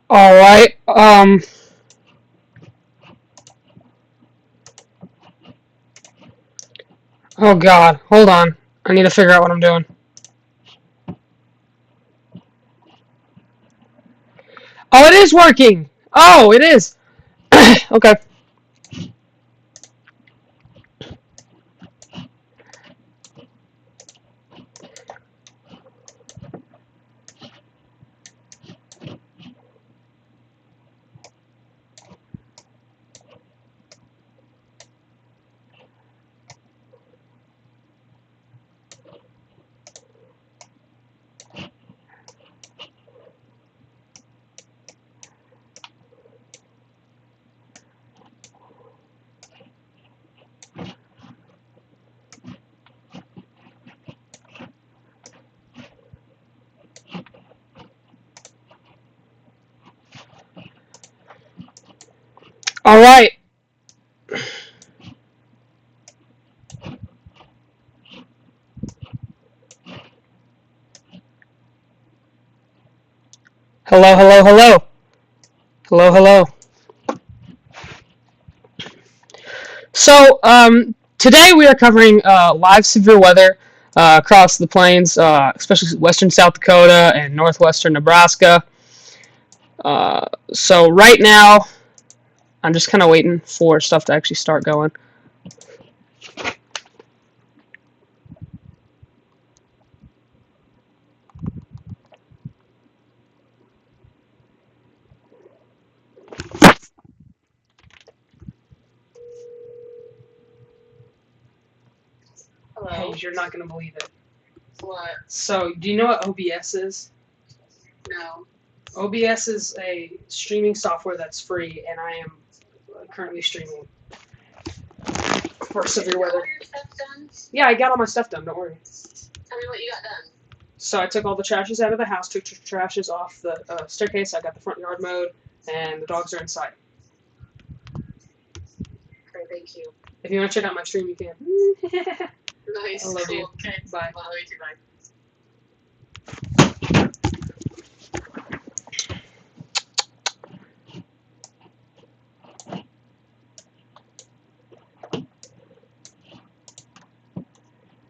All right. Oh God. Hold on. I need to figure out what I'm doing. Oh, it is working. Oh, it is. Okay. All right. Hello. Hello. Hello. Hello. Hello. So, today we are covering live severe weather across the plains, especially western South Dakota and northwestern Nebraska. So right now, I'm just kind of waiting for stuff to actually start going. Hello. Hey, you're not gonna believe it. What? So, do you know what OBS is? No. OBS is a streaming software that's free, and I am currently streaming for severe weather. All your stuff done? Yeah, I got all my stuff done. Don't worry. Tell me what you got done. So I took all the trashes out of the house, took trashes off the staircase. I got the front yard mowed, and the dogs are inside. Okay, thank you. If you want to check out my stream, you can. Nice. I love cool. you. Okay. Bye. Well, I love you too. Bye.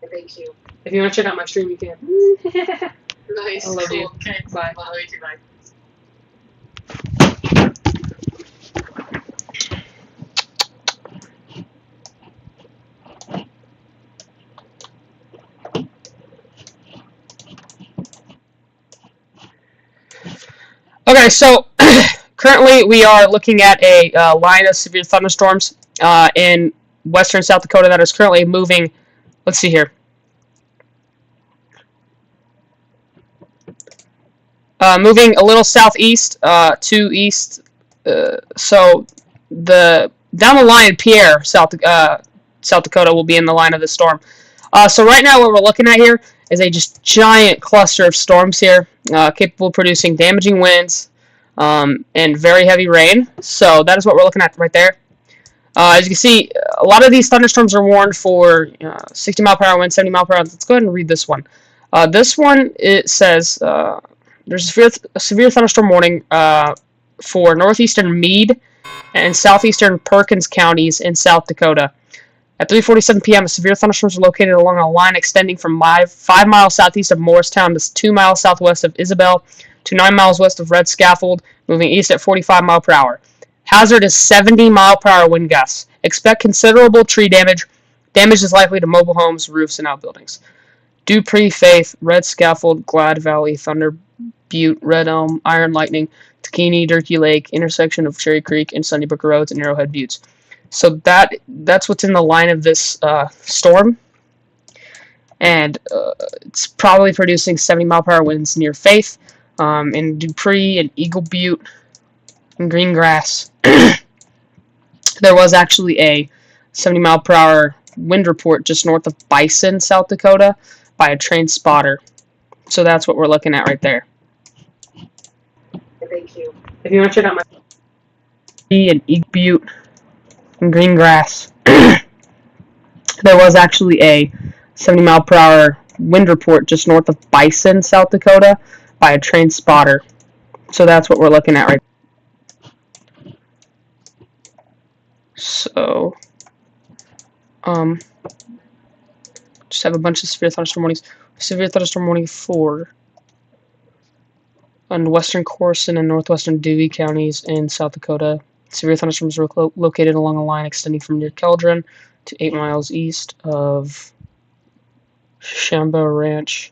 Okay, thank you. If you want to check out my stream, you can. Nice. I love cool. you. Okay. Bye. Well, I love you too. Bye. Okay, so currently we are looking at a line of severe thunderstorms in western South Dakota that is currently moving. Let's see here. Moving a little southeast to east. So the down the line, Pierre, South Dakota will be in the line of the storm. So right now, what we're looking at here is a just giant cluster of storms here, capable of producing damaging winds and very heavy rain. So that is what we're looking at right there. As you can see, a lot of these thunderstorms are warned for 60 mile per hour winds, 70 mile per hour. Let's go ahead and read this one. This one, it says there's a severe thunderstorm warning for northeastern Meade and southeastern Perkins counties in South Dakota. At 3:47 p.m., a severe thunderstorms are located along a line extending from 5 miles southeast of Morristown to 2 miles southwest of Isabel to 9 miles west of Red Scaffold, moving east at 45 miles per hour. Hazard is 70 mile per hour wind gusts. Expect considerable tree damage. Damage is likely to mobile homes, roofs, and outbuildings. Dupree, Faith, Red Scaffold, Glad Valley, Thunder Butte, Red Elm, Iron Lightning, Takini, Durkee Lake, intersection of Cherry Creek and Sunnybrook Roads, and Arrowhead Buttes. So that's what's in the line of this storm, and it's probably producing 70 mile per hour winds near Faith, in Dupree and Eagle Butte and Greengrass. There was actually a 70 mile per hour wind report just north of Bison, South Dakota, by a train spotter. So that's what we're looking at right there. Thank you. If you want to check out my and Eagle Butte and Greengrass, there was actually a 70 mile per hour wind report just north of Bison, South Dakota, by a train spotter. So that's what we're looking at right now. So, just have a bunch of severe thunderstorm warnings. Severe thunderstorm warning for on western Corson and northwestern Dewey counties in South Dakota. Severe thunderstorms are located along a line extending from near Keldron to 8 miles east of Shamba Ranch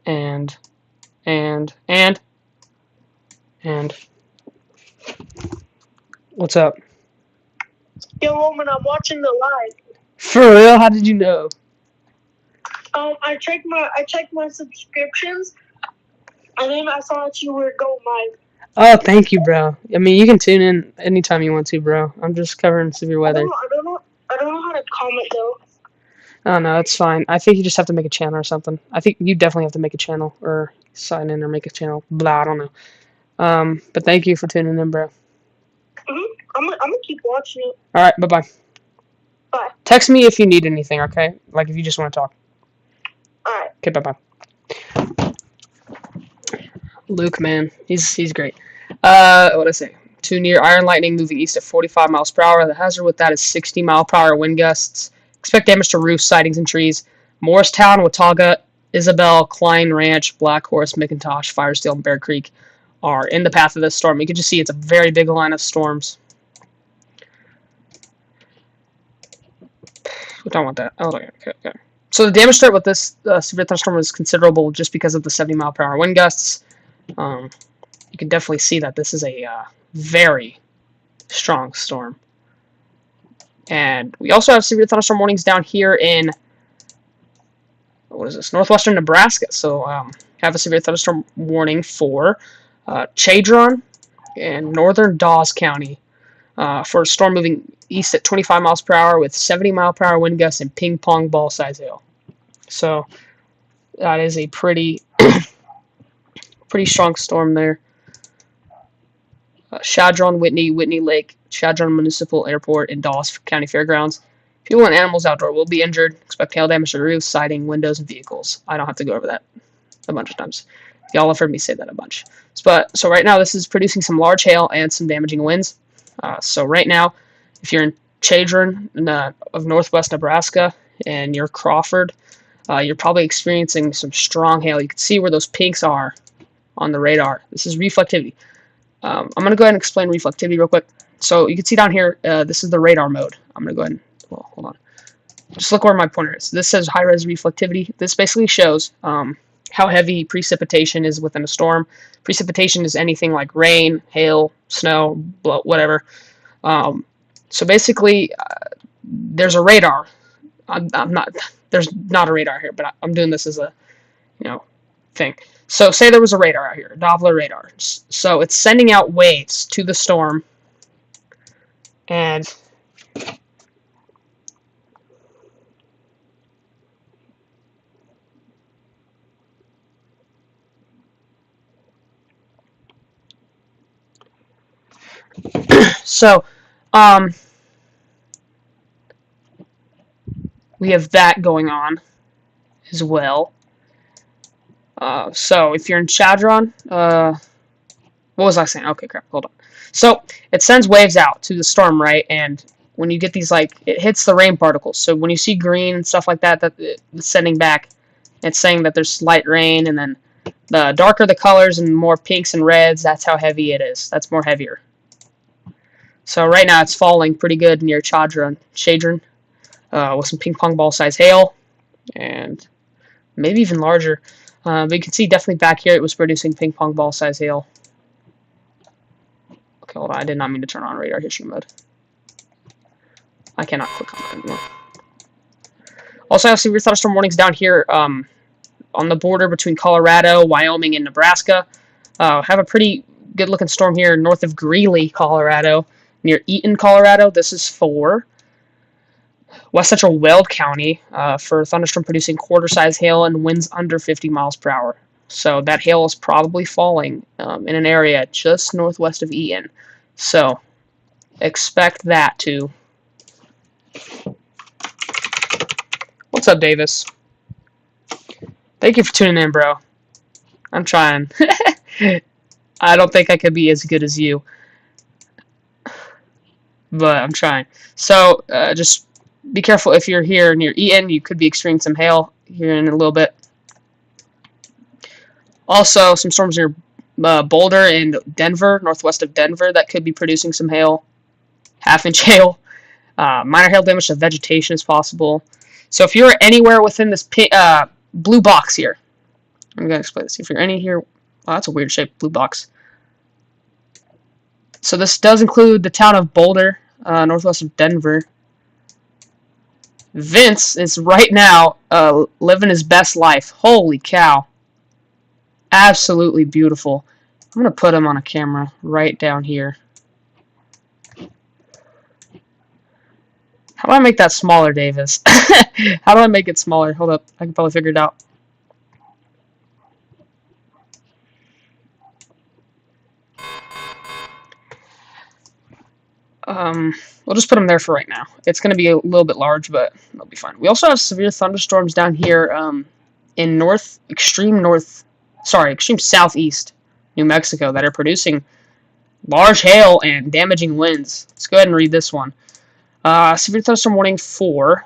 and what's up? Yo, Roman, I'm watching the live. For real? How did you know? I checked my subscriptions, and then I saw that you were going live. Oh, thank you, bro. I mean, you can tune in anytime you want to, bro. I'm just covering severe weather. I don't know how to comment though. Oh no, it's fine. I think you just have to make a channel or something. I think you definitely have to make a channel or sign in or make a channel. Blah, I don't know. But thank you for tuning in, bro. I'm gonna keep watching it. All right, bye-bye. Bye. Text me if you need anything, okay? Like if you just want to talk. All right. Okay, bye-bye. Luke, man, he's great. What did I say? Too near Iron Lightning, moving east at 45 miles per hour. The hazard with that is 60 mile per hour wind gusts. Expect damage to roofs, sidings, and trees. Morristown, Watauga, Isabel, Klein Ranch, Black Horse, McIntosh, Firesteel, and Bear Creek are in the path of this storm. You can just see it's a very big line of storms. We don't want that. Oh, okay. So the damage threat with this severe thunderstorm is considerable just because of the 70 mile per hour wind gusts. You can definitely see that this is a very strong storm. And we also have severe thunderstorm warnings down here in, what is this, northwestern Nebraska. So have a severe thunderstorm warning for Chadron and northern Dawes County for a storm moving east at 25 miles per hour with 70 mile per hour wind gusts and ping pong ball size hail. So that is a pretty strong storm there. Chadron, Whitney Lake, Chadron Municipal Airport, and Dawes County Fairgrounds. People and animals outdoor will be injured. Expect hail damage to roofs, siding, windows, and vehicles. I don't have to go over that a bunch of times. Y'all have heard me say that a bunch. So right now, this is producing some large hail and some damaging winds. So right now, if you're in Chadron of northwest Nebraska and you're Crawford, you're probably experiencing some strong hail. You can see where those pinks are on the radar. This is reflectivity. I'm going to go ahead and explain reflectivity real quick. So you can see down here, this is the radar mode. I'm going to go ahead and, well, hold on. Just look where my pointer is. This says high-res reflectivity. This basically shows how heavy precipitation is within a storm. Precipitation is anything like rain, hail, snow, whatever. So basically, there's a radar. There's not a radar here, but I'm doing this as a, thing. So say there was a radar out here, a Doppler radar. So it's sending out waves to the storm, and so we have that going on as well. So if you're in Chadron, what was I saying? Okay, crap, hold on. So it sends waves out to the storm, right? And when you get these, like, it hits the rain particles. So when you see green and stuff like that, that it's sending back, it's saying that there's light rain, and then the darker the colors and more pinks and reds, that's how heavy it is. That's more heavier. So right now it's falling pretty good near Chadron, with some ping pong ball size hail, and maybe even larger. But you can see definitely back here it was producing ping pong ball size hail. Okay, hold on. I did not mean to turn on radar history mode. I cannot click on that anymore. Also, I have severe thunderstorm warnings down here on the border between Colorado, Wyoming, and Nebraska. Have a pretty good-looking storm here north of Greeley, Colorado, near Eaton, Colorado. This is for west central Weld County for thunderstorm producing quarter-size hail and winds under 50 miles per hour. So that hail is probably falling in an area just northwest of Eaton. So expect that to. What's up, Davis? Thank you for tuning in, bro. I'm trying. I don't think I could be as good as you, but I'm trying. So just be careful if you're here and you're eating. You could be experiencing some hail here in a little bit. Also, some storms near Boulder and Denver, northwest of Denver, that could be producing some hail, half-inch hail. Minor hail damage to vegetation is possible. So if you're anywhere within this blue box here, I'm going to explain this. If you're any here, oh, that's a weird shaped blue box. So this does include the town of Boulder, northwest of Denver. Vince is right now living his best life. Holy cow. Absolutely beautiful. I'm going to put him on a camera right down here. How do I make that smaller, Davis? How do I make it smaller? Hold up. I can probably figure it out. We'll just put them there for right now. It's going to be a little bit large, but it'll be fine. We also have severe thunderstorms down here in extreme southeast New Mexico that are producing large hail and damaging winds. Let's go ahead and read this one. Severe thunderstorm warning for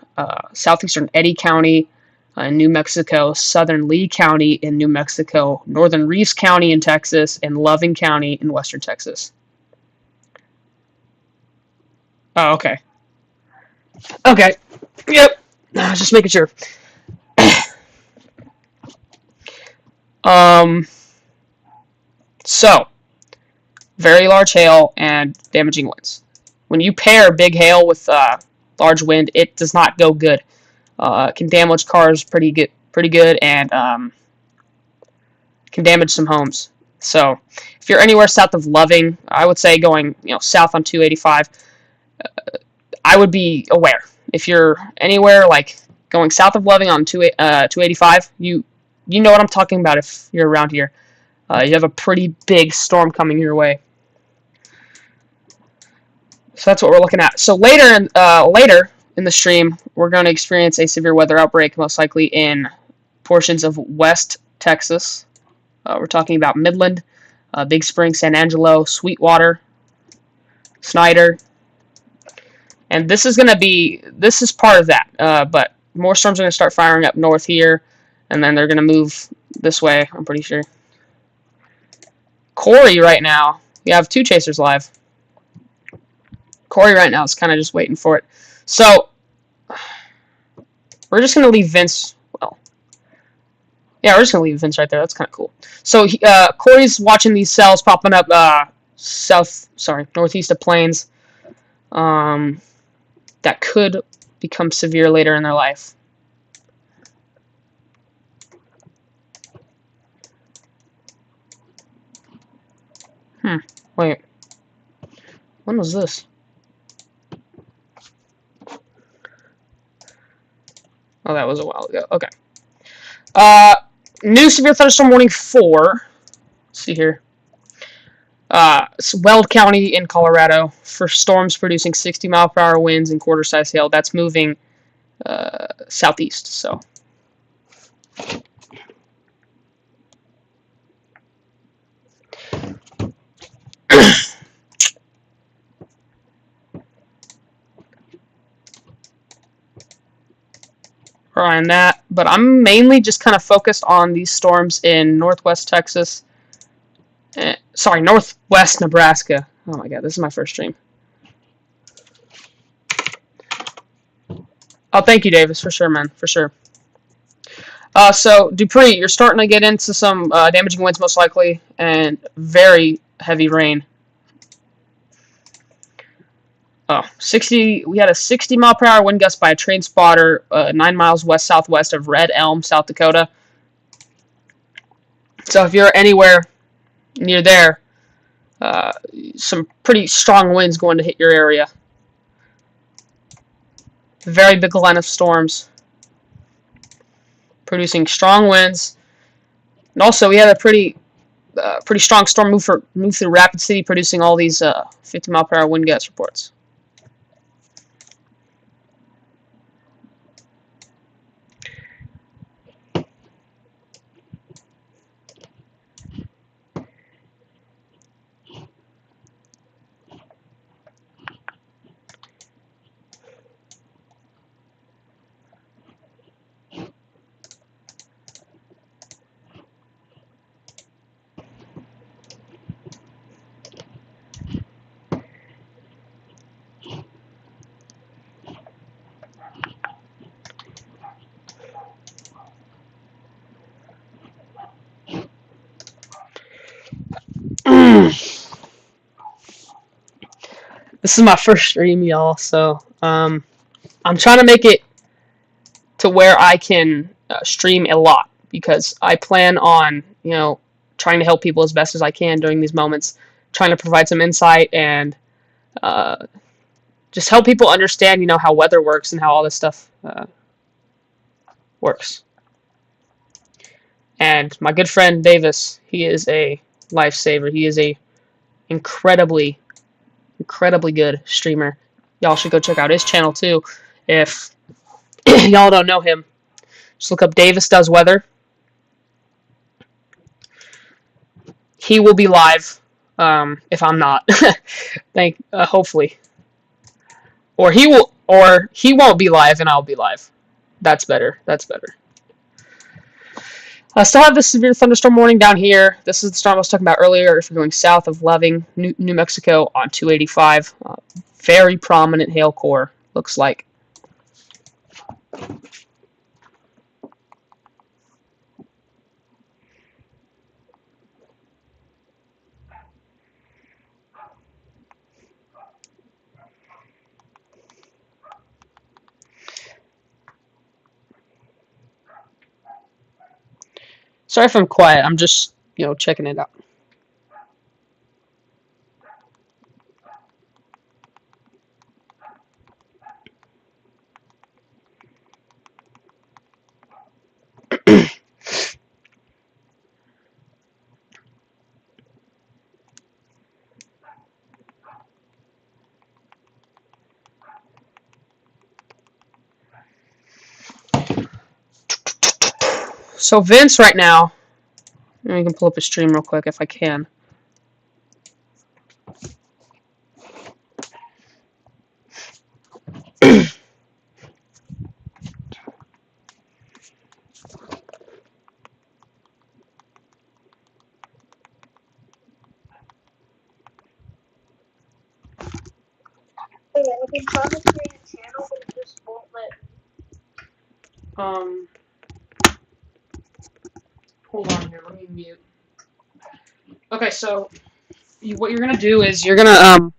southeastern Eddy County in New Mexico, southern Lee County in New Mexico, northern Reeves County in Texas, and Loving County in western Texas. Oh, okay. Okay. Yep. Just making sure. So, very large hail and damaging winds. When you pair big hail with large wind, it does not go good. It can damage cars pretty good, and can damage some homes. So, if you're anywhere south of Loving, I would say going south on 285. I would be aware. If you're anywhere like going south of Loving on 285, you know what I'm talking about if you're around here. You have a pretty big storm coming your way. So that's what we're looking at. So later in the stream, we're going to experience a severe weather outbreak, most likely in portions of West Texas. We're talking about Midland, Big Spring, San Angelo, Sweetwater, Snyder. And this is part of that, but more storms are going to start firing up north here, and then they're going to move this way, I'm pretty sure. Corey right now, we have two chasers live. Corey right now is kind of just waiting for it. So, we're just going to leave Vince, well, yeah, we're just going to leave Vince right there. That's kind of cool. So, Corey's watching these cells popping up northeast of Plains. That could become severe later in their life. Wait. When was this? Oh, that was a while ago. Okay. New severe thunderstorm warning 4. Let's see here. Weld County in Colorado for storms producing 60-mile-per-hour winds and quarter-size hail. That's moving southeast. So. On that, but I'm mainly just kind of focused on these storms in northwest Texas. Northwest Nebraska. Oh my god, this is my first stream. Oh, thank you, Davis, for sure, man, for sure. So, Dupree, you're starting to get into some damaging winds, most likely, and very heavy rain. Oh, we had a 60-mile-per-hour wind gust by a train spotter 9 miles west-southwest of Red Elm, South Dakota. So if you're anywhere near there, some pretty strong winds going to hit your area. Very big line of storms producing strong winds. And also, we had a pretty strong storm move through Rapid City, producing all these 50-mile-per-hour wind gust reports. This is my first stream, y'all, so I'm trying to make it to where I can stream a lot because I plan on, trying to help people as best as I can during these moments, trying to provide some insight and just help people understand, how weather works and how all this stuff works. And my good friend Davis, he is a lifesaver. He is a incredibly good streamer. Y'all should go check out his channel too. If y'all don't know him, just look up DavisDoesWeather. He will be live if I'm not. Hopefully. Or he won't be live and I'll be live. That's better. I still have this severe thunderstorm warning down here. This is the storm I was talking about earlier. If you're going south of Loving, New Mexico on 285. Very prominent hail core, looks like. Sorry if I'm quiet. I'm just, checking it out. So Vince right now, I can pull up a stream real quick if I can. Hey, I've been trying to create a channel, but it just won't let me. Hold on here. Let me mute. Okay, so what you're gonna do is you're gonna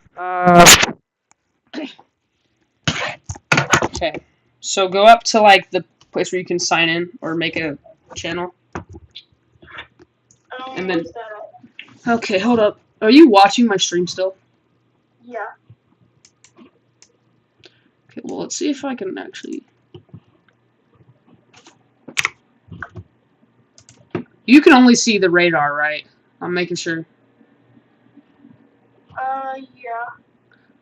Okay, so go up to like the place where you can sign in or make a channel, and then. Where's that at? Okay, hold up. Are you watching my stream still? Yeah. Okay, well let's see if I can actually. You can only see the radar, right? I'm making sure. Yeah.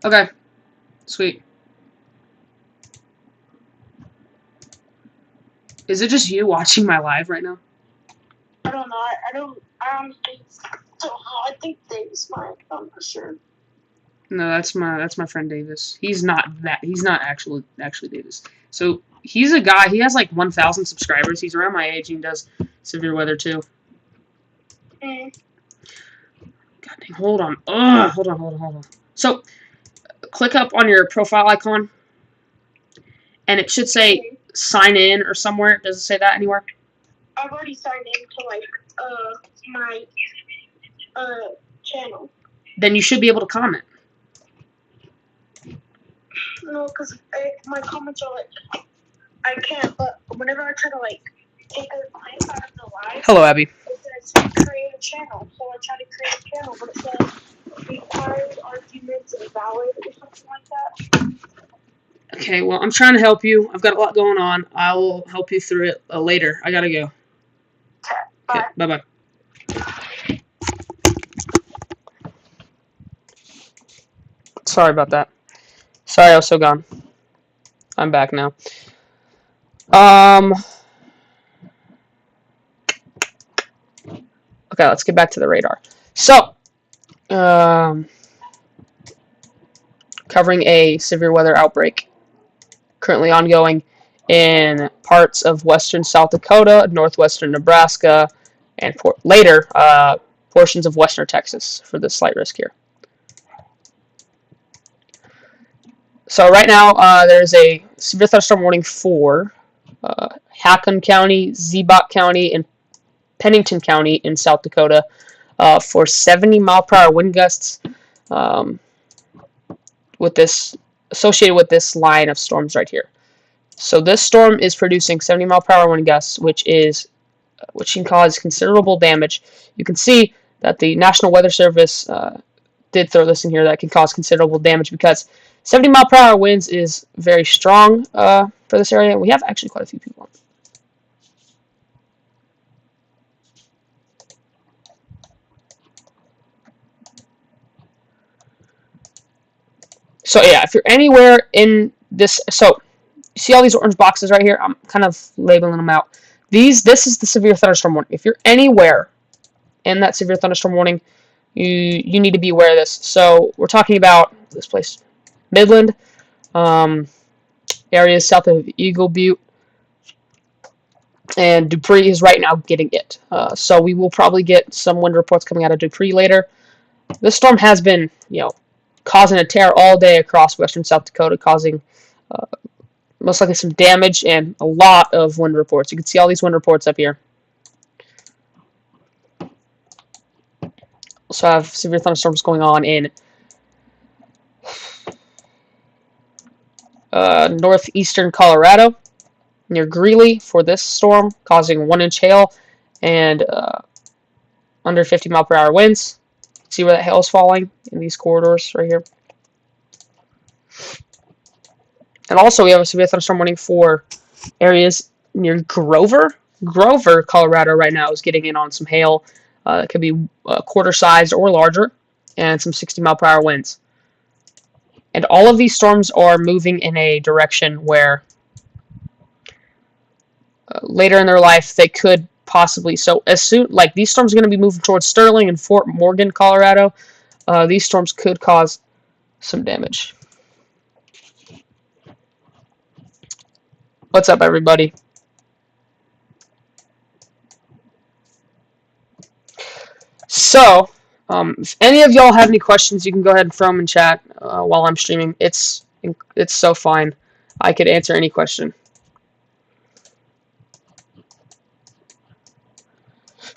Okay, sweet. Is it just you watching my live right now? I don't know. I don't think so. I think Davis might. I'm not sure. No, that's my friend Davis. He's not actually Davis. So he's a guy. He has like 1,000 subscribers. He's around my age. And he does severe weather too. Mm. God dang, hold on. Ugh, hold on. So click up on your profile icon, and it should say sign in or somewhere. Does it say that anywhere? I've already signed into my channel. Then you should be able to comment. No, because my comments are I can't. But whenever I try to take a clip out of the live, Hello, Abby. it says create a channel. So I try to create a channel, but it says required arguments invalid or something like that. Okay, well, I'm trying to help you. I've got a lot going on. I will help you through it later. I gotta go. Bye. Okay, bye-bye. Sorry about that. Sorry I was so gone. I'm back now. Okay, let's get back to the radar. So, covering a severe weather outbreak currently ongoing in parts of western South Dakota, northwestern Nebraska, and later portions of western Texas for the slight risk here. So right now there's a severe thunderstorm warning for Haakon County, Ziebach County, and Pennington County in South Dakota for 70-mile-per-hour wind gusts. with this associated with this line of storms right here. So this storm is producing 70-mile-per-hour wind gusts, which can cause considerable damage. You can see that the National Weather Service did throw this in here, that can cause considerable damage because 70-mile-per-hour winds is very strong for this area. We have actually quite a few people on. So yeah, if you're anywhere in this, so you see all these orange boxes right here? I'm kind of labeling them out. This is the severe thunderstorm warning. If you're anywhere in that severe thunderstorm warning, you need to be aware of this. So we're talking about this place, Midland, areas south of Eagle Butte, and Dupree is right now getting it. So we will probably get some wind reports coming out of Dupree later. This storm has been, causing a tear all day across western South Dakota, causing most likely some damage and a lot of wind reports. You can see all these wind reports up here. Also have severe thunderstorms going on in northeastern Colorado near Greeley for this storm, causing 1-inch hail and under 50-mile-per-hour winds. See where that hail is falling in these corridors right here. And also we have a severe thunderstorm warning for areas near Grover. Grover, Colorado right now is getting in on some hail. It could be quarter-sized or larger, and some 60-mile-per-hour winds. And all of these storms are moving in a direction where later in their life they could possibly, so as soon, like these storms are going to be moving towards Sterling and Fort Morgan, Colorado. These storms could cause some damage. What's up, everybody? So, if any of y'all have any questions, you can go ahead and throw them in chat while I'm streaming. It's so fine. I could answer any question.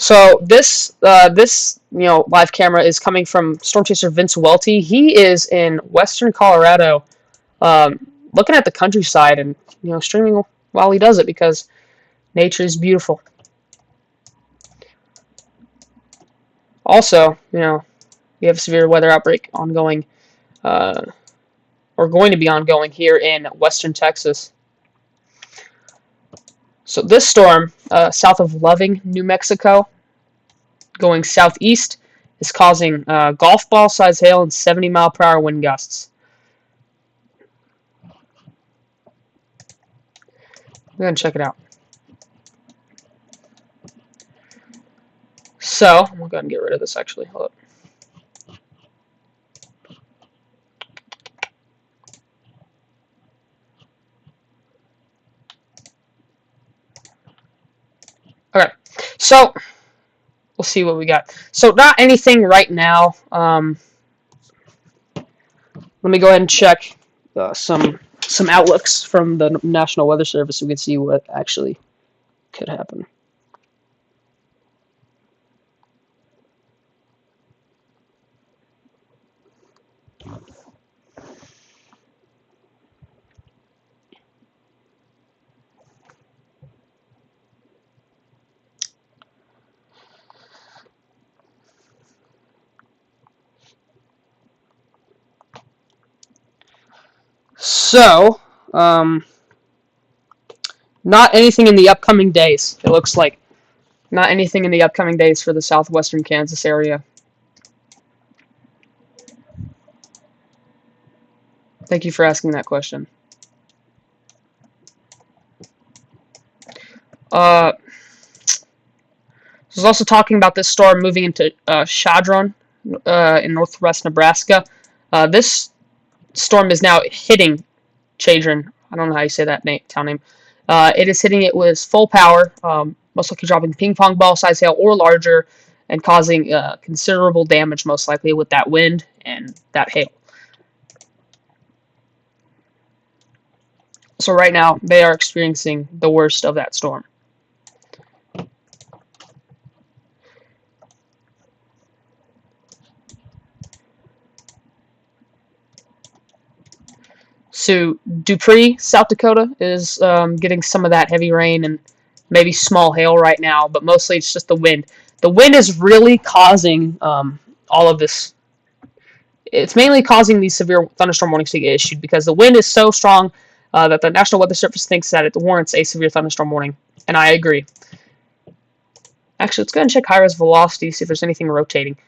So this live camera is coming from storm chaser Vince Welty. He is in western Colorado, looking at the countryside and streaming while he does it because nature is beautiful. Also, we have a severe weather outbreak ongoing, or going to be ongoing here in western Texas. So this storm, south of Loving, New Mexico, going southeast, is causing golf ball size hail and 70-mile-per-hour wind gusts. We're going to check it out. So, I'm going to go ahead and get rid of this actually. Hold up. Okay, so we'll see what we got. So not anything right now. Let me go ahead and check some outlooks from the National Weather Service so we can see what actually could happen. So, not anything in the upcoming days. It looks like not anything in the upcoming days for the southwestern Kansas area. Thank you for asking that question. I was also talking about this storm moving into Chadron in northwest Nebraska. This storm is now hitting Chadron. I don't know how you say that town name. It is hitting it with full power, most likely dropping ping pong ball size hail or larger, and causing considerable damage, most likely, with that wind and that hail. So right now, they are experiencing the worst of that storm. to Dupree, South Dakota is getting some of that heavy rain and maybe small hail right now, but mostly it's just the wind. The wind is really causing all of this. It's mainly causing these severe thunderstorm warnings to get issued because the wind is so strong that the National Weather Service thinks that it warrants a severe thunderstorm warning, and I agree. Actually, let's go ahead and check high-res velocity, see if there's anything rotating.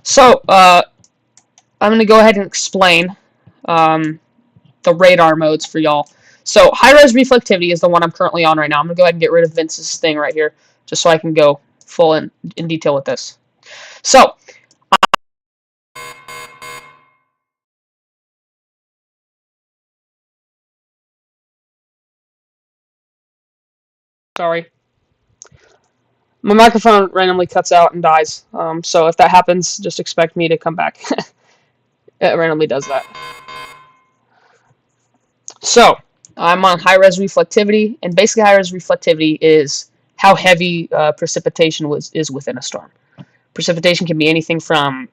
So, I'm going to go ahead and explain the radar modes for y'all. So, high-res reflectivity is the one I'm currently on right now. I'm going to go ahead and get rid of Vince's thing right here, just so I can go full in detail with this. So, sorry. My microphone randomly cuts out and dies. So if that happens, just expect me to come back. It randomly does that. So, I'm on high-res reflectivity, and basically high-res reflectivity is how heavy precipitation is within a storm. Precipitation can be anything from,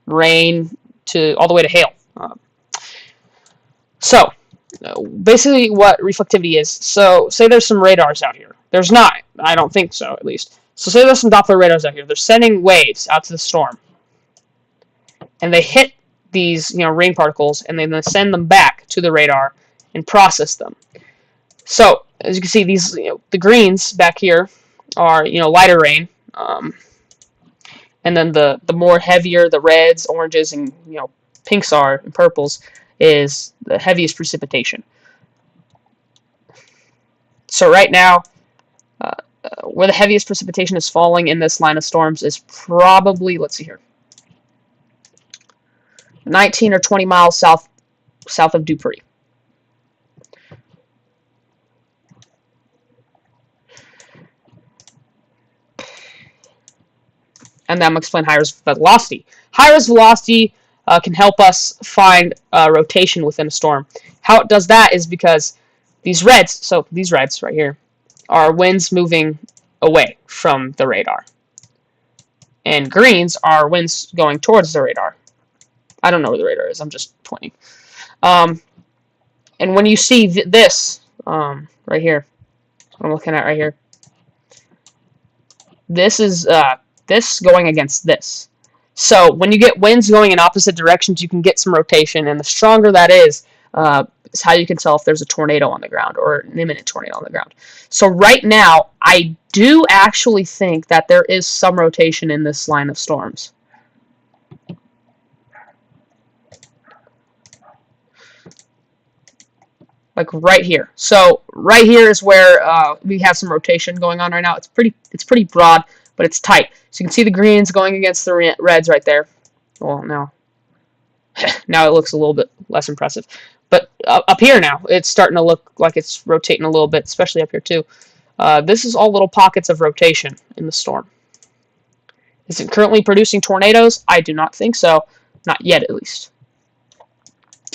rain to all the way to hail. So, basically what reflectivity is. So, say there's some radars out here. There's not. I don't think so, at least. So, say there's some Doppler radars out here. They're sending waves out to the storm, and they hit these, rain particles, and then they send them back to the radar and process them. So, as you can see, these, the greens back here are, lighter rain, and then the more heavier the reds, oranges, and pinks are, and purples, is the heaviest precipitation. So right now, where the heaviest precipitation is falling in this line of storms is probably, let's see here, 19 or 20 miles south of Dupree. And then I'm going to explain high-res velocity. High-res velocity can help us find rotation within a storm. How it does that is because these reds, so these reds right here, are winds moving away from the radar. And greens are winds going towards the radar. I don't know where the radar is, I'm just pointing. And when you see this right here, what I'm looking at right here, this is this going against this. So when you get winds going in opposite directions, you can get some rotation, and the stronger that is how you can tell if there's a tornado on the ground or an imminent tornado on the ground. So right now, I do actually think that there is some rotation in this line of storms. Like right here. So right here is where we have some rotation going on right now. It's pretty broad, but it's tight. So you can see the greens going against the reds right there. Well, now it looks a little bit less impressive. But up here now, it's starting to look like it's rotating a little bit, especially up here too. This is all little pockets of rotation in the storm. Is it currently producing tornadoes? I do not think so. Not yet, at least.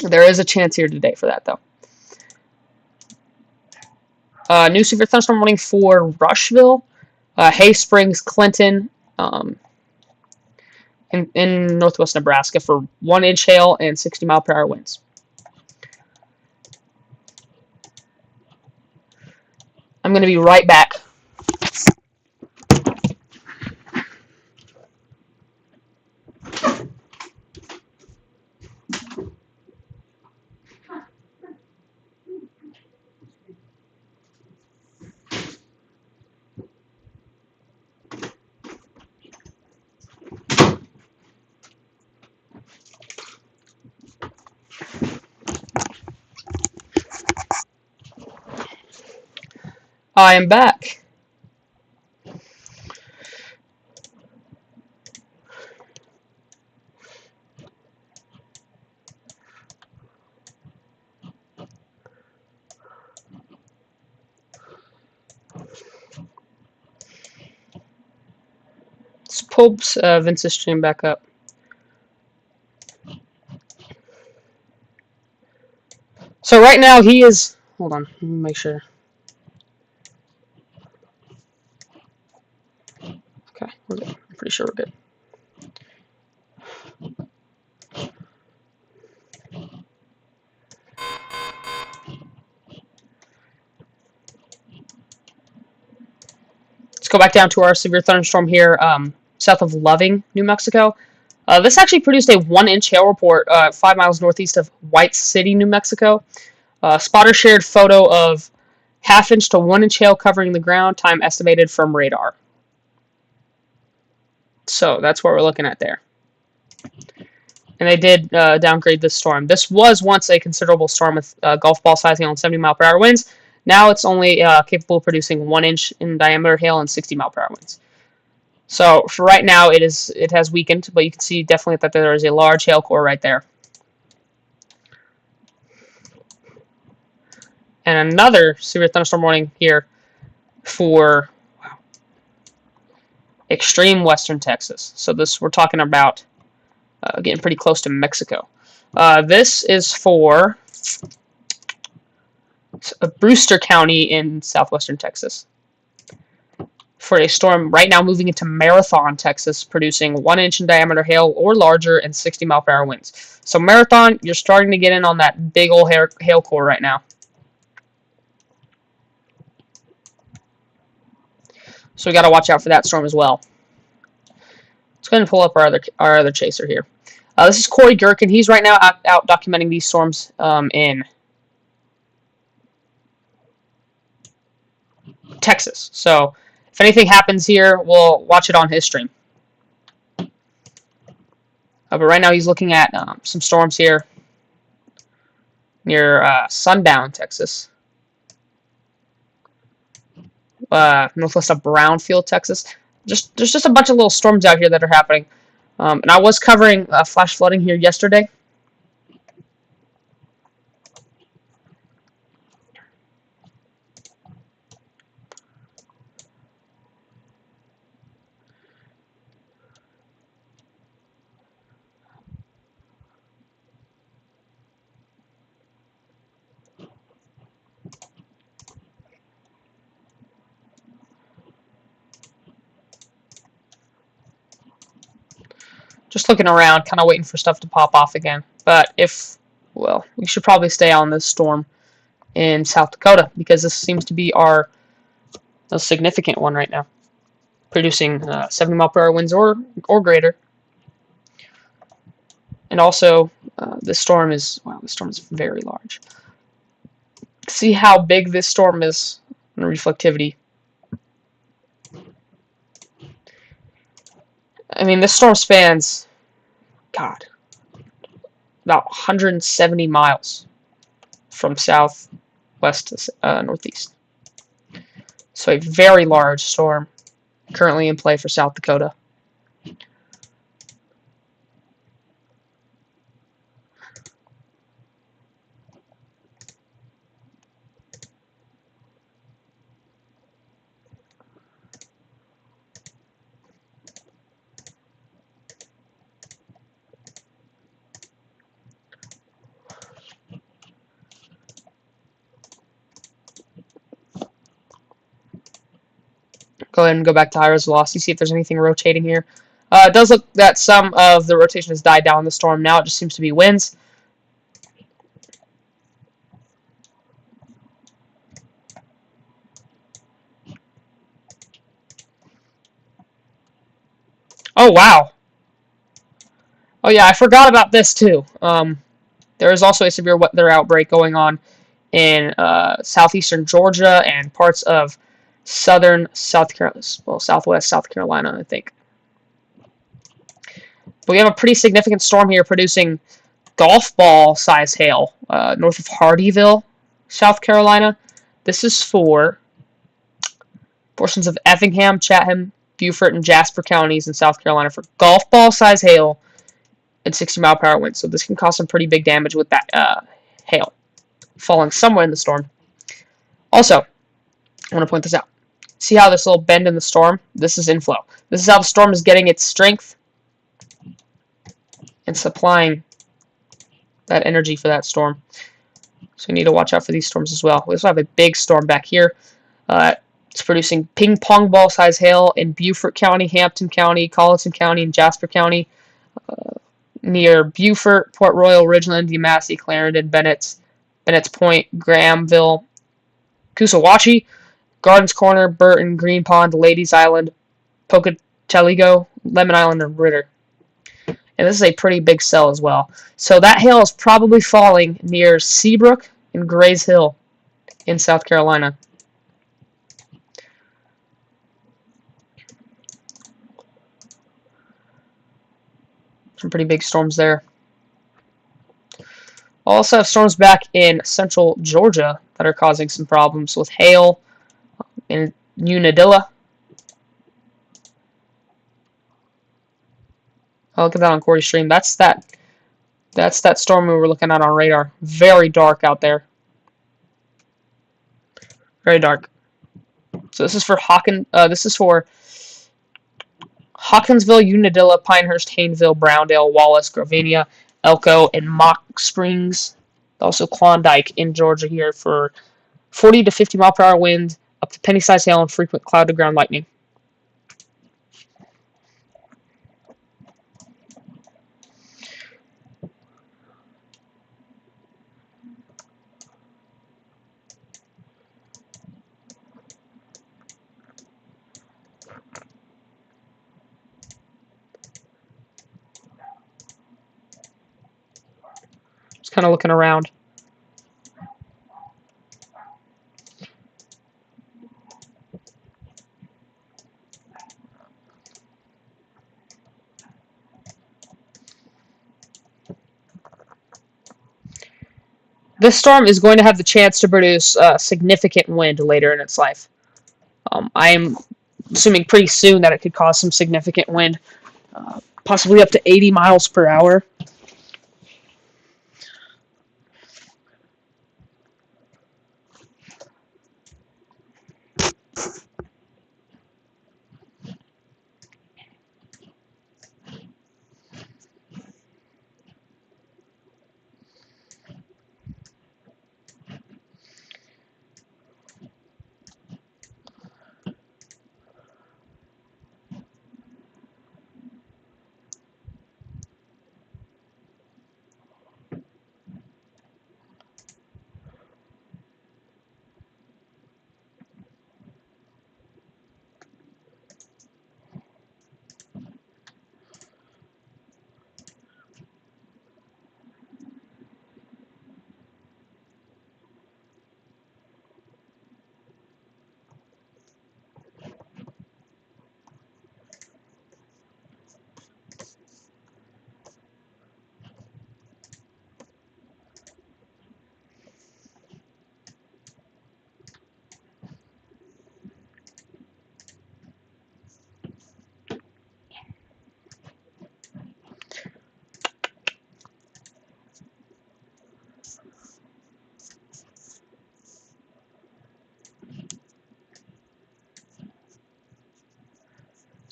There is a chance here today for that, though. New severe thunderstorm warning for Rushville, Hay Springs, Clinton, in northwest Nebraska for 1-inch hail and 60-mile-per-hour winds. I'm going to be right back. I am back. Let's pull Vince's stream back up. So right now he is. Hold on, let me make sure. Okay, we're good. I'm pretty sure we're good. Let's go back down to our severe thunderstorm here, south of Loving, New Mexico. This actually produced a 1-inch hail report 5 miles northeast of White City, New Mexico. Spotter shared photo of 1/2 inch to 1-inch hail covering the ground, time estimated from radar. So that's what we're looking at there. And they did downgrade this storm. This was once a considerable storm with golf ball size hail and 70-mile-per-hour winds. Now it's only capable of producing 1-inch in diameter hail and 60-mile-per-hour winds. So for right now, it has weakened, but you can see definitely that there is a large hail core right there. And another severe thunderstorm warning here for extreme western Texas. So we're talking about getting pretty close to Mexico. This is for Brewster County in southwestern Texas. For a storm right now moving into Marathon, Texas, producing 1-inch in diameter hail or larger and 60-mile-per-hour winds. So Marathon, you're starting to get in on that big old hail core right now. So we got to watch out for that storm as well. Let's go ahead and pull up our other chaser here. This is Corey Gherkin. He's right now out documenting these storms in Texas. So if anything happens here, we'll watch it on his stream. But right now he's looking at some storms here near Sundown, Texas. Northwest of Brownfield, Texas. There's just a bunch of little storms out here that are happening. And I was covering flash flooding here yesterday. Just looking around, kind of waiting for stuff to pop off again. But we should probably stay on this storm in South Dakota because this seems to be our most significant one right now, producing 70-mile-per-hour winds or greater. And also, this storm is very large. See how big this storm is in reflectivity. I mean, this storm spans, about 170 miles from southwest to northeast. So a very large storm currently in play for South Dakota. Go ahead and go back to high-res velocity, see if there's anything rotating here. It does look that some of the rotation has died down in the storm. Now it just seems to be winds. Oh, wow. Oh, yeah, I forgot about this, too. There is also a severe weather outbreak going on in southeastern Georgia and parts of southern South Carolina, well, southwest South Carolina, I think. But we have a pretty significant storm here producing golf ball size hail north of Hardeeville, South Carolina. This is for portions of Effingham, Chatham, Beaufort, and Jasper counties in South Carolina for golf ball size hail and 60-mile-per-hour winds. So this can cause some pretty big damage with that hail falling somewhere in the storm. Also, I want to point this out. See how this little bend in the storm? This is inflow. This is how the storm is getting its strength and supplying that energy for that storm. So we need to watch out for these storms as well. We also have a big storm back here. It's producing ping pong ball size hail in Beaufort County, Hampton County, Colleton County, and Jasper County. Near Beaufort, Port Royal, Ridgeland, U.s.a, Clarendon, Bennett's Point, Grahamville, Coosawhatchie, Gardens Corner, Burton, Green Pond, Ladies Island, Pocatello, Lemon Island, and Ritter. And this is a pretty big cell as well. So that hail is probably falling near Seabrook and Grays Hill in South Carolina. Some pretty big storms there. Also have storms back in central Georgia that are causing some problems with hail in Unadilla. Oh, look at that on Corey's stream. That's that storm we were looking at on radar. Very dark out there. Very dark. So this is for Hawkinsville, Unadilla, Pinehurst, Hayneville, Browndale, Wallace, Grovania, Elko, and Mock Springs. Also Klondike in Georgia here for 40 to 50 mile per hour wind, up to penny-sized hail, and frequent cloud-to-ground lightning. Just kind of looking around. This storm is going to have the chance to produce significant wind later in its life. I am assuming pretty soon that it could cause some significant wind, possibly up to 80 miles per hour.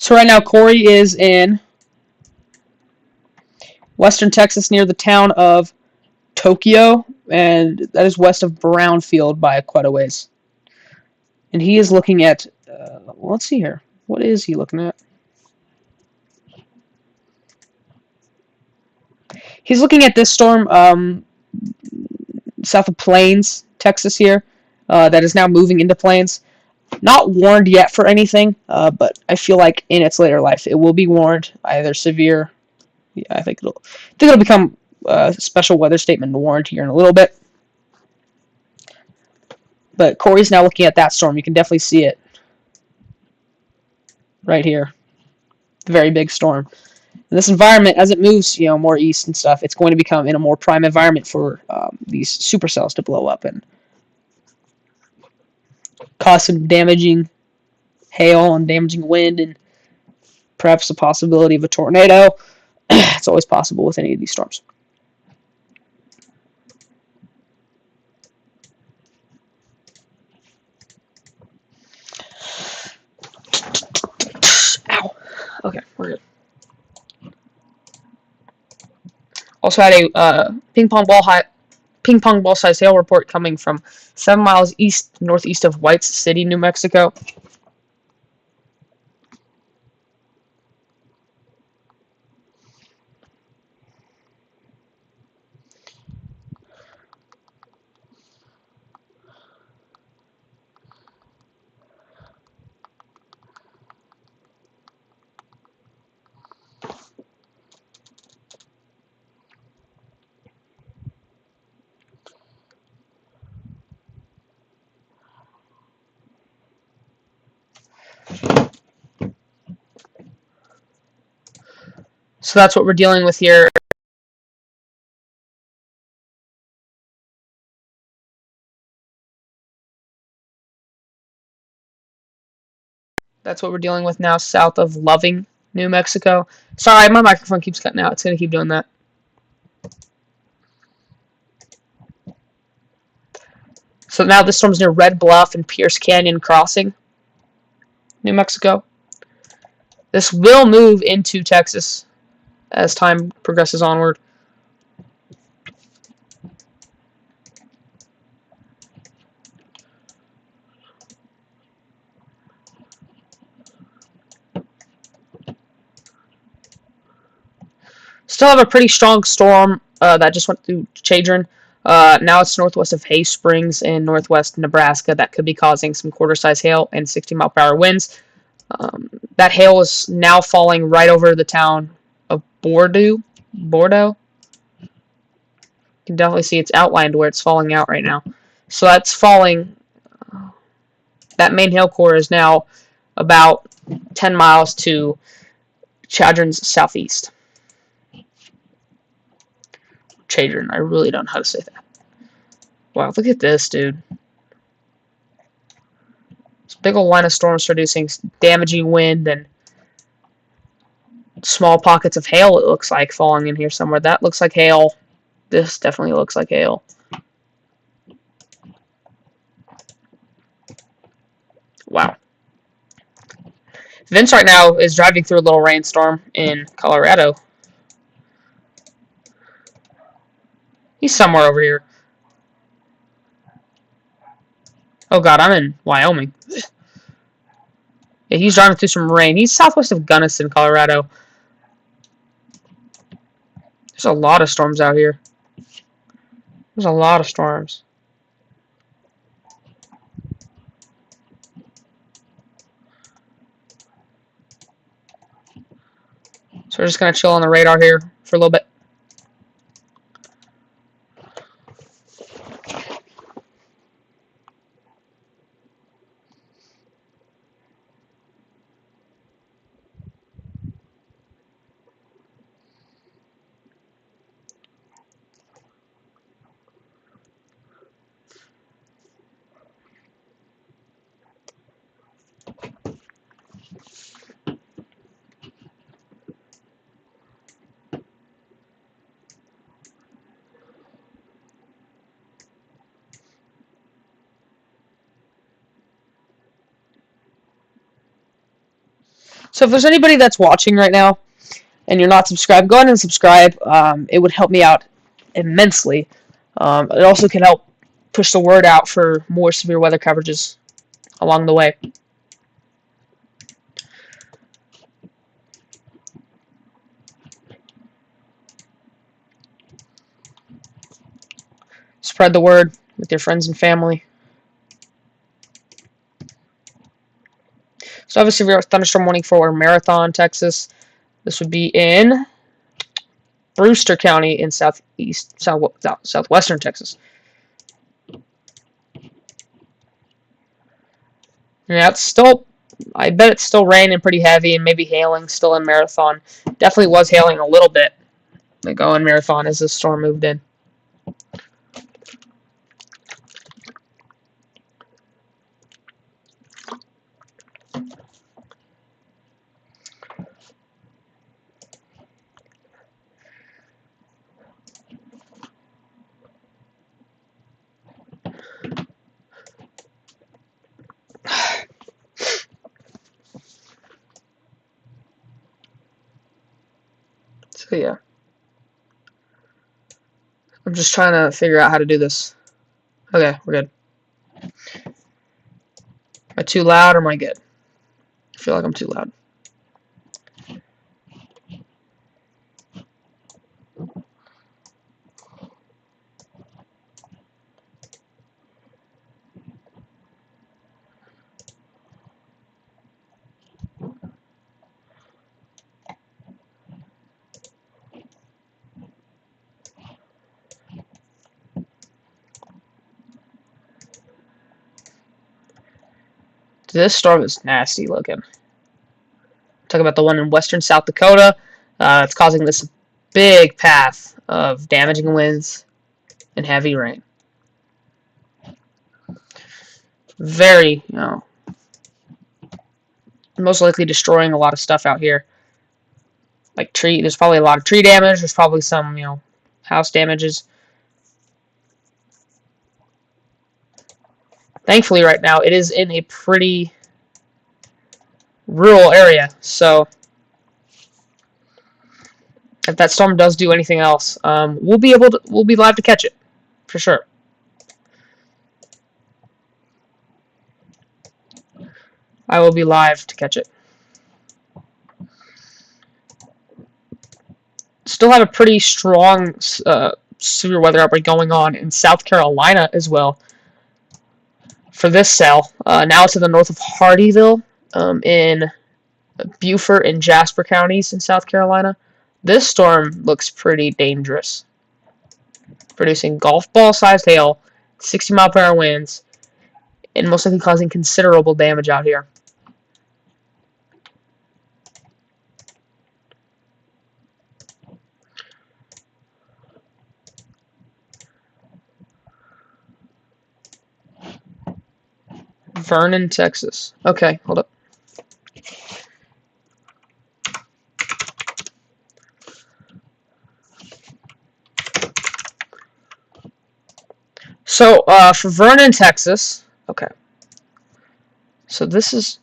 So right now Corey is in western Texas near the town of Tokyo, and that is west of Brownfield by quite a ways. And he is looking at, let's see here. What is he looking at? He's looking at this storm south of Plains, Texas here, that is now moving into Plains. Not warned yet for anything, but I feel like in its later life it will be warned, either severe. Yeah, I think it'll become a special weather statement warned here in a little bit. But Corey's now looking at that storm. You can definitely see it right here. The very big storm. And this environment, as it moves, more east and stuff, it's going to become in a more prime environment for these supercells to blow up and cause some damaging hail and damaging wind and perhaps the possibility of a tornado. It's always possible with any of these storms. Ow. Okay, we're good. Also had a ping pong ball ping pong ball size hail report coming from 7 miles northeast of Whites City, New Mexico. So that's what we're dealing with here. That's what we're dealing with now, south of Loving, New Mexico. Sorry, my microphone keeps cutting out. It's going to keep doing that. So now this storm's near Red Bluff and Pierce Canyon Crossing, New Mexico. This will move into Texas as time progresses onward. Still have a pretty strong storm that just went through Chadron. Now it's northwest of Hay Springs in northwest Nebraska. That could be causing some quarter-size hail and 60-mile-per-hour winds. That hail is now falling right over the town of Bordeaux. You can definitely see it's outlined where it's falling out right now. So that's falling. That main hail core is now about 10 miles to Chadron's southeast. Chadron, I really don't know how to say that. Wow, look at this, dude. This big old line of storms producing damaging wind and small pockets of hail, it looks like, falling in here somewhere. That looks like hail. This definitely looks like hail. Wow. Vince right now is driving through a little rainstorm in Colorado. He's somewhere over here. Oh god, I'm in Wyoming. Yeah, he's driving through some rain. He's southwest of Gunnison, Colorado. There's a lot of storms out here. There's a lot of storms. So we're just going to chill on the radar here for a little bit. So if there's anybody that's watching right now and you're not subscribed, go ahead and subscribe. It would help me out immensely. It also can help push the word out for more severe weather coverages along the way. Spread the word with your friends and family. So obviously we have a thunderstorm warning for Marathon, Texas. This would be in Brewster County in southwestern Texas. Yeah, it's still, I bet it's still raining pretty heavy and maybe hailing still in Marathon. Definitely was hailing a little bit ago in Marathon as the storm moved in. So yeah. I'm just trying to figure out how to do this. Okay, we're good. Am I too loud or am I good? I feel like I'm too loud. This storm is nasty looking. Talk about the one in western South Dakota. It's causing this big path of damaging winds and heavy rain. Very, most likely destroying a lot of stuff out here. Like there's probably a lot of tree damage. There's probably some, house damages. Thankfully, right now, it is in a pretty rural area, so if that storm does do anything else, we'll be live to catch it, for sure. I will be live to catch it. Still have a pretty strong severe weather outbreak going on in South Carolina as well. For this cell, now to the north of Hardeeville, in Beaufort and Jasper counties in South Carolina. This storm looks pretty dangerous, producing golf ball sized hail, 60-mile-per-hour winds, and most likely causing considerable damage out here. Vernon, Texas. Okay, hold up. So, for Vernon, Texas, okay. So this is,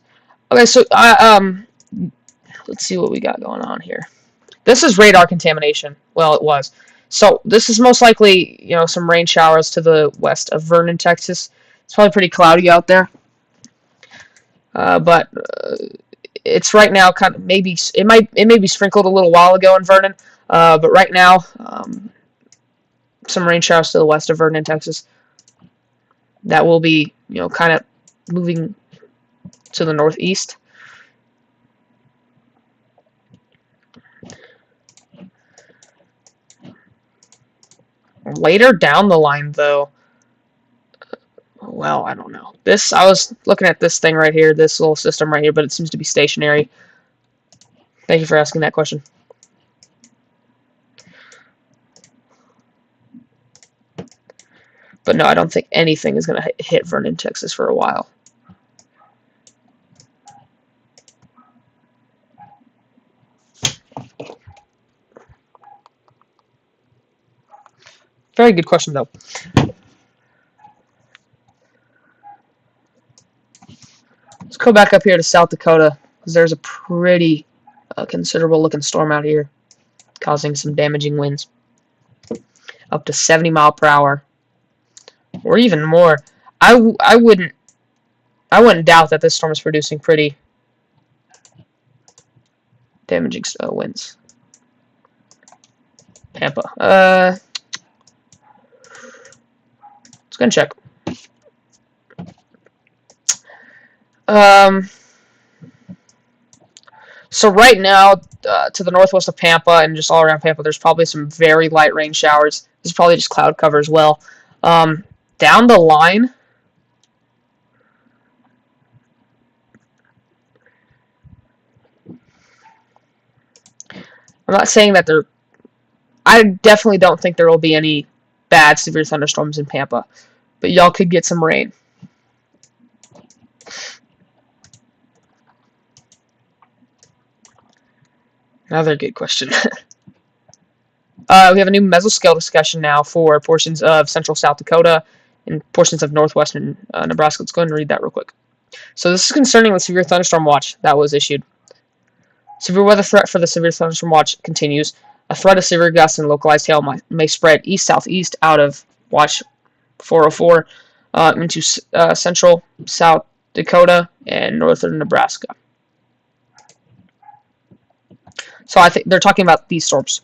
okay, so, let's see what we got going on here. This is radar contamination. Well, it was. So, this is most likely, some rain showers to the west of Vernon, Texas. It's probably pretty cloudy out there. But it's right now kind of it may be sprinkled a little while ago in Vernon, but right now some rain showers to the west of Vernon, Texas. That will be kind of moving to the northeast. Later down the line, though, well, I don't know. I was looking at this thing right here, this little system right here, but it seems to be stationary. Thank you for asking that question. But no, I don't think anything is going to hit Vernon, Texas for a while. Very good question, though. Let's go back up here to South Dakota, because there's a pretty considerable looking storm out here, causing some damaging winds. Up to 70 mile per hour, or even more. I wouldn't doubt that this storm is producing pretty damaging winds. Pampa. Let's go and check. So right now, to the northwest of Pampa and just all around Pampa, there's probably some very light rain showers. This is probably just cloud cover as well. Down the line, I'm not saying that I definitely don't think there will be any bad severe thunderstorms in Pampa, but y'all could get some rain. Another good question. We have a new mesoscale discussion now for portions of central South Dakota and portions of northwestern Nebraska. Let's go ahead and read that real quick. So this is concerning the severe thunderstorm watch that was issued. Severe weather threat for the severe thunderstorm watch continues. A threat of severe gusts and localized hail may spread east-southeast out of Watch 404 into central South Dakota and northern Nebraska. So I think they're talking about these storms.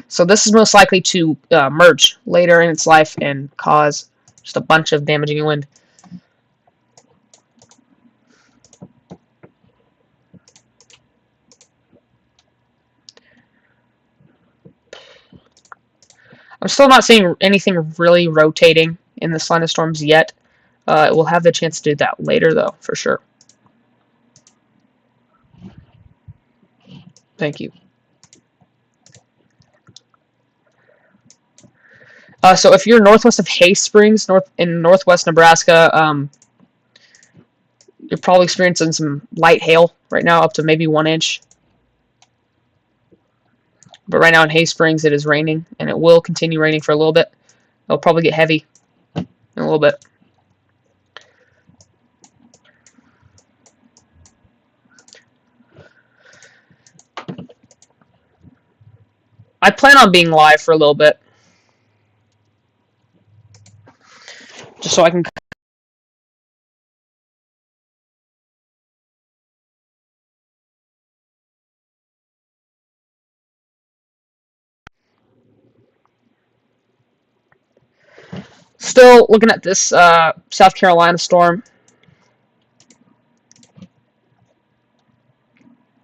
So this is most likely to merge later in its life and cause just a bunch of damaging wind. I'm still not seeing anything really rotating in this line of storms yet. It will have the chance to do that later, though, for sure. Thank you. So if you're northwest of Hay Springs, in northwest Nebraska, you're probably experiencing some light hail right now, up to maybe 1 inch. But right now in Hay Springs, it is raining, and it will continue raining for a little bit. It'll probably get heavy in a little bit. I plan on being live for a little bit, just so I can. Still looking at this South Carolina storm.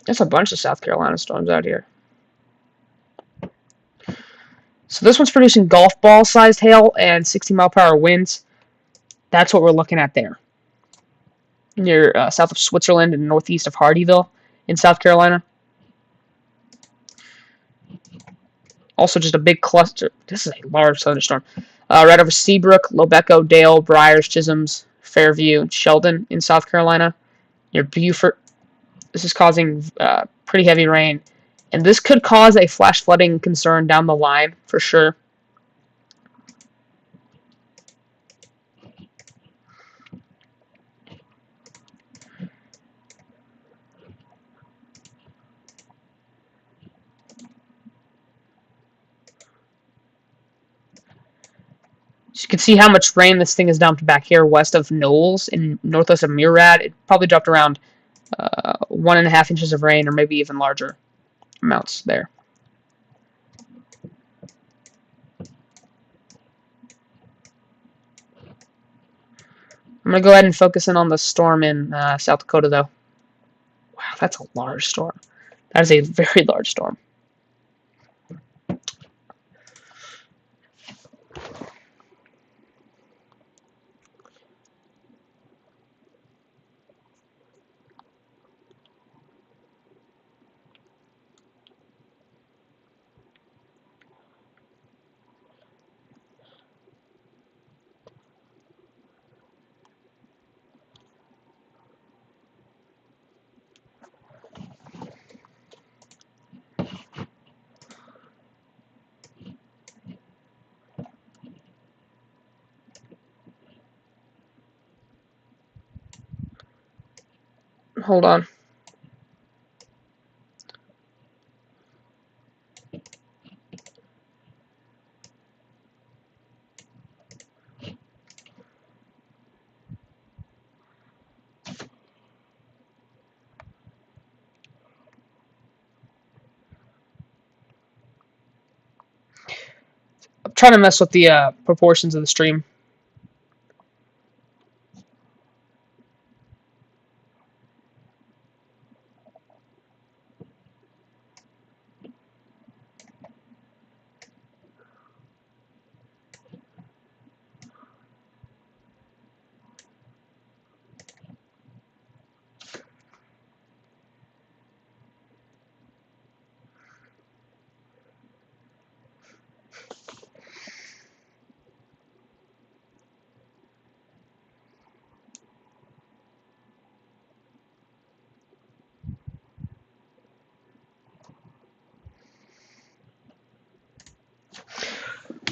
There's a bunch of South Carolina storms out here. So this one's producing golf ball sized hail and 60-mile-per-hour winds. That's what we're looking at there. Near south of Switzerland and northeast of Hardyville in South Carolina. Also just a big cluster. This is a large thunderstorm. Right over Seabrook, Lobeco, Dale, Briars, Chisholms, Fairview, and Sheldon in South Carolina. Near Beaufort. This is causing pretty heavy rain. And this could cause a flash flooding concern down the line, for sure. So you can see how much rain this thing has dumped back here west of Knowles and northwest of Murad. It probably dropped around 1.5 inches of rain, or maybe even larger amounts there. I'm going to go ahead and focus in on the storm in South Dakota, though. Wow, that's a large storm. That is a very large storm. Hold on. I'm trying to mess with the proportions of the stream.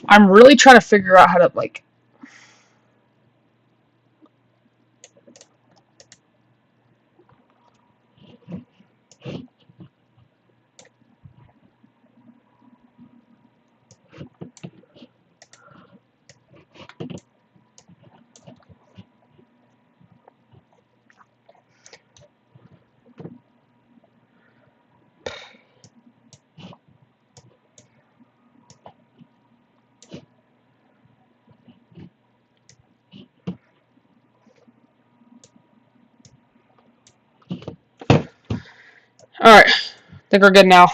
I'm really trying to figure out how to, like... Alright, I think we're good now.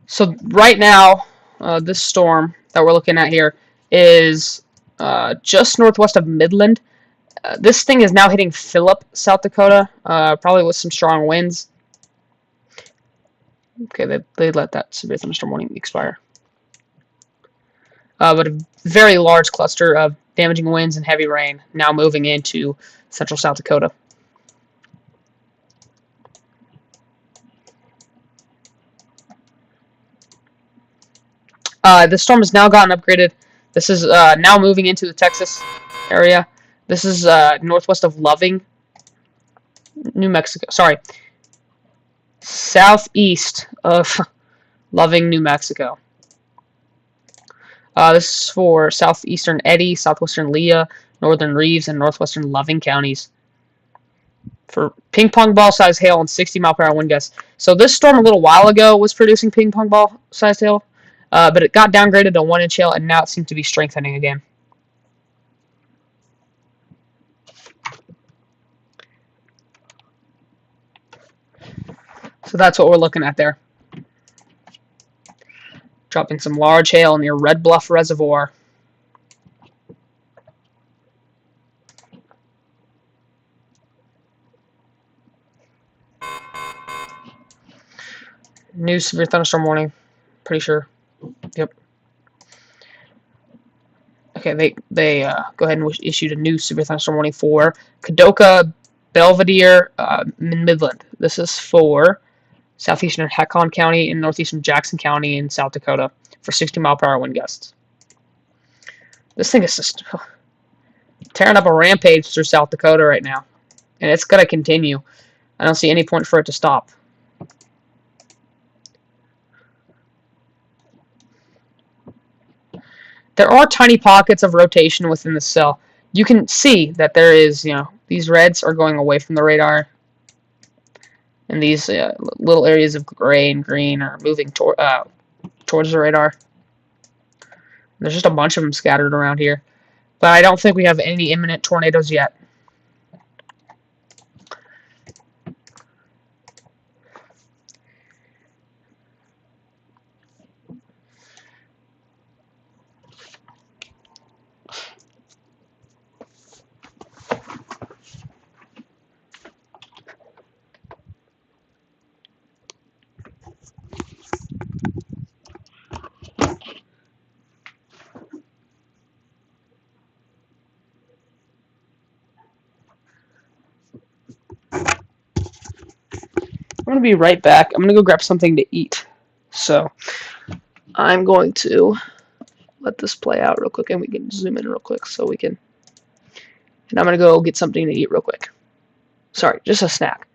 So right now, this storm that we're looking at here is just northwest of Midland. This thing is now hitting Phillip, South Dakota, probably with some strong winds. Okay, they let that severe thunderstorm warning expire. But a very large cluster of damaging winds and heavy rain now moving into central South Dakota. This storm has now gotten upgraded. This is now moving into the Texas area. This is northwest of Loving, New Mexico. Sorry, southeast of Loving, New Mexico. This is for southeastern Eddy, southwestern Leah, northern Reeves, and northwestern Loving counties. For ping pong ball size hail and 60-mile-per-hour wind gusts. So this storm a little while ago was producing ping pong ball sized hail, but it got downgraded to 1-inch hail, and now it seems to be strengthening again. So that's what we're looking at there. Dropping some large hail near Red Bluff Reservoir. New severe thunderstorm warning. Pretty sure. Yep. Okay, they go ahead and issued a new severe thunderstorm warning for Kadoka, Belvedere, Midland. This is for southeastern Hakon County and northeastern Jackson County in South Dakota for 60-mile-per-hour wind gusts. This thing is just tearing up a rampage through South Dakota right now, and it's going to continue. I don't see any point for it to stop. There are tiny pockets of rotation within the cell. You can see that there is, these reds are going away from the radar, and these little areas of gray and green are moving towards the radar. There's just a bunch of them scattered around here, but I don't think we have any imminent tornadoes yet. I'm going to be right back. I'm going to go grab something to eat. So I'm going to let this play out real quick, and we can zoom in real quick so we can. And I'm going to go get something to eat real quick. Sorry, just a snack.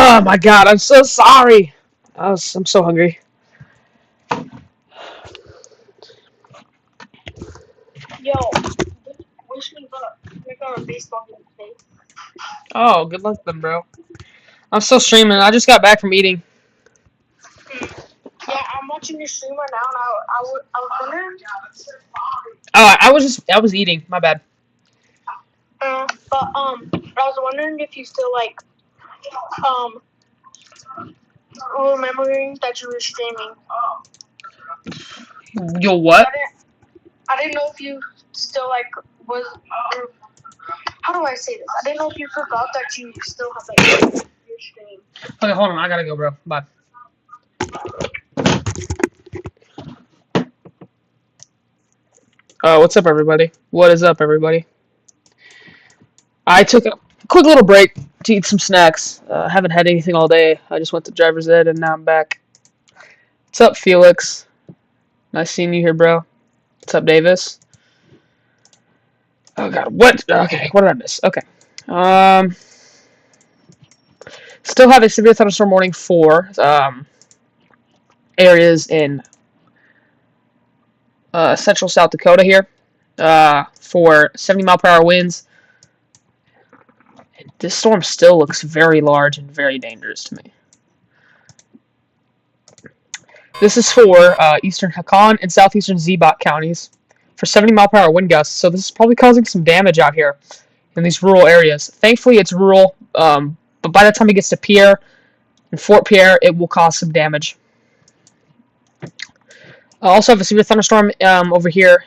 Oh my god, I'm so sorry. I'm so hungry. Yo, wish me luck. We're going to baseball game today. Oh, good luck then, bro. I'm still streaming. I just got back from eating. Yeah, I'm watching your stream right now, and I was wondering. Oh, I was eating. My bad. But I was wondering if you still like remembering that you were streaming. Yo, what? I didn't know if you still like was. Or, how do I say this? I didn't know if you forgot that you still have like your stream. Okay, hold on. I gotta go, bro. Bye. What's up, everybody? What is up, everybody? I took a quick little break to eat some snacks. Haven't had anything all day. I just went to driver's ed, and now I'm back. What's up, Felix? Nice seeing you here, bro. What's up, Davis? Oh, God. What? Okay, what did I miss? Okay. Still have a severe thunderstorm warning for areas in central South Dakota here for 70-mile-per-hour winds. This storm still looks very large and very dangerous to me. This is for eastern Hakan and southeastern Zebot counties for 70-mile-per-hour wind gusts. So this is probably causing some damage out here in these rural areas. Thankfully, it's rural, but by the time it gets to Pierre and Fort Pierre, it will cause some damage. I also have a severe thunderstorm over here.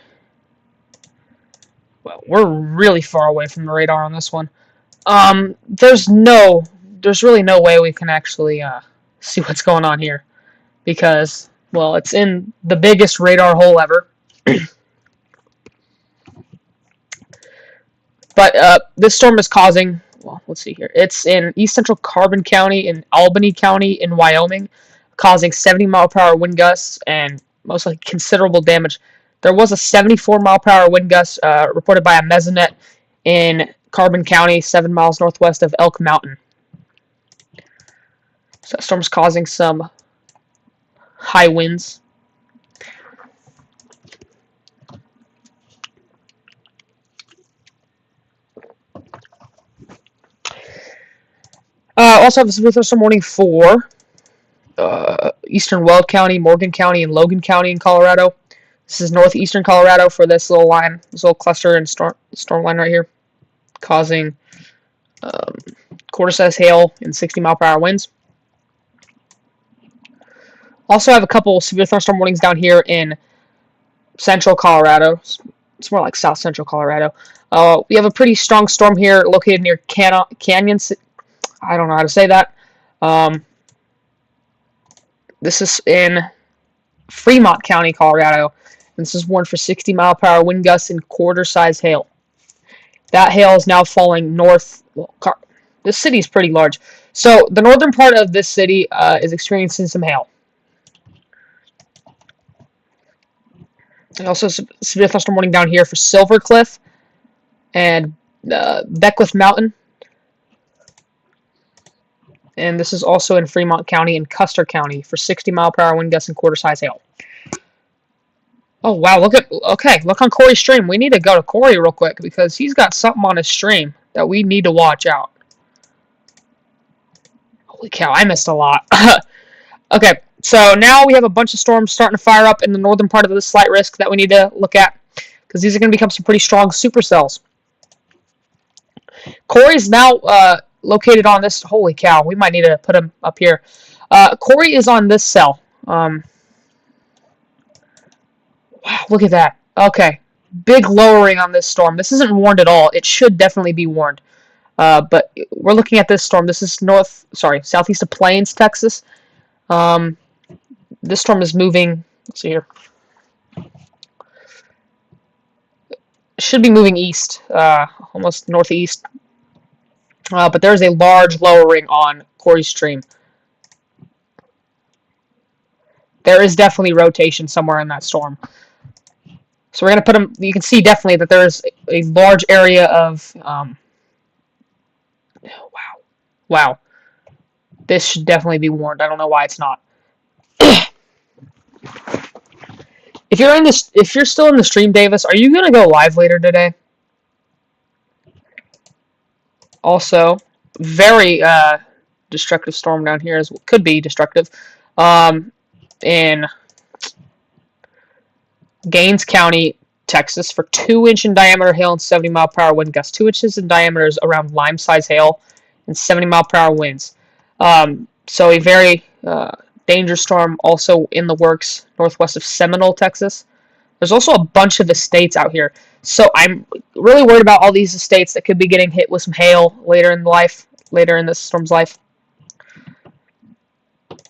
Well, we're really far away from the radar on this one. There's really no way we can actually see what's going on here because, well, it's in the biggest radar hole ever. But this storm is causing, well, let's see here. It's in east central Carbon County and Albany County in Wyoming, causing 70-mile-per-hour wind gusts and most likely considerable damage. There was a 74-mile-per-hour wind gust reported by a mesonet in Carbon County, 7 miles northwest of Elk Mountain. So that storm is causing some high winds. Also have a severe thunderstorm warning for eastern Weld County, Morgan County, and Logan County in Colorado. This is northeastern Colorado for this little line, this little cluster and storm line right here, causing quarter-size hail and 60-mile-per-hour winds. Also have a couple severe thunderstorm warnings down here in central Colorado. It's more like south central Colorado. We have a pretty strong storm here located near Canyon. I don't know how to say that. This is in Fremont County, Colorado. And this is warned for 60-mile-per-hour wind gusts and quarter-size hail. That hail is now falling north. Well, this city is pretty large. So the northern part of this city is experiencing some hail. And also severe thunderstorm warning down here for Silver Cliff and Beckwith Mountain. And this is also in Fremont County and Custer County for 60-mile-per-hour wind gusts and quarter-size hail. Oh, wow, look on Corey's stream. We need to go to Corey real quick because he's got something on his stream that we need to watch out. Holy cow, I missed a lot. Okay, so now we have a bunch of storms starting to fire up in the northern part of this slight risk that we need to look at because these are going to become some pretty strong supercells. Corey's now located on this. Holy cow, we might need to put him up here. Corey is on this cell. Wow, look at that. Okay, big lowering on this storm. This isn't warned at all. It should definitely be warned. But we're looking at this storm. This is southeast of Plains, Texas. This storm is moving. Let's see here. Should be moving east, almost northeast. But there's a large lowering on Corey's stream. There is definitely rotation somewhere in that storm. So we're going to put them. You can see definitely that there's a large area of. Wow. This should definitely be warned. I don't know why it's not. If you're still in the stream, Davis, are you gonna go live later today? Also, very destructive storm down here could be destructive. In Gaines County, Texas, for 2-inch in diameter hail and 70-mile-per-hour wind gusts. 2 inches in diameter is around lime-size hail and 70-mile-per-hour winds. So a very dangerous storm also in the works northwest of Seminole, Texas. There's also a bunch of estates out here. So I'm really worried about all these estates that could be getting hit with some hail later in this storm's life.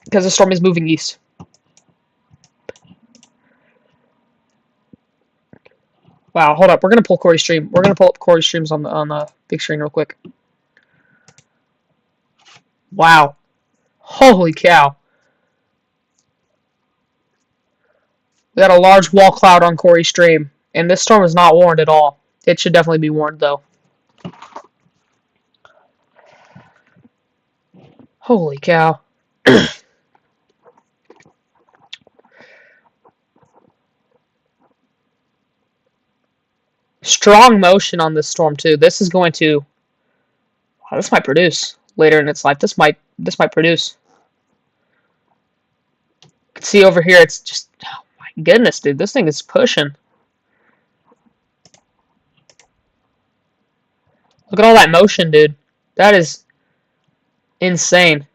Because the storm is moving east. Wow, hold up. We're going to pull Corey's stream. We're going to pull up Corey's streams on the big screen real quick. Wow. Holy cow. We got a large wall cloud on Corey's stream. And this storm is not warned at all. It should definitely be warned, though. Holy cow. Strong motion on this storm, too. This is going to... Wow, this might produce later in its life. This might produce. You can see over here, it's just... Oh, my goodness, dude. This thing is pushing. Look at all that motion, dude. That is insane.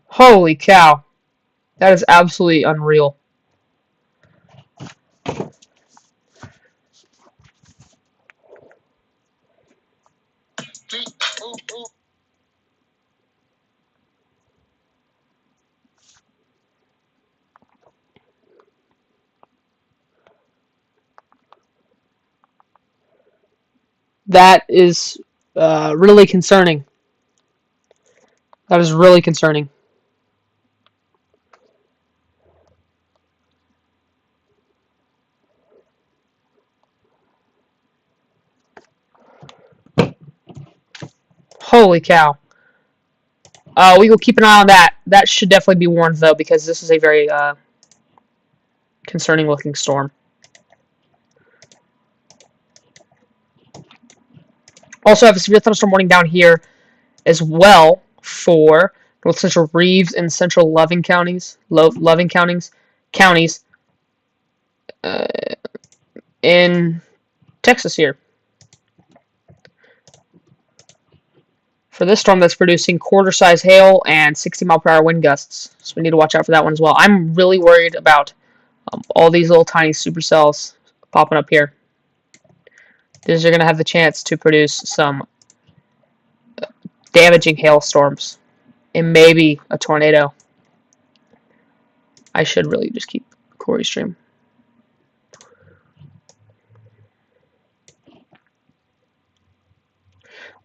Holy cow. That is absolutely unreal. That is really concerning. That is really concerning. Holy cow. We will keep an eye on that. That should definitely be warned, though, because this is a very concerning-looking storm. Also have a severe thunderstorm warning down here as well for North Central Reeves and Central Loving counties. In Texas here. For this storm that's producing quarter-size hail and 60-mile-per-hour wind gusts. So we need to watch out for that one as well. I'm really worried about all these little tiny supercells popping up here. These are going to have the chance to produce some damaging hailstorms and maybe a tornado. I should really just keep Corey's stream.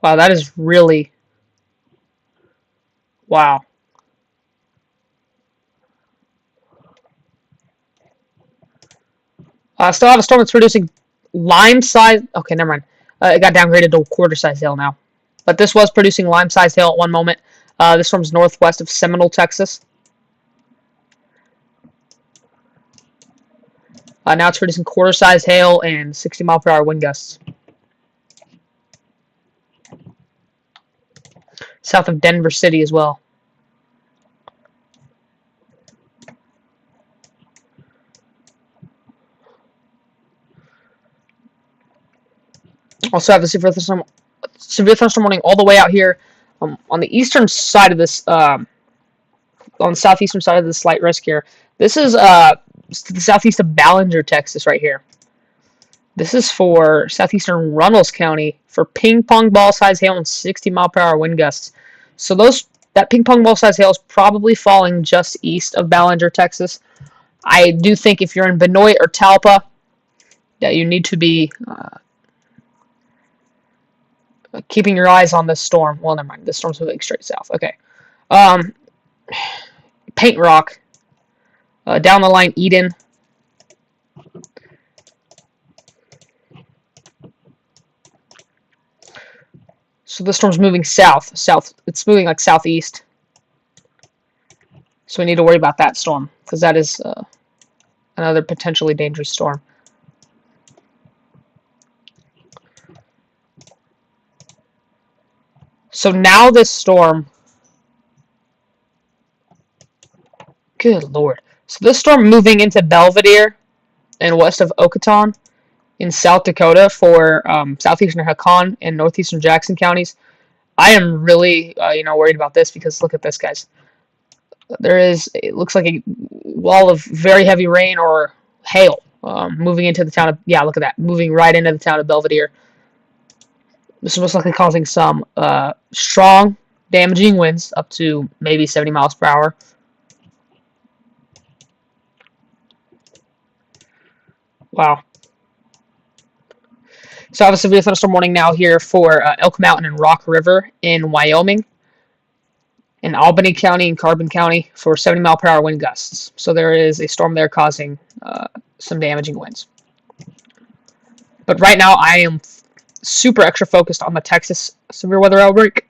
Wow, that is really... Wow. Still have a storm that's producing lime-size... Okay, never mind. It got downgraded to quarter-size hail now. But this was producing lime-size hail at one moment. This storm's northwest of Seminole, Texas. Now it's producing quarter-size hail and 60-mile-per-hour wind gusts. South of Denver City as well. Also have the severe thunderstorm warning all the way out here on the eastern side of this, on the southeastern side of this slight risk here. This is the southeast of Ballinger, Texas, right here. This is for southeastern Runnels County for ping pong ball size hail and 60-mile-per-hour wind gusts. So that ping pong ball size hail is probably falling just east of Ballinger, Texas. I do think if you're in Benoit or Talpa, that you need to be keeping your eyes on this storm. Well, never mind. This storm's moving straight south. Okay. Paint Rock. Down the line, Eden. So this storm's moving south. It's moving like southeast. So we need to worry about that storm because that is another potentially dangerous storm. So now this storm, good lord. So this storm moving into Belvedere and west of Okoton in South Dakota for southeastern Haakon and northeastern Jackson counties. I am really, worried about this because look at this, guys. It looks like a wall of very heavy rain or hail moving into the town of, look at that, moving right into the town of Belvedere. This is most likely causing some strong, damaging winds up to maybe 70 miles per hour. Wow. So obviously we have a thunderstorm warning now here for Elk Mountain and Rock River in Wyoming, in Albany County and Carbon County for 70 mile per hour wind gusts. So there is a storm there causing some damaging winds. But right now I am super extra focused on the Texas severe weather outbreak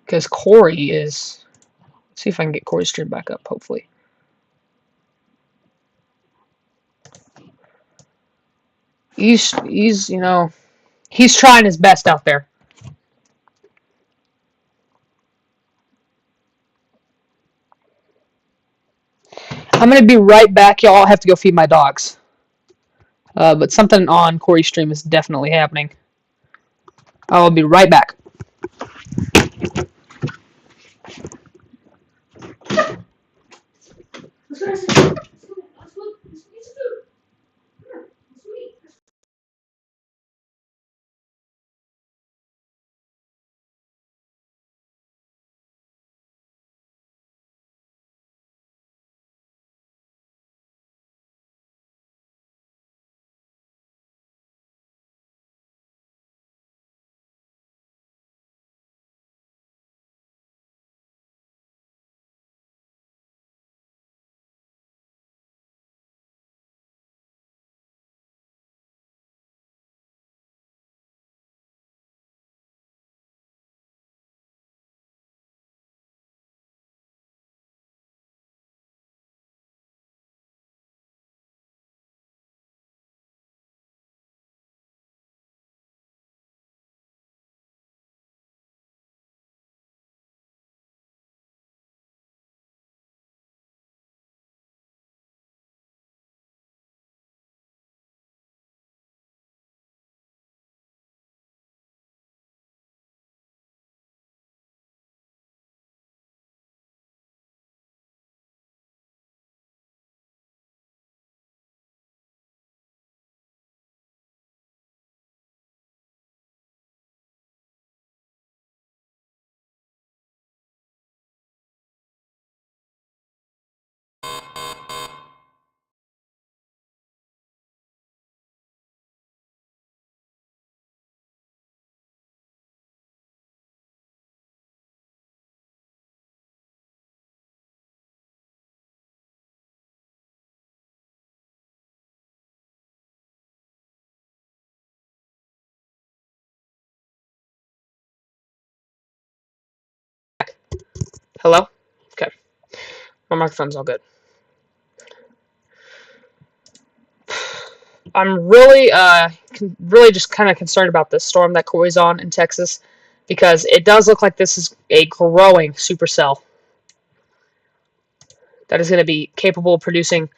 because Corey is. Let's see if I can get Corey's stream back up. Hopefully, he's trying his best out there. I'm gonna be right back, y'all. I have to go feed my dogs. But something on Corey's stream is definitely happening. I'll be right back. Hello? Okay. My microphone's all good. I'm really just kind of concerned about this storm that Corey's on in Texas because it does look like this is a growing supercell that is going to be capable of producing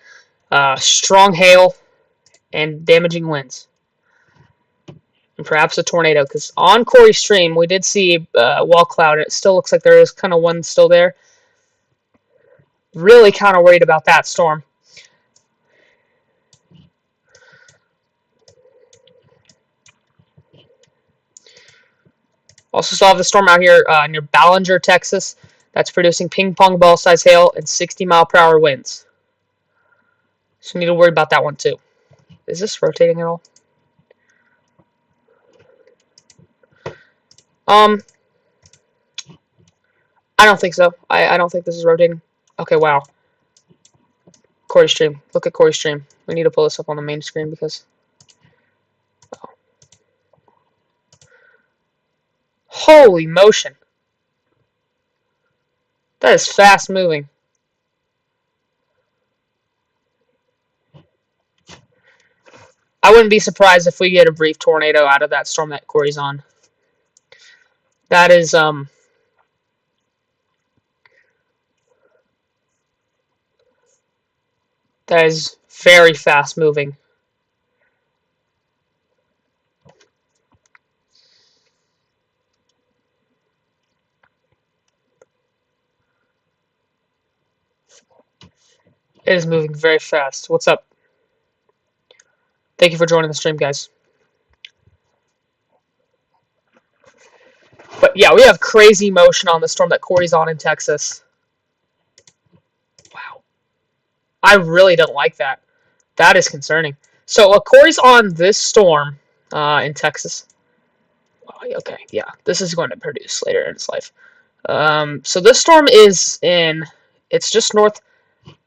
strong hail and damaging winds. And perhaps a tornado, because on Corey's stream, we did see a wall cloud, and it still looks like there is kind of one still there. Really kind of worried about that storm. Also saw the storm out here near Ballinger, Texas, that's producing ping pong ball size hail and 60 mile per hour winds. So we need to worry about that one too. Is this rotating at all? I don't think so. I don't think this is rotating. Okay, wow. Corey's stream. Look at Corey's stream. We need to pull this up on the main screen because... Holy motion. That is fast moving. I wouldn't be surprised if we get a brief tornado out of that storm that Corey's on. That is very fast moving. It is moving very fast. What's up? Thank you for joining the stream, guys. But yeah, we have crazy motion on the storm that Corey's on in Texas. Wow. I really don't like that. That is concerning. So Corey's on this storm in Texas. Okay, yeah, this is going to produce later in its life. So this storm is it's just north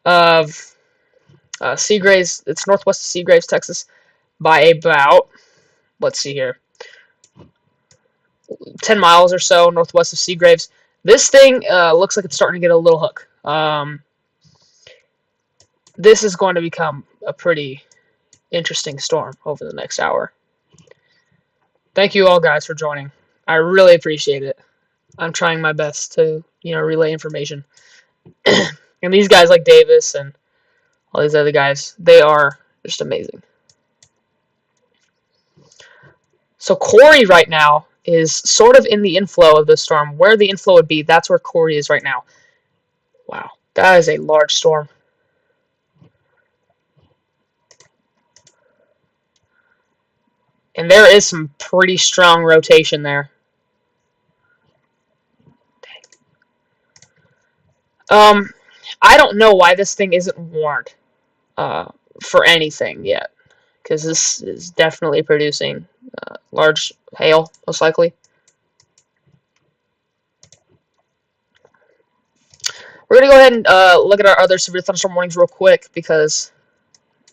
of Seagraves. It's northwest of Seagraves, Texas, by about, let's see here, 10 miles or so northwest of Seagraves. This thing looks like it's starting to get a little hook. This is going to become a pretty interesting storm over the next hour. Thank you all guys for joining. I really appreciate it. I'm trying my best to, relay information. And these guys like Davis and all these other guys, they are just amazing. So Corey right now is sort of in the inflow of the storm. Where the inflow would be, that's where Corey is right now. Wow, that is a large storm. And there is some pretty strong rotation there. I don't know why this thing isn't warned for anything yet, because this is definitely producing large hail, most likely. We're going to go ahead and look at our other severe thunderstorm warnings real quick, because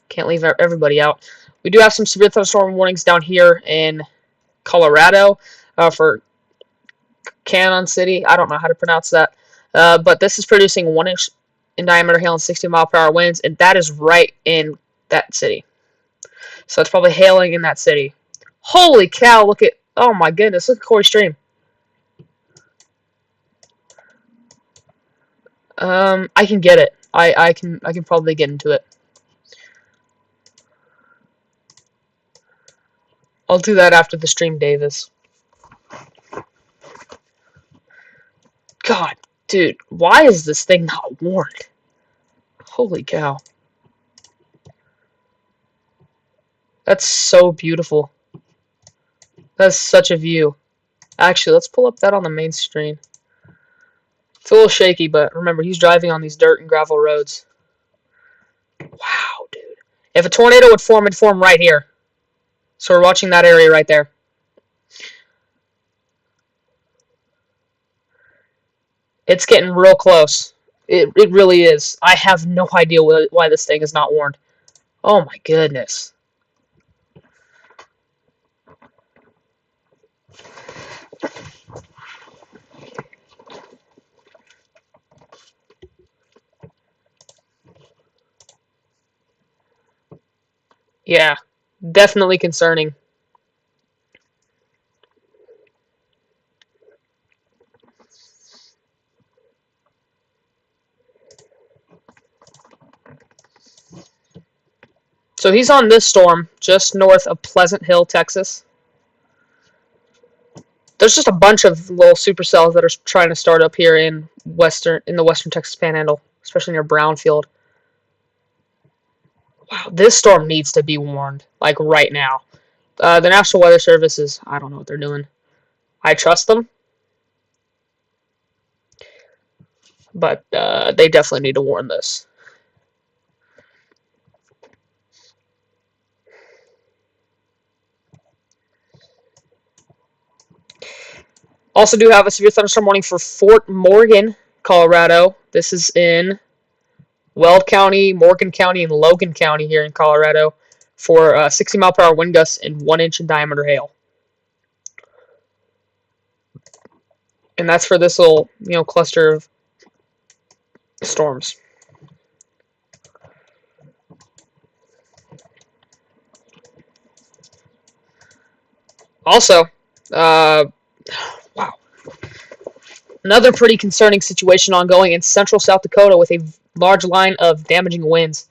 can't leave everybody out. We do have some severe thunderstorm warnings down here in Colorado for Cannon City. I don't know how to pronounce that. But this is producing 1 inch in diameter hail and 60-mile-per-hour winds, and that is right in that city. So it's probably hailing in that city. Holy cow, look at, oh my goodness, look at Corey's stream. I can get it. I can probably get into it. I'll do that after the stream, Davis. God, dude, why is this thing not warned? Holy cow. That's so beautiful. That's such a view. Actually, let's pull up that on the main screen. It's a little shaky, but remember, he's driving on these dirt and gravel roads. Wow, dude. If a tornado would form, it'd form right here. So we're watching that area right there. It's getting real close. It really is. I have no idea why this thing is not warned. Oh my goodness. Yeah, definitely concerning. So he's on this storm just north of Pleasant Hill, Texas. There's just a bunch of little supercells that are trying to start up here in the western Texas Panhandle, especially near Brownfield. Wow, this storm needs to be warned, like right now. The National Weather Service I don't know what they're doing. I trust them, but they definitely need to warn this. Also do have a severe thunderstorm warning for Fort Morgan, Colorado. This is in Weld County, Morgan County, and Logan County here in Colorado for 60-mile-per-hour wind gusts and 1 inch in diameter hail. And that's for this little, cluster of storms. Also, wow, another pretty concerning situation ongoing in central South Dakota with a large line of damaging winds.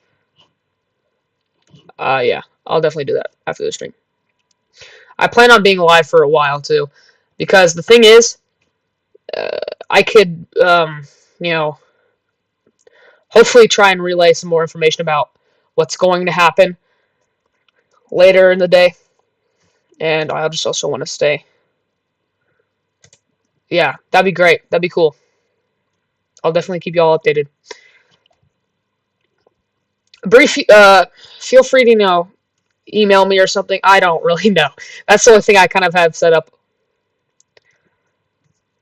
Yeah, I'll definitely do that after the stream. I plan on being live for a while too, because the thing is, I could, hopefully try and relay some more information about what's going to happen later in the day, and I just also want to stay. Yeah, that'd be great. That'd be cool. I'll definitely keep you all updated. Feel free to, email me or something. I don't really know. That's the only thing I kind of have set up.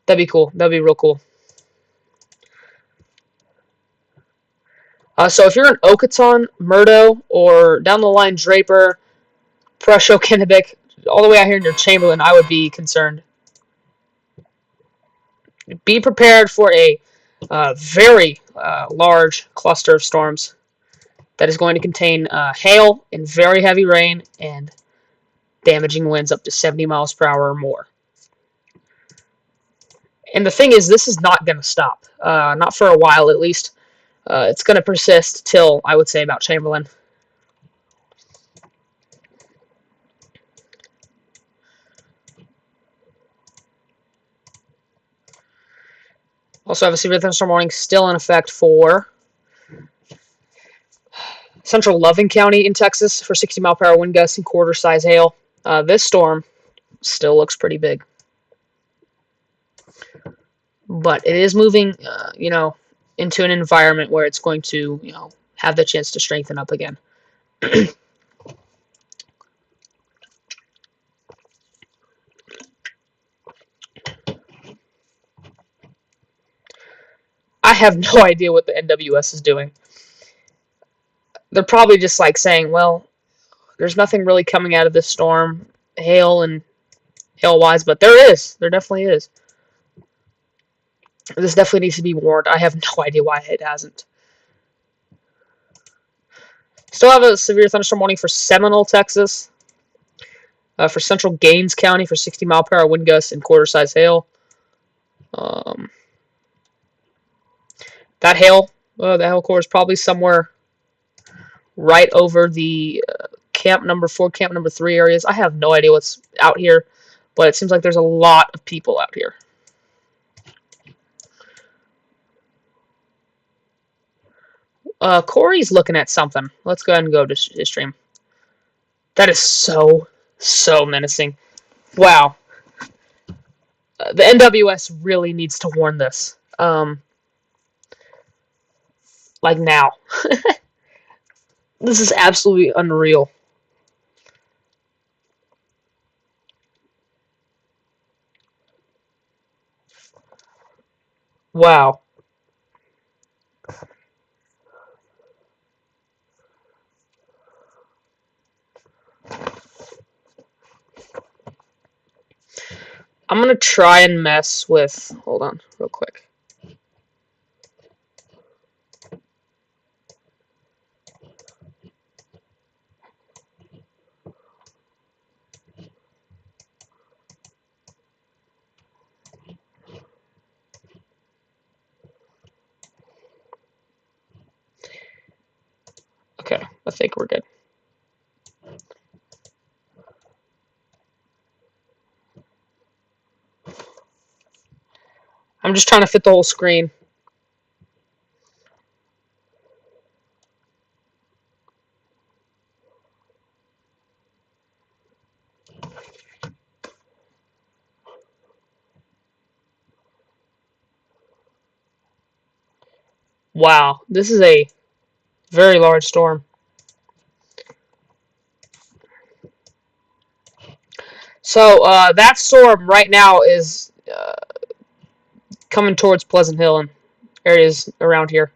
That'd be cool. That'd be real cool. So if you're in Okoton, Murdo, or down the line Draper, Presho, Kennebec, all the way out here near Chamberlain, I would be concerned. Be prepared for a very large cluster of storms that is going to contain hail and very heavy rain and damaging winds up to 70 miles per hour or more. And the thing is, this is not going to stop. Not for a while, at least. It's going to persist till, I would say, about Chamberlain. Also have a severe thunderstorm warning still in effect for central Loving County in Texas for 60-mile-per-hour wind gusts and quarter-size hail. This storm still looks pretty big. But it is moving, into an environment where it's going to, have the chance to strengthen up again. I have no idea what the NWS is doing. They're probably just like saying, well, there's nothing really coming out of this storm, hail and hail-wise, but there is. There definitely is. This definitely needs to be warned. I have no idea why it hasn't. Still have a severe thunderstorm warning for Seminole, Texas. For central Gaines County for 60-mile-per-hour wind gusts and quarter-size hail. That hail, the hail core is probably somewhere right over the camp number 4, camp number 3 areas. I have no idea what's out here, but it seems like there's a lot of people out here. Corey's looking at something. Let's go ahead and go to his stream. That is so menacing. Wow. The NWS really needs to warn this. Like now. This is absolutely unreal. Wow. I'm going to try and mess with... Hold on, real quick. Okay, I think we're good. I'm just trying to fit the whole screen. Wow, this is a very large storm. So, that storm right now is coming towards Pleasant Hill and areas around here.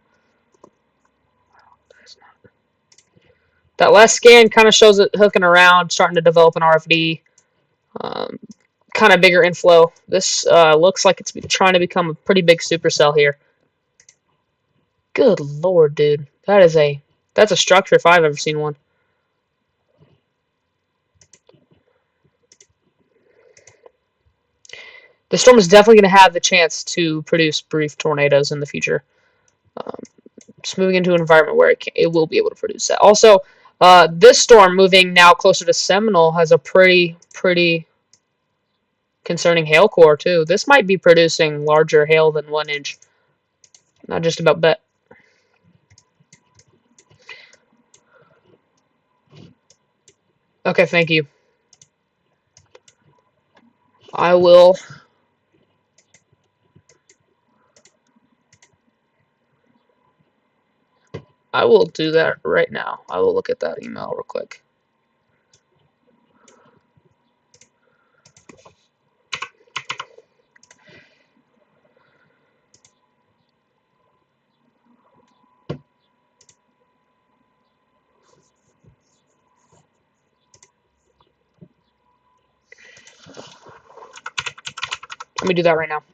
That last scan kind of shows it hooking around, starting to develop an RFD. Kind kind of bigger inflow. This looks like it's trying to become a pretty big supercell here. Good lord, dude. That's a structure if I've ever seen one. The storm is definitely going to have the chance to produce brief tornadoes in the future. Just moving into an environment where it will be able to produce that. Also, this storm moving now closer to Seminole has a pretty concerning hail core too. This might be producing larger hail than 1 inch. Not just about bet. Okay, thank you. I will do that right now. I will look at that email real quick. Let me do that right now.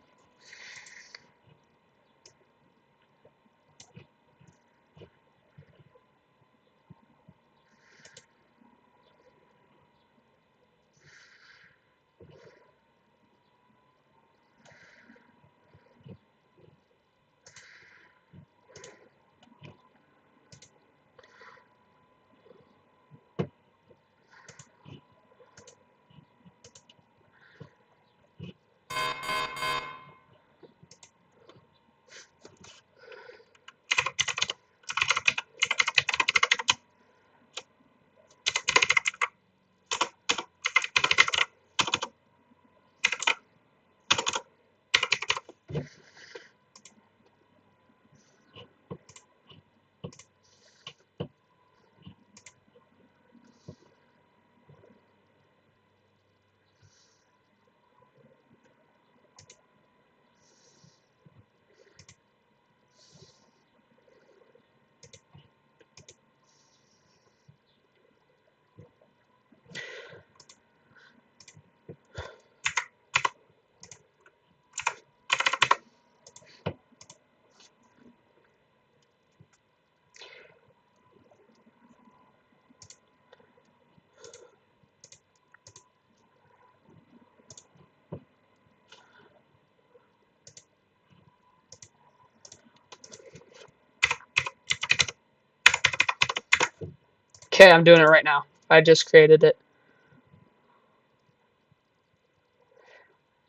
Okay, I'm doing it right now. I just created it.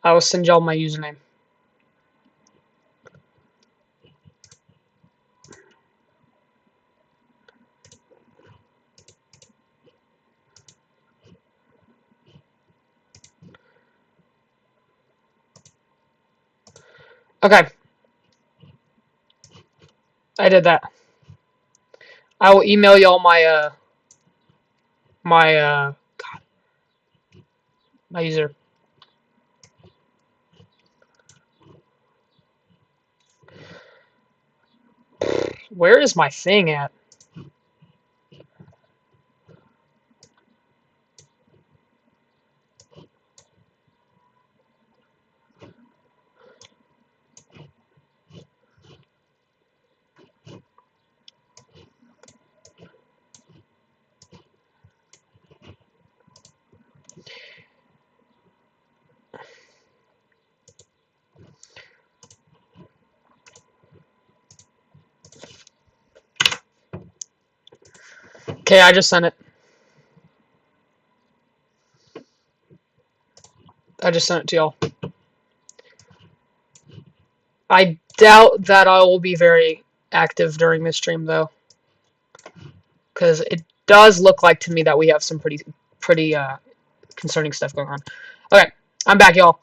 I will send y'all my username. Okay. I did that. I will email y'all my my user. Where is my thing at? Okay, I just sent it. I just sent it to y'all. I doubt that I will be very active during this stream though, because it does look like to me that we have some pretty concerning stuff going on. Okay, I'm back, y'all.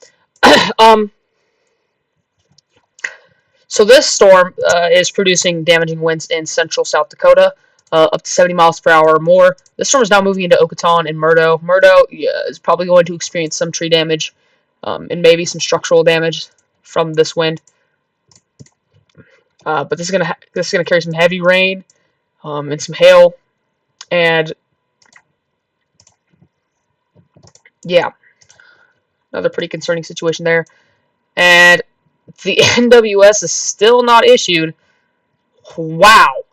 So this storm is producing damaging winds in central South Dakota, up to 70 miles per hour or more. This storm is now moving into Okoton and Murdo. Murdo is probably going to experience some tree damage and maybe some structural damage from this wind. But this is gonna carry some heavy rain and some hail, and yeah. Another pretty concerning situation there. And the NWS is still not issued. Wow.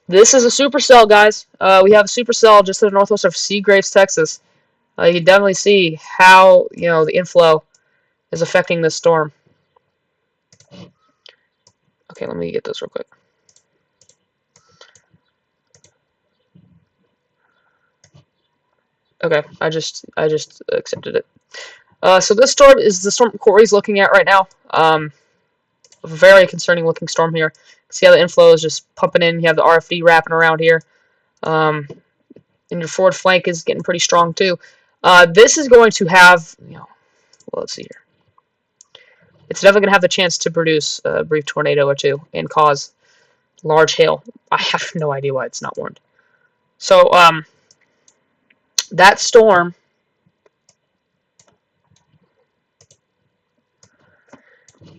This is a supercell, guys. We have a supercell just to the northwest of Seagraves, Texas. You can definitely see how, the inflow is affecting this storm. Okay, let me get this real quick. Okay, I just accepted it. So this storm is the storm Corey's looking at right now. A very concerning looking storm here. See how the inflow is just pumping in. You have the RFD wrapping around here. And your forward flank is getting pretty strong too. This is going to have, well, let's see here. It's definitely going to have the chance to produce a brief tornado or two and cause large hail. I have no idea why it's not warned. So, that storm,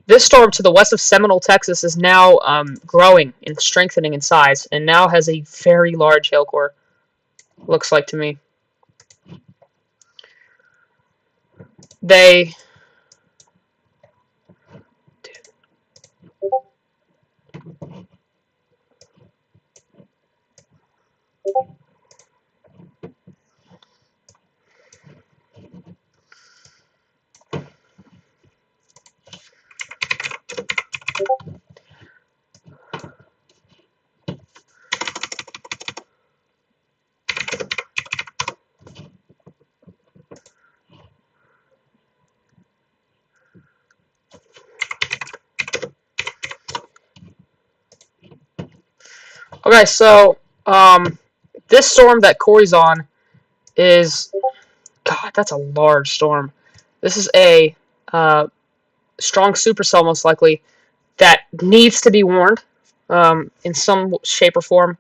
this storm to the west of Seminole, Texas, is now growing and strengthening in size, and now has a very large hail core. Looks like to me. Okay, so this storm that Corey's on is, God, that's a large storm. This is a strong supercell, most likely, that needs to be warned in some shape or form,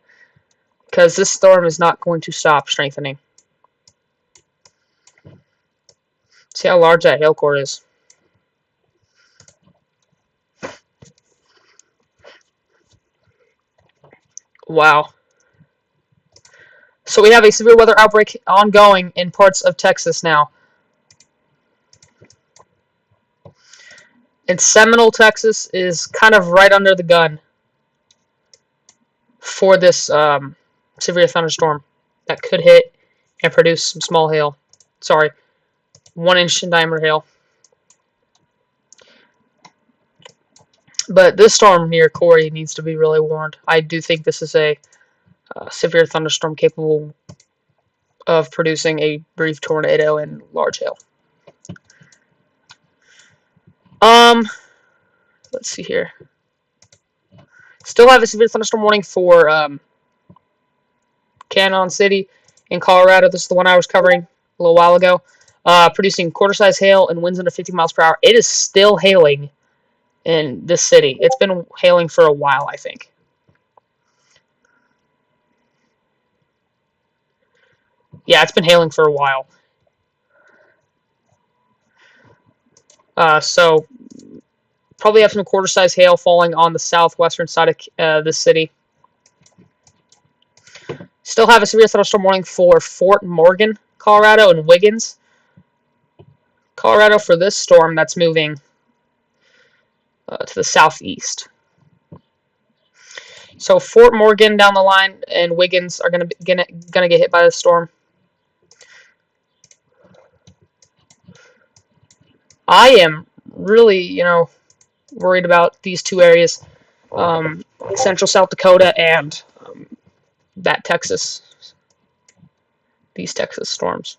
because this storm is not going to stop strengthening. See how large that hail core is. Wow. So we have a severe weather outbreak ongoing in parts of Texas now. And Seminole, Texas is kind of right under the gun for this severe thunderstorm that could hit and produce some small hail. Sorry, 1-inch in diameter hail. But this storm near Corey needs to be really warned. I do think this is a severe thunderstorm capable of producing a brief tornado and large hail. Let's see here. Still have a severe thunderstorm warning for Cannon City in Colorado. This is the one I was covering a little while ago. Producing quarter-size hail and winds under 50 miles per hour. It is still hailing in this city. It's been hailing for a while, I think. Yeah, it's been hailing for a while. So, probably have some quarter-size hail falling on the southwestern side of this city. Still have a severe thunderstorm warning for Fort Morgan, Colorado, and Wiggins, Colorado, for this storm that's moving to the southeast. So Fort Morgan down the line and Wiggins are gonna get hit by this storm. I am really, worried about these two areas, central South Dakota and that Texas, these Texas storms.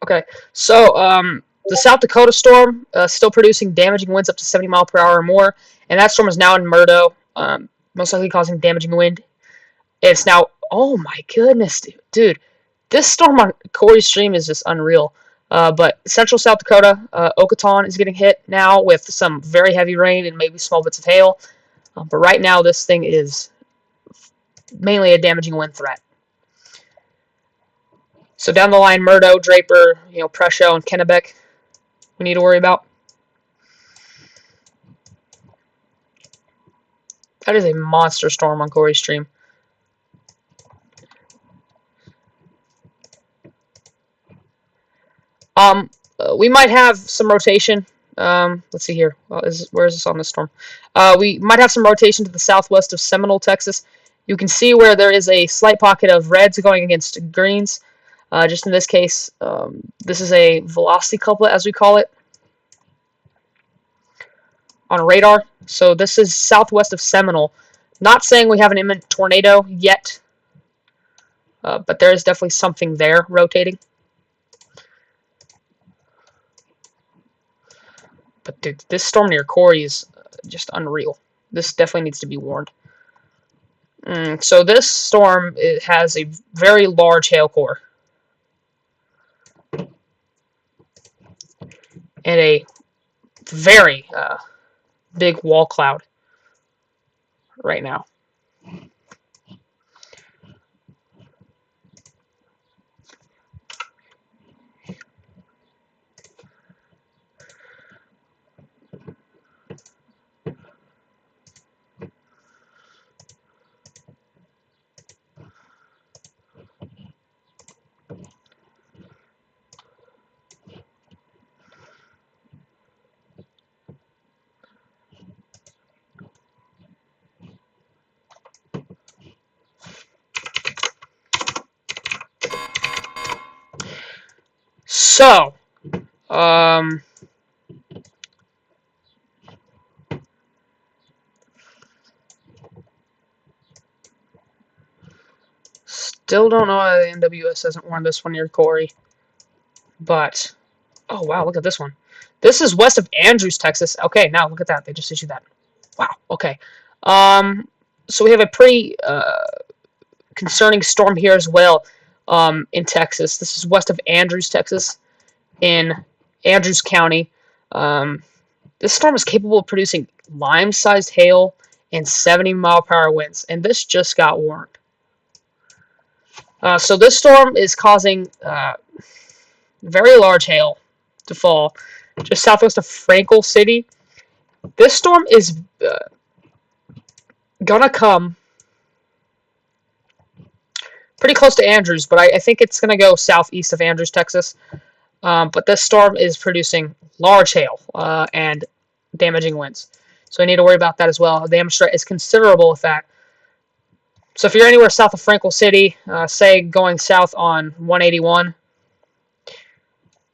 Okay, so the South Dakota storm still producing damaging winds up to 70 miles per hour or more, and that storm is now in Murdo, most likely causing damaging wind. It's now, oh my goodness, dude, this storm on Corey's stream is just unreal. But central South Dakota, Okoton is getting hit now with some very heavy rain and maybe small bits of hail. But right now, this thing is mainly a damaging wind threat. So down the line, Murdo, Draper, Presho, and Kennebec, we need to worry about. That is a monster storm on Corey's stream. We might have some rotation. Let's see here. Where is this on the storm? We might have some rotation to the southwest of Seminole, Texas. You can see where there is a slight pocket of reds going against greens. Just in this case, this is a velocity couplet, as we call it, on radar. So this is southwest of Seminole. Not saying we have an imminent tornado yet, but there is definitely something there rotating. But dude, this storm near Corey is just unreal. This definitely needs to be warned. So this storm, it has a very large hail core and a very big wall cloud right now. So, still don't know why the NWS hasn't warned this one near Corey. But, oh wow, look at this one. This is west of Andrews, Texas. Okay, now look at that. They just issued that. Wow, okay. So we have a pretty concerning storm here as well in Texas. This is west of Andrews, Texas, in Andrews County. This storm is capable of producing lime-sized hail and 70-mile-per-hour winds, and this just got warned. So this storm is causing very large hail to fall just southwest of Frankel City. This storm is gonna come pretty close to Andrews, but I think it's gonna go southeast of Andrews, Texas. But this storm is producing large hail and damaging winds. So I need to worry about that as well. The damage threat is considerable with that. So if you're anywhere south of Frankel City, say going south on 181,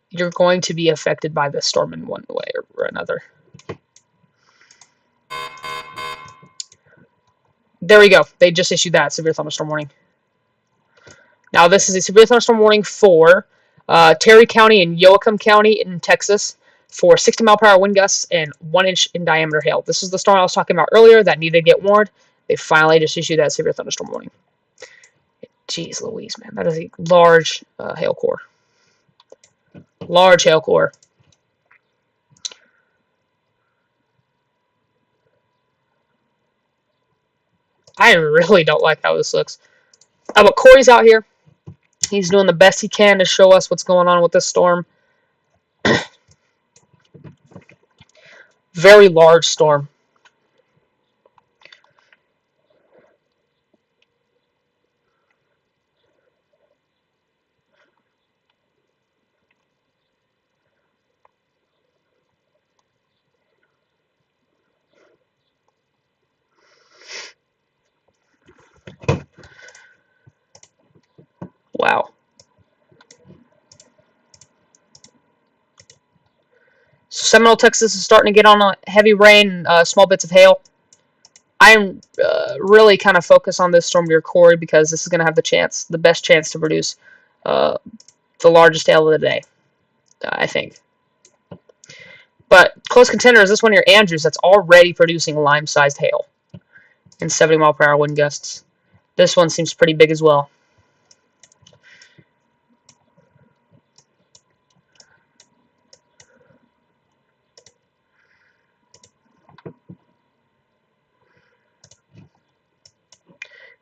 you're going to be affected by this storm in one way or another. There we go. They just issued that severe thunderstorm warning. Now this is a severe thunderstorm warning for Terry County and Yoakum County in Texas for 60-mile-per-hour wind gusts and 1-inch in diameter hail. This is the storm I was talking about earlier that needed to get warned. They finally just issued that severe thunderstorm warning. Jeez Louise, man. That is a large hail core. Large hail core. I really don't like how this looks. But Corey's out here. He's doing the best he can to show us what's going on with this storm. Very large storm. Wow. So Seminole, Texas is starting to get on a heavy rain, small bits of hail. I'm really kind of focused on this storm near Corey because this is going to have the best chance to produce the largest hail of the day, I think. But close contender is this one near Andrews that's already producing lime-sized hail and 70-mile-per-hour wind gusts. This one seems pretty big as well.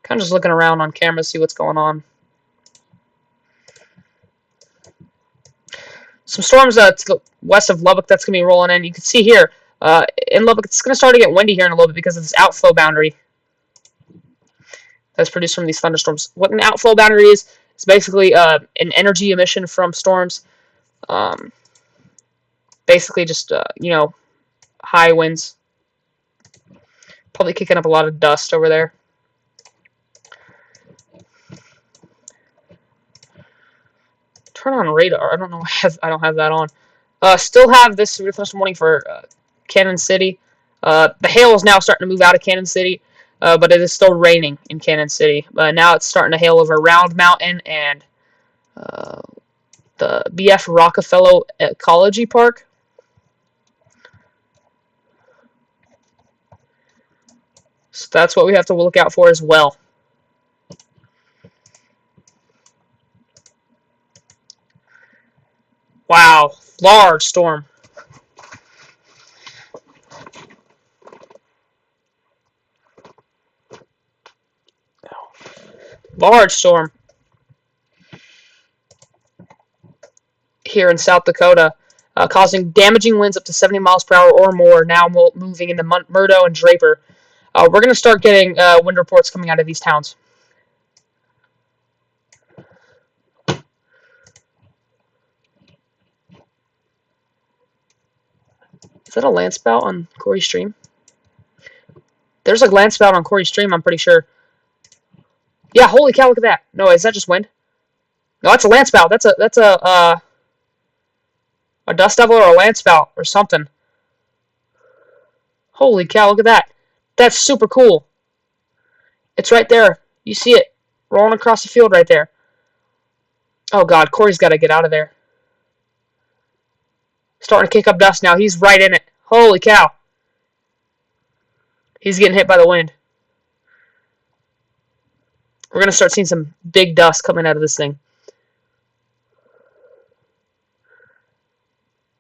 Kind of just looking around on camera to see what's going on. Some storms to the west of Lubbock that's going to be rolling in. You can see here in Lubbock, it's going to start to get windy here in a little bit because of this outflow boundary that's produced from these thunderstorms. What an outflow boundary is basically an energy emission from storms. Basically just, you know, high winds. Probably kicking up a lot of dust over there. Turn on radar. I don't know. I don't have that on. Still have this refresh warning for Cannon City. The hail is now starting to move out of Cannon City, but it is still raining in Cannon City. Now it's starting to hail over Round Mountain and the B.F. Rockefeller Ecology Park. So that's what we have to look out for as well. Wow, large storm. Large storm here in South Dakota, causing damaging winds up to 70 miles per hour or more, now moving into Murdo and Draper. We're going to start getting wind reports coming out of these towns. Is that a land spout on Corey Stream? There's a land spout on Corey Stream, I'm pretty sure. Yeah, holy cow, look at that. No, is that just wind? No, that's a land spout. That's a dust devil or a land spout or something. Holy cow, look at that. That's super cool. It's right there. You see it rolling across the field right there. Oh god, Corey's got to get out of there. Starting to kick up dust now. He's right in it. Holy cow. He's getting hit by the wind. We're going to start seeing some big dust coming out of this thing.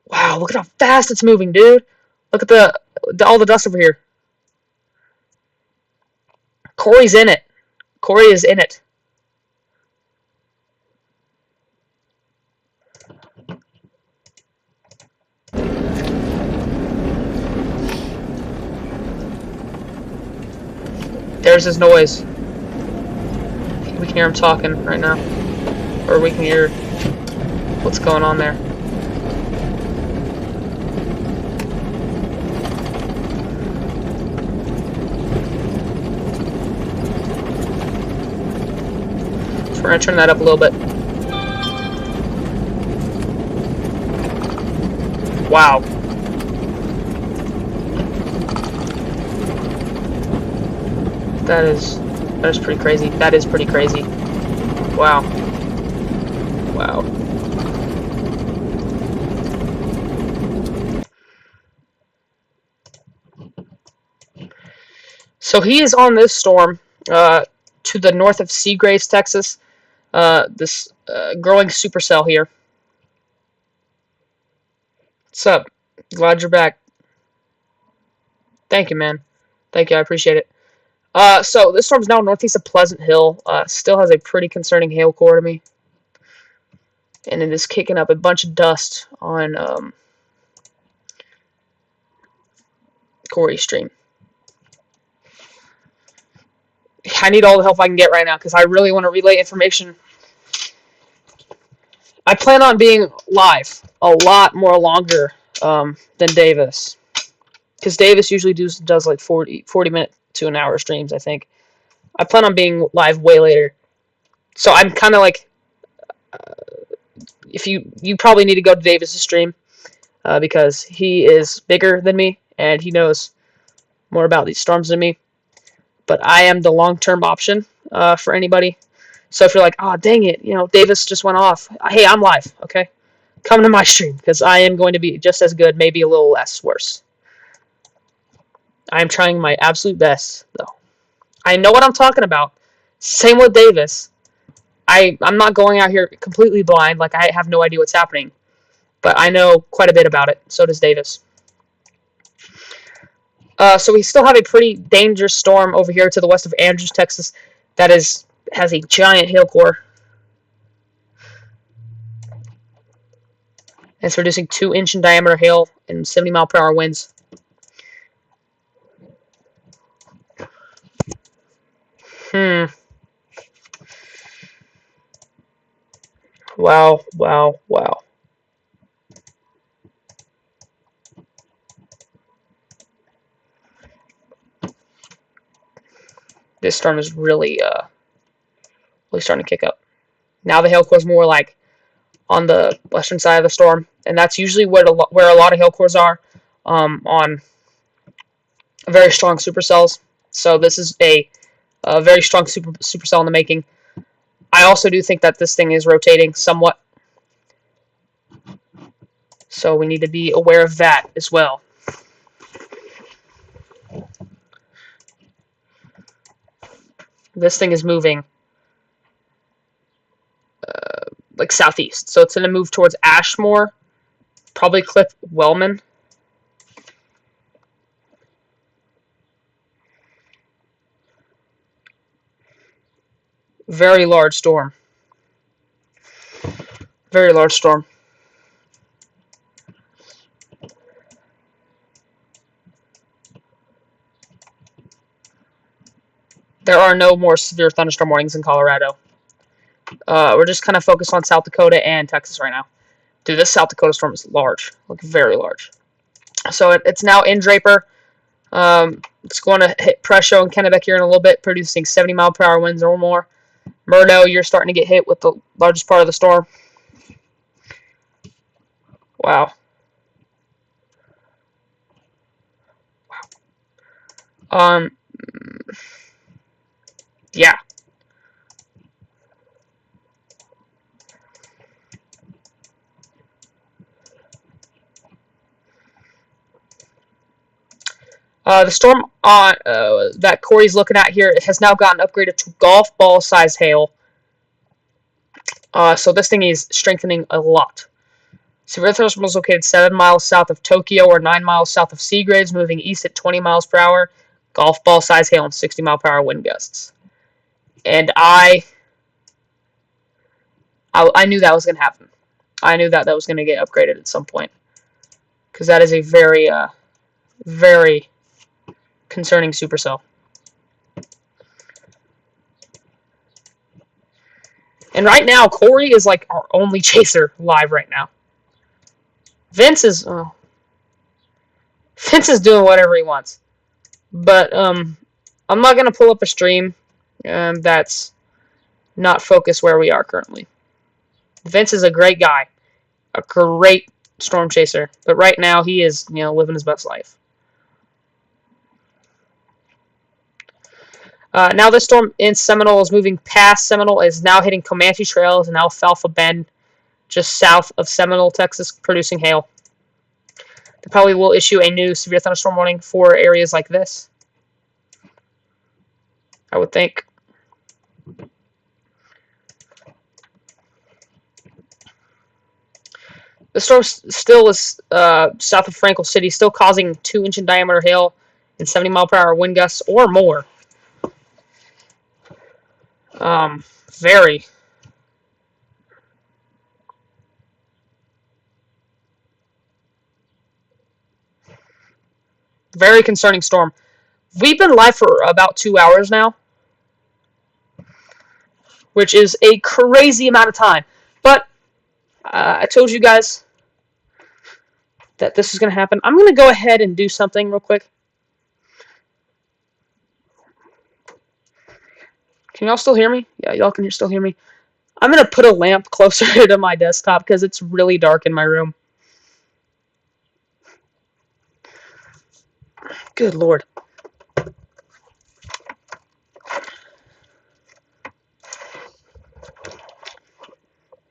Wow, look at how fast it's moving, dude. Look at all the dust over here. Corey's in it. Corey is in it. There's his noise. We can hear him talking right now. Or we can hear what's going on there. So we're going to turn that up a little bit. Wow. That is pretty crazy. That is pretty crazy. Wow. Wow. So he is on this storm to the north of Seagraves, Texas. This growing supercell here. What's up? Glad you're back. Thank you, man. Thank you. I appreciate it. So this storm is now northeast of Pleasant Hill. Still has a pretty concerning hail core to me. And it is kicking up a bunch of dust on Corey Stream. I need all the help I can get right now because I really want to relay information. I plan on being live a lot more longer than Davis. Because Davis usually does like 40 minute to an hour streams, I think. I plan on being live way later. So I'm kind of like, if you probably need to go to Davis's stream because he is bigger than me and he knows more about these storms than me. But I am the long-term option for anybody. So if you're like, oh, dang it, Davis just went off. Hey, I'm live, okay? Come to my stream because I am going to be just as good, maybe a little less worse. I am trying my absolute best, though. I know what I'm talking about. Same with Davis. I'm not going out here completely blind, like I have no idea what's happening. But I know quite a bit about it. So does Davis. So we still have a pretty dangerous storm over here to the west of Andrews, Texas. that has a giant hail core. It's producing 2-inch in diameter hail and 70-mile-per-hour winds. Wow, wow, wow. This storm is really starting to kick up. Now the hail core is more like on the western side of the storm, and that's usually where a lot of hail cores are, on very strong supercells. So this is a very strong supercell in the making. I also do think that this thing is rotating somewhat, so we need to be aware of that as well. This thing is moving like southeast, so it's going to move towards Ashmore, probably clip Wellman. Very large storm. Very large storm. There are no more severe thunderstorm warnings in Colorado. We're just kind of focused on South Dakota and Texas right now. Dude, this South Dakota storm is large. Like, very large. So it's now in Draper. It's going to hit Presho and Kennebec here in a little bit, producing 70-mile-per-hour winds or more. Murdo, you're starting to get hit with the largest part of the storm. Wow. Yeah. The storm that Corey's looking at here, it has now gotten upgraded to golf ball size hail. So this thing is strengthening a lot. Severe thunderstorm is located 7 miles south of Tokyo or 9 miles south of Seagraves, moving east at 20 miles per hour. Golf ball size hail and 60-mile-per-hour wind gusts. And I knew that was going to happen. I knew that was going to get upgraded at some point, because that is a very, very concerning supercell. And right now, Corey is like our only chaser live right now. Vince is doing whatever he wants. But I'm not gonna pull up a stream that's not focused where we are currently. Vince is a great guy, a great storm chaser, but right now he is, living his best life. Now this storm in Seminole is moving past Seminole, is now hitting Comanche Trails and Alfalfa Bend, just south of Seminole, Texas, producing hail. They probably will issue a new severe thunderstorm warning for areas like this, I would think. The storm still is south of Frankel City, still causing 2-inch in diameter hail and 70-mile-per-hour wind gusts or more. Very concerning storm. We've been live for about 2 hours now, which is a crazy amount of time. But I told you guys that this is going to happen. I'm going to go ahead and do something real quick. Can y'all still hear me? Yeah, y'all can still hear me. I'm going to put a lamp closer to my desktop because it's really dark in my room. Good Lord.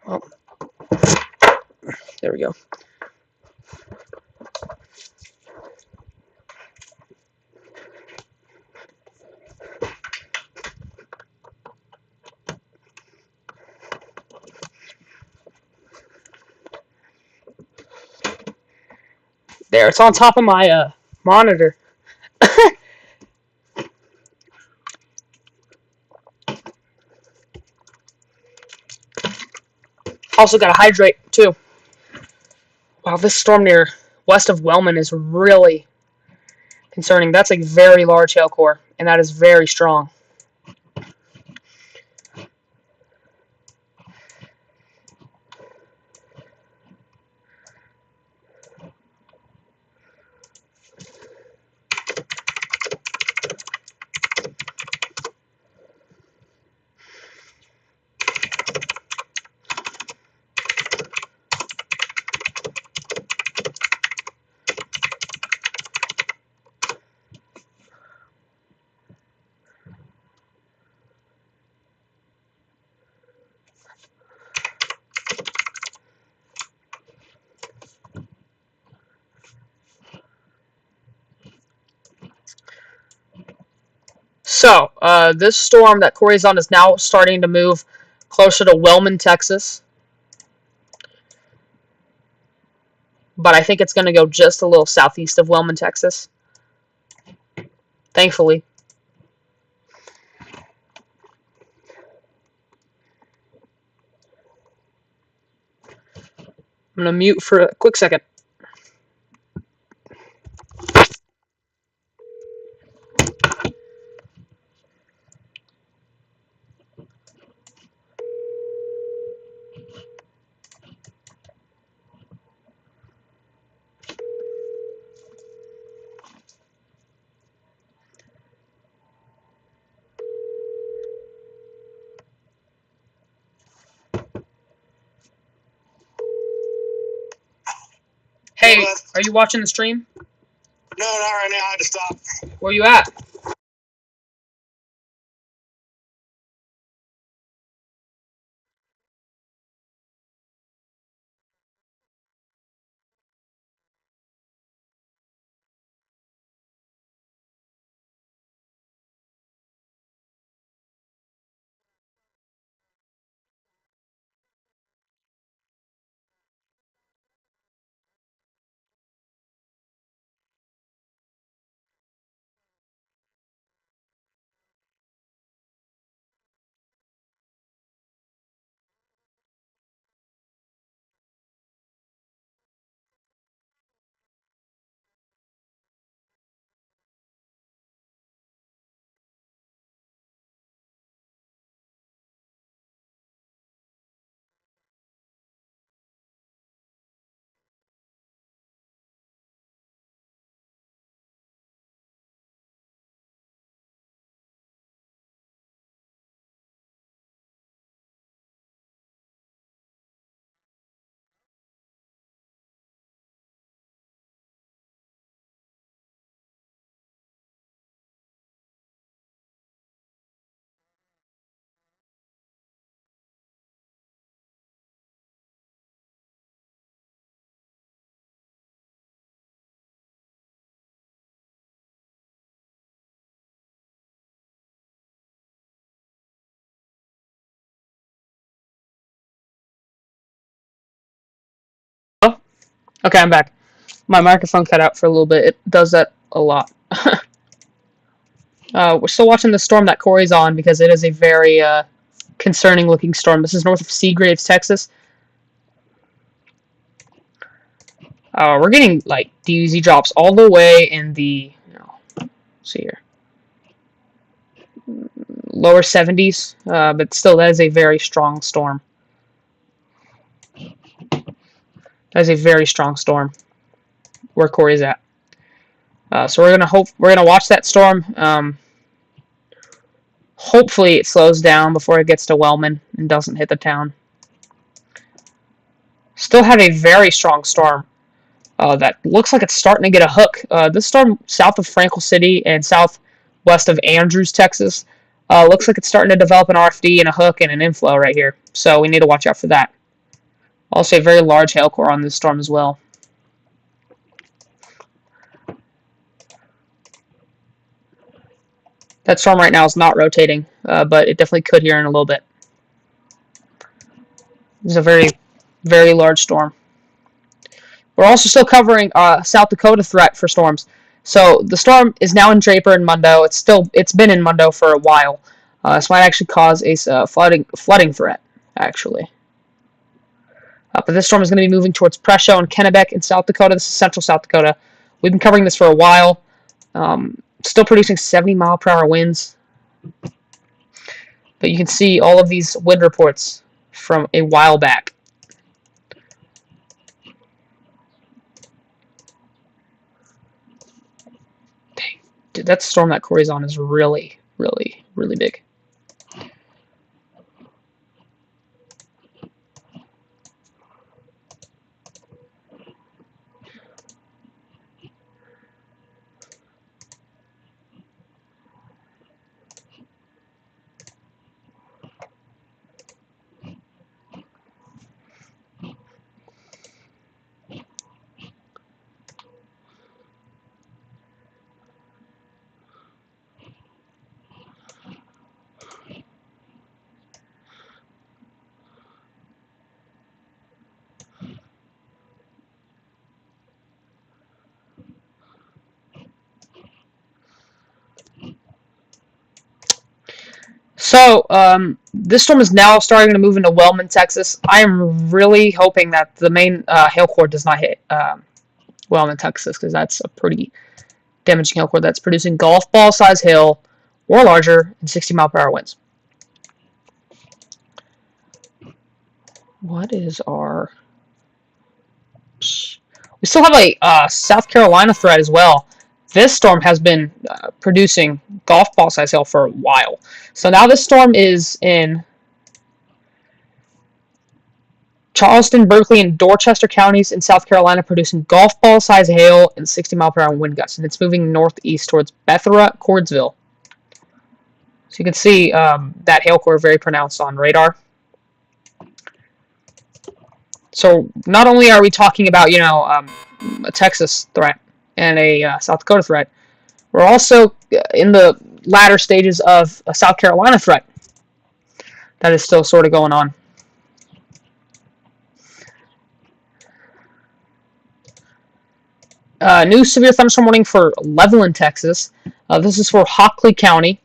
Well, there we go. There, it's on top of my monitor. Also got to hydrate, too. Wow, this storm near west of Wellman is really concerning. That's a very large hail core, and that is very strong. So, this storm that Corey's on is now starting to move closer to Wellman, Texas. But I think it's going to go just a little southeast of Wellman, Texas. Thankfully. I'm going to mute for a quick second. Hey, are you watching the stream? No, not right now. I had to stop. Where you at? Oh, okay, I'm back. My microphone cut out for a little bit. It does that a lot. We're still watching the storm that Corey's on because it is a very concerning looking storm. This is north of Seagraves, Texas. We're getting like DZ drops all the way in the let's see here, lower 70s, but still that is a very strong storm. That is a very strong storm where Corey's at. So we're gonna watch that storm. Hopefully it slows down before it gets to Wellman and doesn't hit the town. Still have a very strong storm that looks like it's starting to get a hook. This storm south of Franklin City and southwest of Andrews, Texas, looks like it's starting to develop an RFD and a hook and an inflow right here. So we need to watch out for that. Also a very large hail core on this storm as well. That storm right now is not rotating, but it definitely could here in a little bit. It's a very, very large storm. We're also still covering South Dakota threat for storms. So the storm is now in Draper and Mundo. It's been in Mundo for a while. This might actually cause a flooding threat, actually. But this storm is going to be moving towards Presho and Kennebec in South Dakota. This is central South Dakota. We've been covering this for a while. Still producing 70-mile-per-hour winds. But you can see all of these wind reports from a while back. Dang. Dude, that storm that Corey's on is really, really, really big. So, this storm is now starting to move into Wellman, Texas. I am really hoping that the main hail core does not hit Wellman, Texas, because that's a pretty damaging hail core that's producing golf ball size hail or larger and 60-mile-per-hour winds. What is our... We still have a South Carolina threat as well. This storm has been producing golf ball size hail for a while. So now this storm is in Charleston, Berkeley, and Dorchester counties in South Carolina, producing golf ball size hail and 60-mile-per-hour wind gusts. And it's moving northeast towards Bethera, Cordsville. So you can see that hail core very pronounced on radar. So not only are we talking about, a Texas threat and a South Dakota threat, we're also in the latter stages of a South Carolina threat that is still sort of going on. New severe thunderstorm warning for Levelland, Texas. This is for Hockley County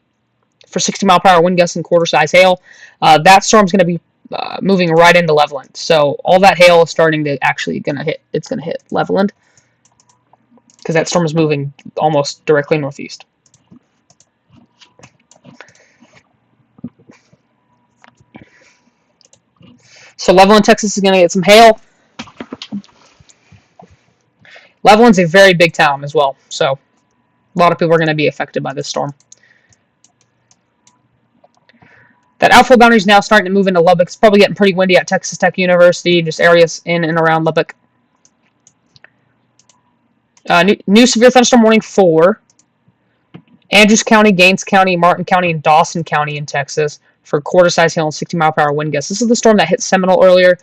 for 60-mile-per-hour wind gusts and quarter-size hail. That storm's going to be moving right into Levelland. So all that hail is starting to actually it's going to hit Levelland because that storm is moving almost directly northeast. So Levelland, Texas is going to get some hail. Levelland's a very big town as well, so a lot of people are going to be affected by this storm. That outflow boundary is now starting to move into Lubbock. It's probably getting pretty windy at Texas Tech University, just areas in and around Lubbock. New severe thunderstorm warning for Andrews County, Gaines County, Martin County, and Dawson County in Texas for quarter-size hail and 60-mile-per-hour wind gusts. This is the storm that hit Seminole earlier,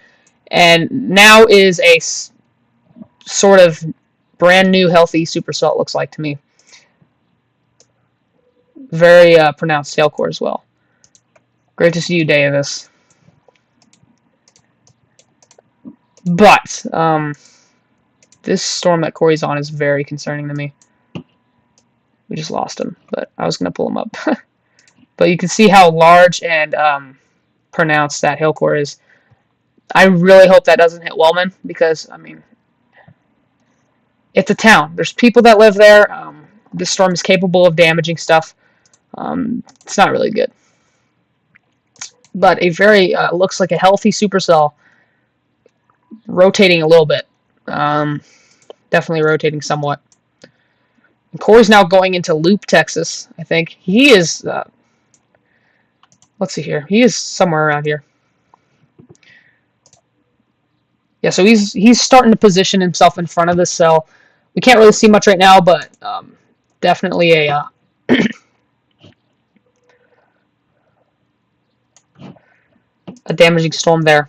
and now is a sort of brand new, healthy supercell, it looks like to me. Very pronounced hail core as well. Great to see you, Davis. But this storm that Corey's on is very concerning to me. We just lost him, but I was going to pull him up. But you can see how large and pronounced that hail core is. I really hope that doesn't hit Wellman because, I mean, it's a town. There's people that live there. This storm is capable of damaging stuff. It's not really good. But a very, looks like a healthy supercell rotating a little bit. Definitely rotating somewhat. And Corey's now going into Loop, Texas, I think. He is, let's see here. He is somewhere around here. Yeah, so he's starting to position himself in front of this cell. We can't really see much right now, but definitely a a damaging storm there.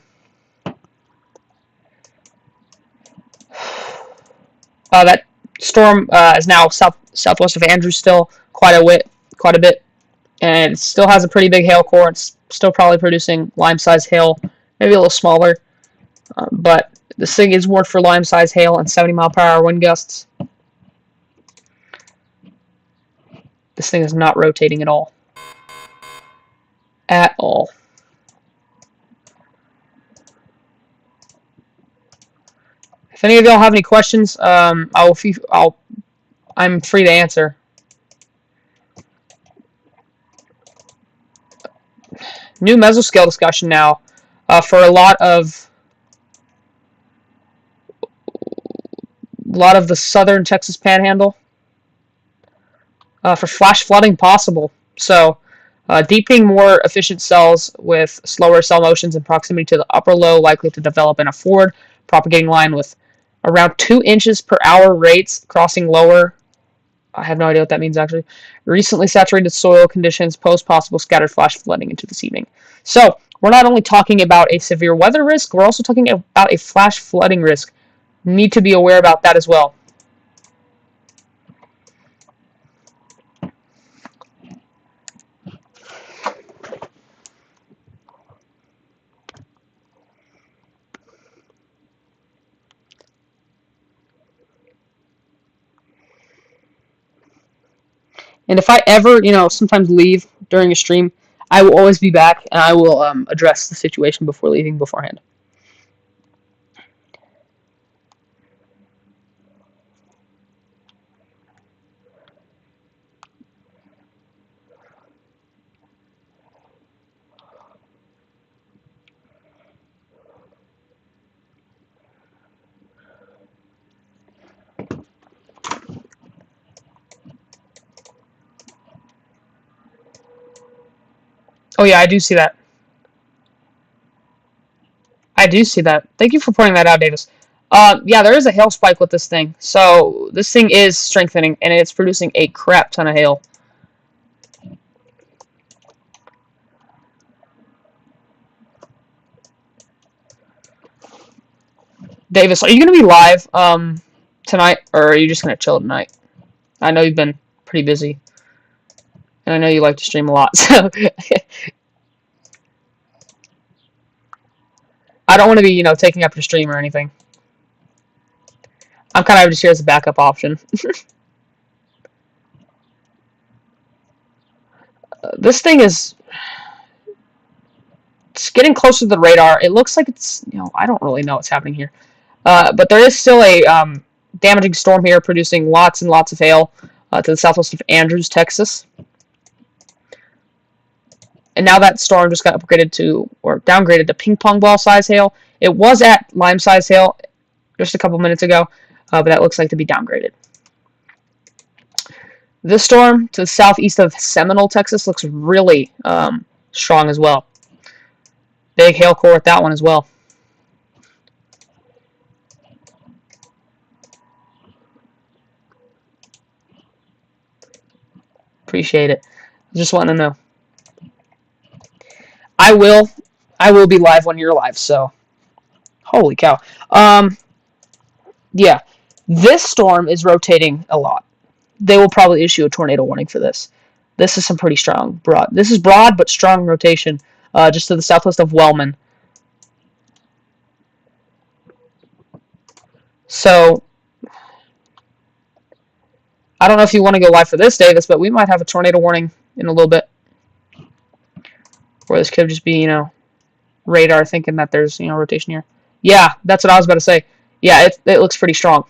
That storm is now southwest of Andrews still quite a bit, and it still has a pretty big hail core. It's still probably producing lime-sized hail, maybe a little smaller, but this thing is warned for lime-sized hail and 70-mile-per-hour wind gusts. This thing is not rotating at all. At all. If any of y'all have any questions, I'm free to answer. New mesoscale discussion now for a lot of the southern Texas Panhandle for flash flooding possible. So, deepening more efficient cells with slower cell motions in proximity to the upper low likely to develop in a forward propagating line with around 2 inches per hour rates crossing lower. I have no idea what that means actually. Recently saturated soil conditions pose possible scattered flash flooding into this evening. So, we're not only talking about a severe weather risk, we're also talking about a flash flooding risk. Need to be aware about that as well. And if I ever, sometimes leave during a stream, I will always be back and I will address the situation before leaving beforehand. Oh yeah, I do see that. I do see that. Thank you for pointing that out, Davis. Yeah, there is a hail spike with this thing. So this thing is strengthening, and it's producing a crap ton of hail. Davis, are you going to be live tonight, or are you just going to chill tonight? I know you've been pretty busy, and I know you like to stream a lot, so I don't want to be, taking up your stream or anything. I'm kind of just here as a backup option. This thing is it's getting closer to the radar. It looks like it's, I don't really know what's happening here. But there is still a damaging storm here producing lots and lots of hail to the southwest of Andrews, Texas. And now that storm just got upgraded to, or downgraded to ping pong ball size hail. It was at lime size hail just a couple minutes ago, but that looks like to be downgraded. This storm to the southeast of Seminole, Texas looks really strong as well. Big hail core with that one as well. Appreciate it. Just wanting to know. I will be live when you're live, so holy cow. Yeah. This storm is rotating a lot. They will probably issue a tornado warning for this. This is some pretty strong broad. This is broad but strong rotation just to the southwest of Wellman. So I don't know if you want to go live for this, Davis, but we might have a tornado warning in a little bit. Or this could just be, radar thinking that there's, rotation here. Yeah, that's what I was about to say. Yeah, it looks pretty strong.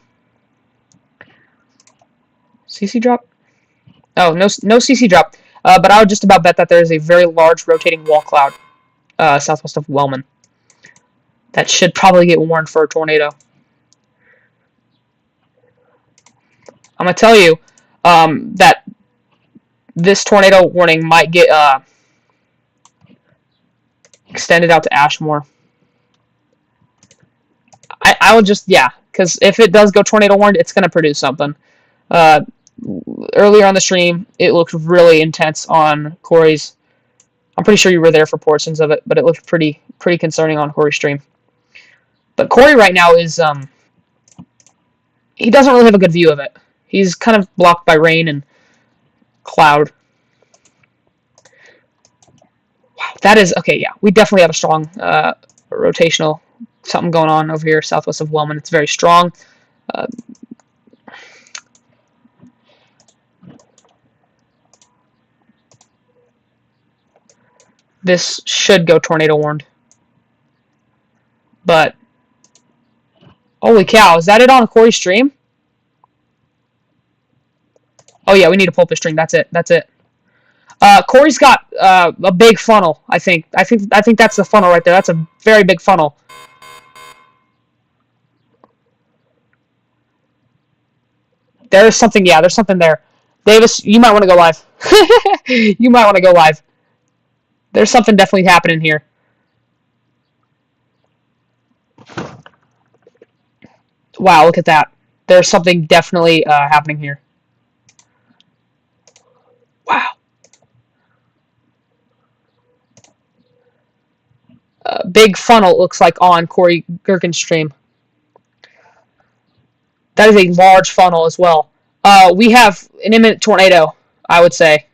CC drop? Oh, no CC drop. But I would just about bet that there is a very large rotating wall cloud southwest of Wellman. That should probably get warned for a tornado. I'm going to tell you that this tornado warning might get extended out to Ashmore. I would just, yeah, because if it does go tornado warned, it's going to produce something. Earlier on the stream, it looked really intense on Corey's. I'm pretty sure you were there for portions of it, but it looked pretty concerning on Corey's stream. But Corey right now is, he doesn't really have a good view of it. He's kind of blocked by rain and cloud. Wow, that is, okay, yeah, we definitely have a strong rotational something going on over here southwest of Wellman. It's very strong. This should go tornado warned. But Holy cow, is that it on Corey's stream? Oh yeah, we need to pull up the string. That's it. That's it. Corey's got a big funnel. I think that's the funnel right there. That's a very big funnel. There's something. Yeah, there's something there. Davis, you might want to go live. You might want to go live. There's something definitely happening here. Wow, look at that. There's something definitely happening here. Wow. Big funnel, looks like, on Corey Gherkin's stream. That is a large funnel as well. We have an imminent tornado, I would say.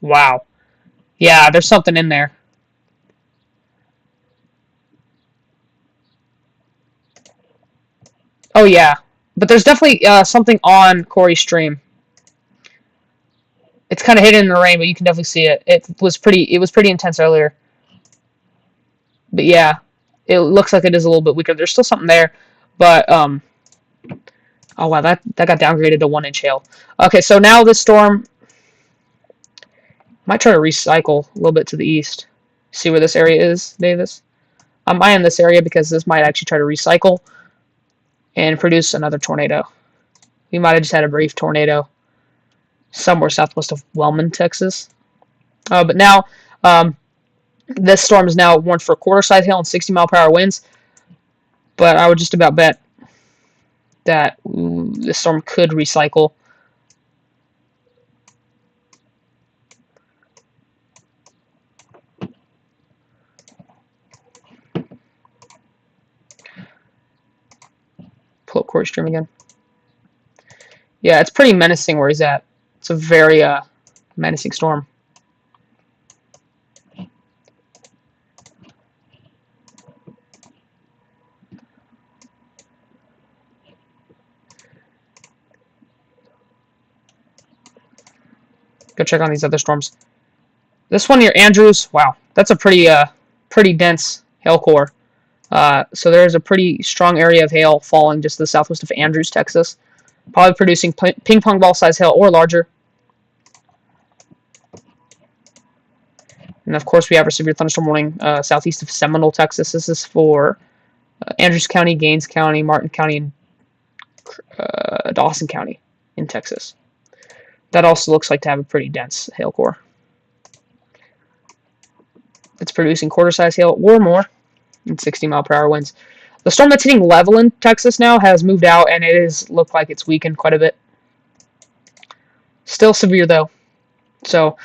Wow. Yeah, there's something in there. Oh, yeah. But there's definitely something on Corey's stream. It's kind of hidden in the rain, but you can definitely see it. It was pretty intense earlier. But yeah, it looks like it is a little bit weaker. There's still something there, but oh wow, that got downgraded to 1-inch hail. Okay, so now this storm might try to recycle a little bit to the east. See where this area is, Davis? I'm eyeing this area because this might actually try to recycle and produce another tornado. We might have just had a brief tornado somewhere southwest of Wellman, Texas. But now, this storm is now warned for quarter-size hail and 60-mile-per-hour winds. But I would just about bet that this storm could recycle. Pull up Corey's stream again. Yeah, it's pretty menacing where he's at. It's a very menacing storm. Go check on these other storms. This one near Andrews, wow, that's a pretty dense hail core. So there's a pretty strong area of hail falling just to the southwest of Andrews, Texas. Probably producing ping pong ball size hail or larger. And of course, we have our severe thunderstorm warning southeast of Seminole, Texas. This is for Andrews County, Gaines County, Martin County, and Dawson County in Texas. That also looks like to have a pretty dense hail core. It's producing quarter-size hail or more and 60-mile-per-hour winds. The storm that's hitting Levelland, Texas now has moved out, and it is looked like it's weakened quite a bit. Still severe, though. So,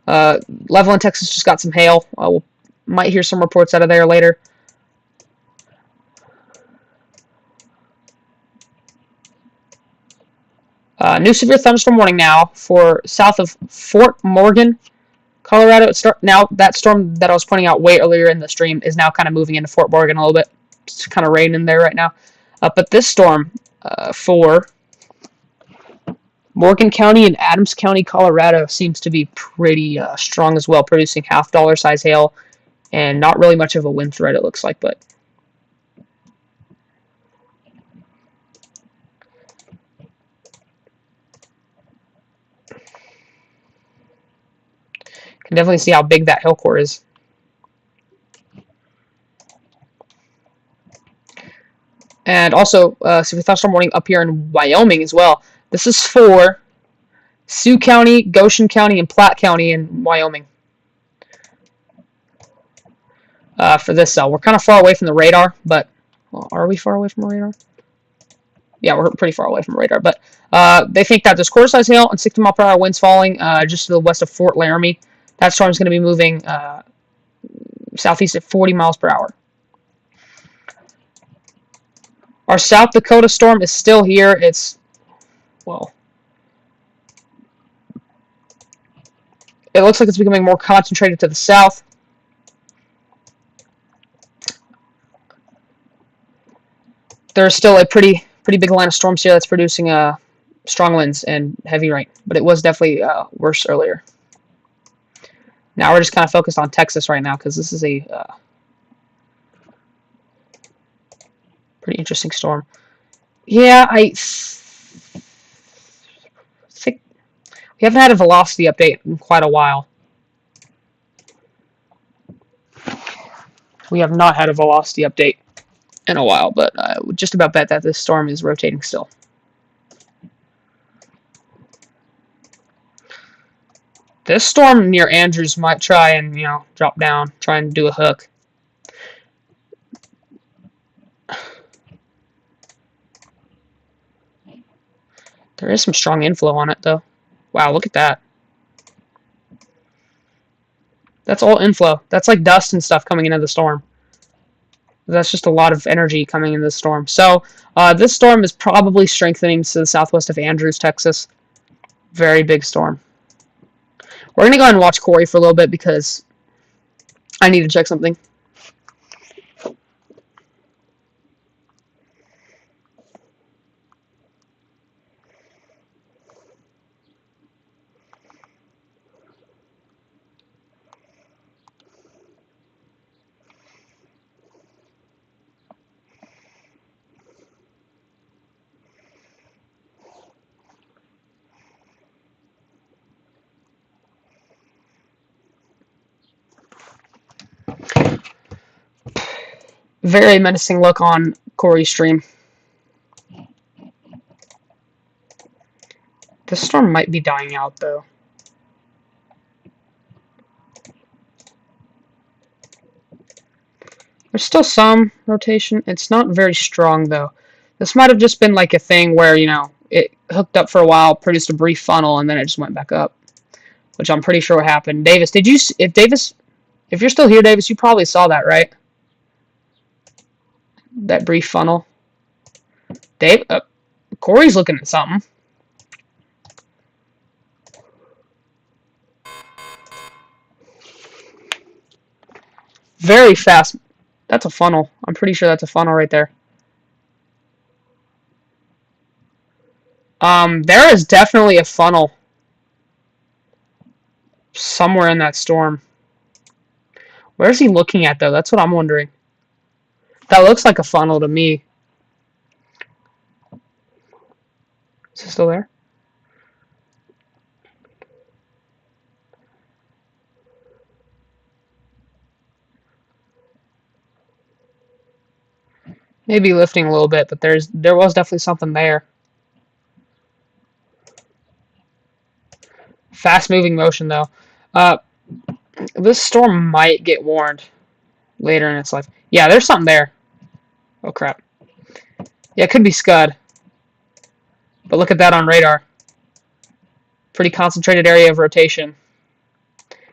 Levelland, Texas just got some hail. We might hear some reports out of there later. New severe thunderstorm warning now for south of Fort Morgan, Colorado. Now that storm that I was pointing out way earlier in the stream is now kind of moving into Fort Morgan a little bit. It's kind of raining there right now. But this storm for Morgan County and Adams County, Colorado seems to be pretty strong as well, producing half-dollar size hail and not really much of a wind threat, it looks like, but can definitely see how big that hail core is. And also, severe thunderstorm warning up here in Wyoming as well. This is for Sioux County, Goshen County, and Platte County in Wyoming. For this cell, we're kind of far away from the radar, but well, are we far away from the radar? Yeah, we're pretty far away from the radar, but they think that there's quarter-size hail and 60-mile-per-hour winds falling just to the west of Fort Laramie. That storm is going to be moving southeast at 40 miles per hour. Our South Dakota storm is still here. It's, well, it looks like it's becoming more concentrated to the south. There's still a pretty big line of storms here that's producing strong winds and heavy rain, but it was definitely worse earlier. Now we're just kind of focused on Texas right now because this is a pretty interesting storm. Yeah, I think we haven't had a velocity update in quite a while. We have not had a velocity update in a while, but I would just about bet that this storm is rotating still. This storm near Andrews might try and, drop down, try and do a hook. There is some strong inflow on it, though. Wow, look at that. That's all inflow. That's like dust and stuff coming into the storm. That's just a lot of energy coming into the storm. So, this storm is probably strengthening to the southwest of Andrews, Texas. Very big storm. We're going to go ahead and watch Corey for a little bit because I need to check something. Very menacing look on Corey's stream. This storm might be dying out, though. There's still some rotation. It's not very strong, though. This might have just been like a thing where, it hooked up for a while, produced a brief funnel, and then it just went back up, which I'm pretty sure happened. Davis, if you're still here, Davis, you probably saw that, right? That brief funnel. Dave, Corey's looking at something. Very fast. That's a funnel. I'm pretty sure that's a funnel right there. There is definitely a funnel somewhere in that storm. Where is he looking at, though? That's what I'm wondering. That looks like a funnel to me. Is it still there? Maybe lifting a little bit, but there was definitely something there. Fast-moving motion, though. This storm might get warned later in its life. Yeah, there's something there. Oh, crap. Yeah, it could be Scud. But look at that on radar. Pretty concentrated area of rotation.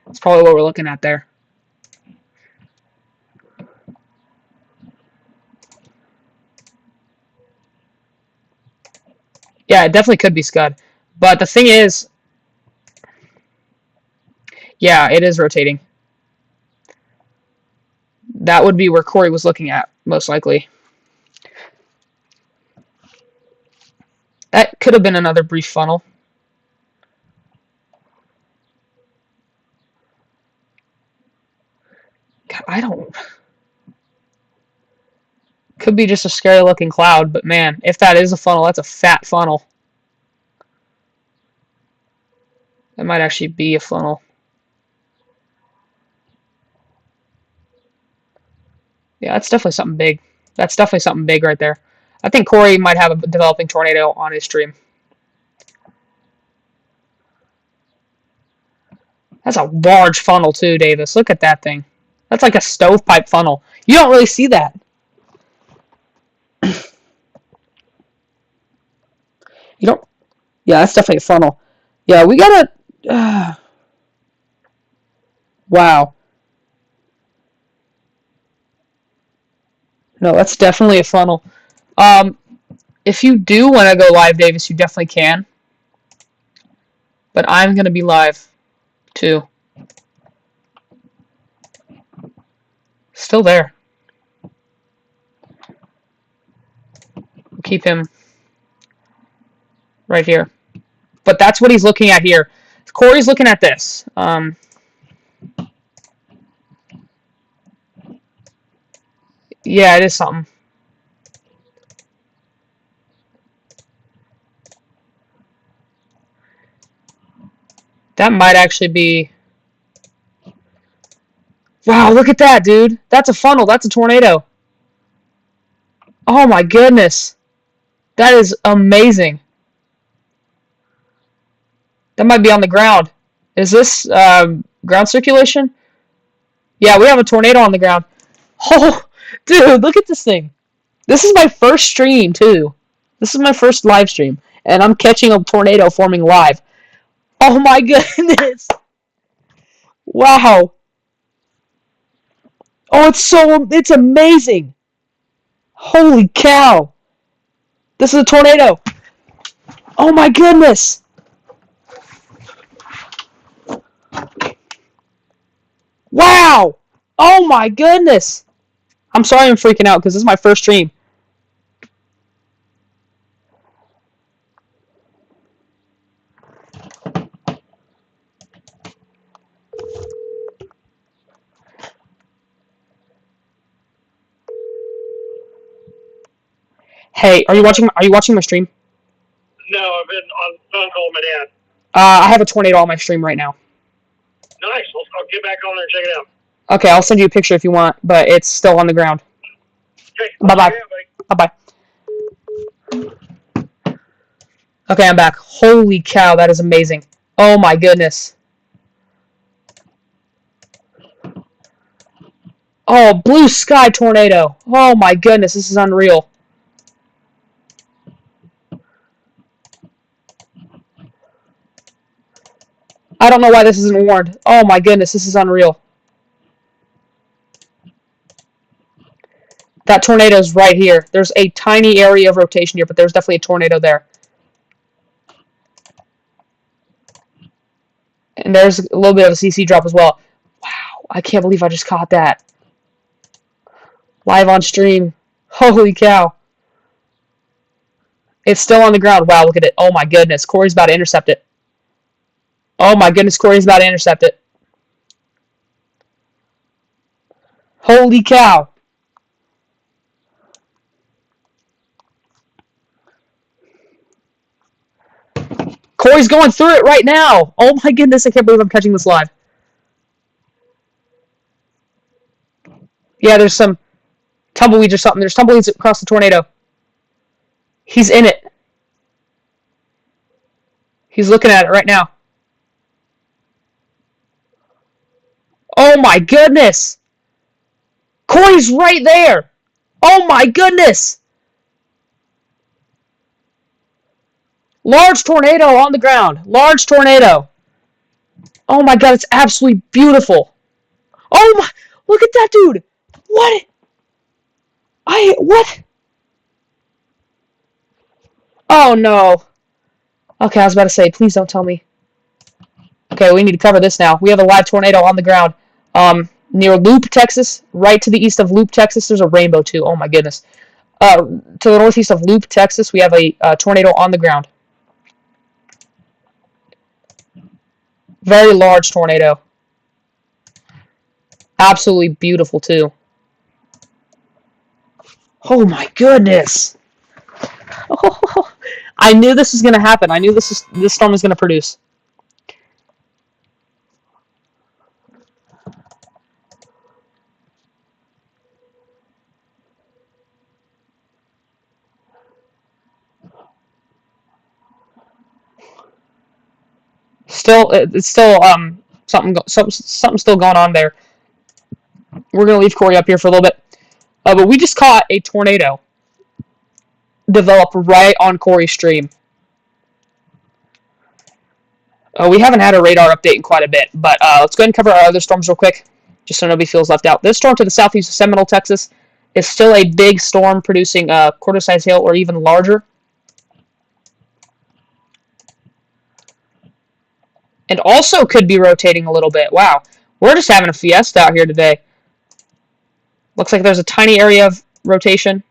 That's probably what we're looking at there. Yeah, it definitely could be Scud. But the thing is, yeah, it is rotating. That would be where Corey was looking at, most likely. That could have been another brief funnel. God, I don't... Could be just a scary looking cloud, but man, if that is a funnel, that's a fat funnel. That might actually be a funnel. Yeah, that's definitely something big. That's definitely something big right there. I think Corey might have a developing tornado on his stream. That's a large funnel too, Davis. Look at that thing. That's like a stovepipe funnel. You don't really see that. You don't... Yeah, that's definitely a funnel. Yeah, we gotta... Wow. No, that's definitely a funnel. If you do want to go live, Davis, you definitely can. But I'm going to be live, too. Still there. We'll keep him right here. But that's what he's looking at here. Corey's looking at this. Yeah, it is something. That might actually be... Wow, look at that, dude. That's a funnel. That's a tornado. Oh my goodness. That is amazing. That might be on the ground. Is this ground circulation? Yeah, we have a tornado on the ground. Oh, dude, look at this thing. This is my first stream, too. This is my first live stream. And I'm catching a tornado forming live. Oh my goodness. Wow. Oh, it's amazing. Holy cow. This is a tornado. Oh my goodness. Wow. Oh my goodness. I'm sorry I'm freaking out because this is my first stream. Hey, are you watching my stream? No, I've been on phone call with my dad. I have a tornado on my stream right now. Nice. I'll get back on there and check it out. Okay, I'll send you a picture if you want, but it's still on the ground. Okay. Bye-bye. Bye-bye. Okay, I'm back. Holy cow, that is amazing. Oh my goodness. Oh, blue sky tornado. Oh my goodness, this is unreal. I don't know why this isn't warned. Oh my goodness, this is unreal. That tornado's right here. There's a tiny area of rotation here, but there's definitely a tornado there. And there's a little bit of a CC drop as well. Wow, I can't believe I just caught that. Live on stream. Holy cow. It's still on the ground. Wow, look at it. Oh my goodness. Corey's about to intercept it. Oh my goodness, Corey's about to intercept it. Holy cow. Corey's going through it right now. Oh my goodness, I can't believe I'm catching this live. Yeah, there's some tumbleweeds or something. There's tumbleweeds across the tornado. He's in it. He's looking at it right now. Oh my goodness. Corey's right there. Oh my goodness. Large tornado on the ground. Large tornado. Oh my god, it's absolutely beautiful. Oh my, look at that dude. What? What? Oh no. Okay, I was about to say, please don't tell me. Okay, we need to cover this now. We have a live tornado on the ground. Near Loop, Texas. Right to the east of Loop, Texas, there's a rainbow too. Oh my goodness. To the northeast of Loop, Texas, we have a tornado on the ground. Very large tornado. Absolutely beautiful too. Oh my goodness. Oh, I knew this was going to happen. I knew this storm was going to produce. It's still something still going on there. We're gonna leave Corey up here for a little bit, but we just caught a tornado develop right on Corey's stream. We haven't had a radar update in quite a bit, but let's go ahead and cover our other storms real quick, just so nobody feels left out. This storm to the southeast of Seminole, Texas, is still a big storm producing quarter-size hail or even larger. And also could be rotating a little bit. Wow, we're just having a fiesta out here today. Looks like there's a tiny area of rotation.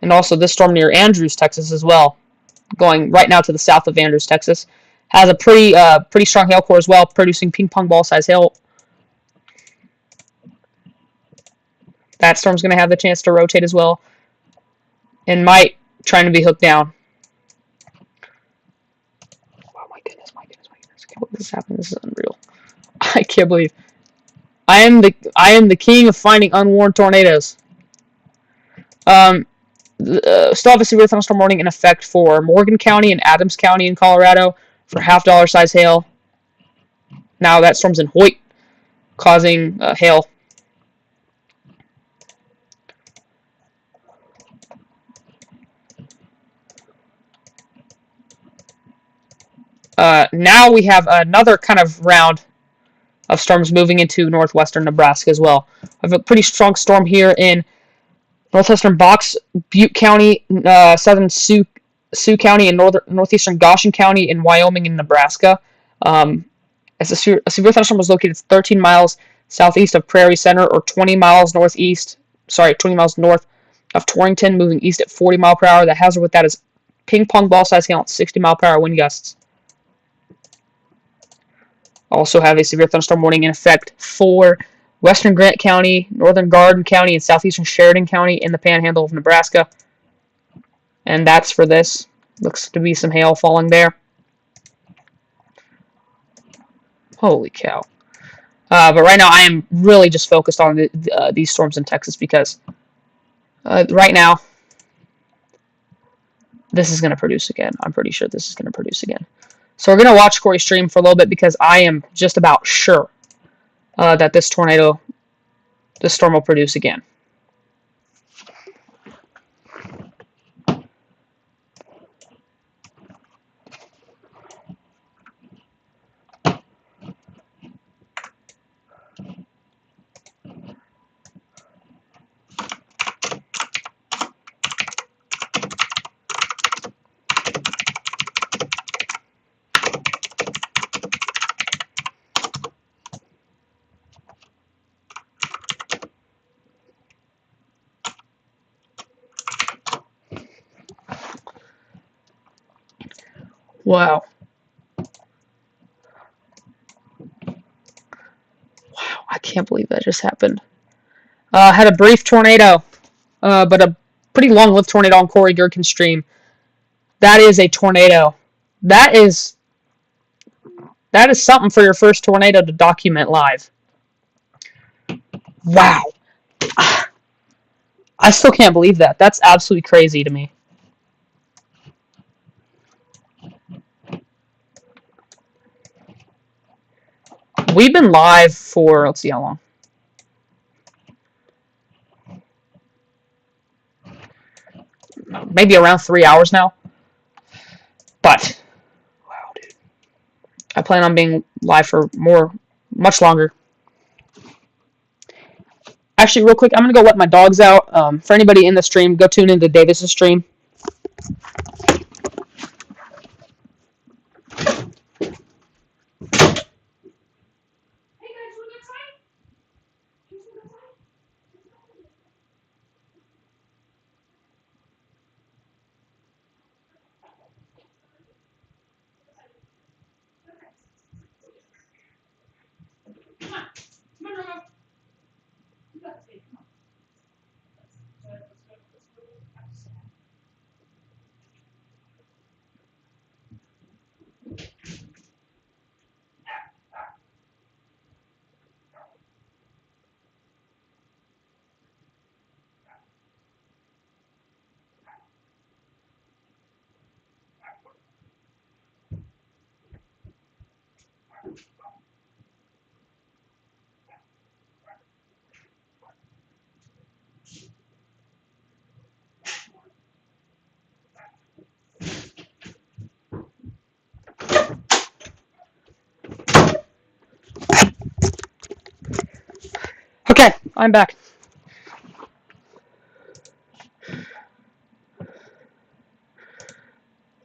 And also this storm near Andrews, Texas as well, going right now to the south of Andrews, Texas, has a pretty strong hail core as well, producing ping pong ball size hail. That storm's going to have the chance to rotate as well. And might trying to be hooked down. Oh my goodness, my goodness, my goodness. I can't believe this happened. This is unreal. I can't believe. I am the king of finding unwarned tornadoes. Still have a severe thunderstorm warning in effect for Morgan County and Adams County in Colorado for half-dollar size hail. Now that storm's in Hoyt, causing hail. Now we have another kind of round of storms moving into northwestern Nebraska as well. We have a pretty strong storm here in northwestern Box, Butte County, southern Sioux County, and northeastern Goshen County in Wyoming and Nebraska. As a severe thunderstorm was located 13 miles southeast of Prairie Center or 20 miles north of Torrington, moving east at 40 mile per hour. The hazard with that is ping pong ball size hail at 60 mile per hour wind gusts. Also have a severe thunderstorm warning in effect for western Grant County, northern Garden County, and southeastern Sheridan County in the panhandle of Nebraska. And that's for this. Looks to be some hail falling there. Holy cow. But right now I am really just focused on these storms in Texas because right now this is going to produce again. I'm pretty sure this is going to produce again. So we're going to watch Corey's stream for a little bit because I am just about sure that this storm will produce again. Wow. Wow, I can't believe that just happened. Had a brief tornado, but a pretty long-lived tornado on Corey Gherkin's stream. That is a tornado. That is something for your first tornado to document live. Wow. I still can't believe that. That's absolutely crazy to me. We've been live for, let's see how long. Maybe around 3 hours now. But, wow, dude. I plan on being live for much longer. Actually, real quick, I'm going to go let my dogs out. For anybody in the stream, go tune into Davis' stream. Okay, I'm back.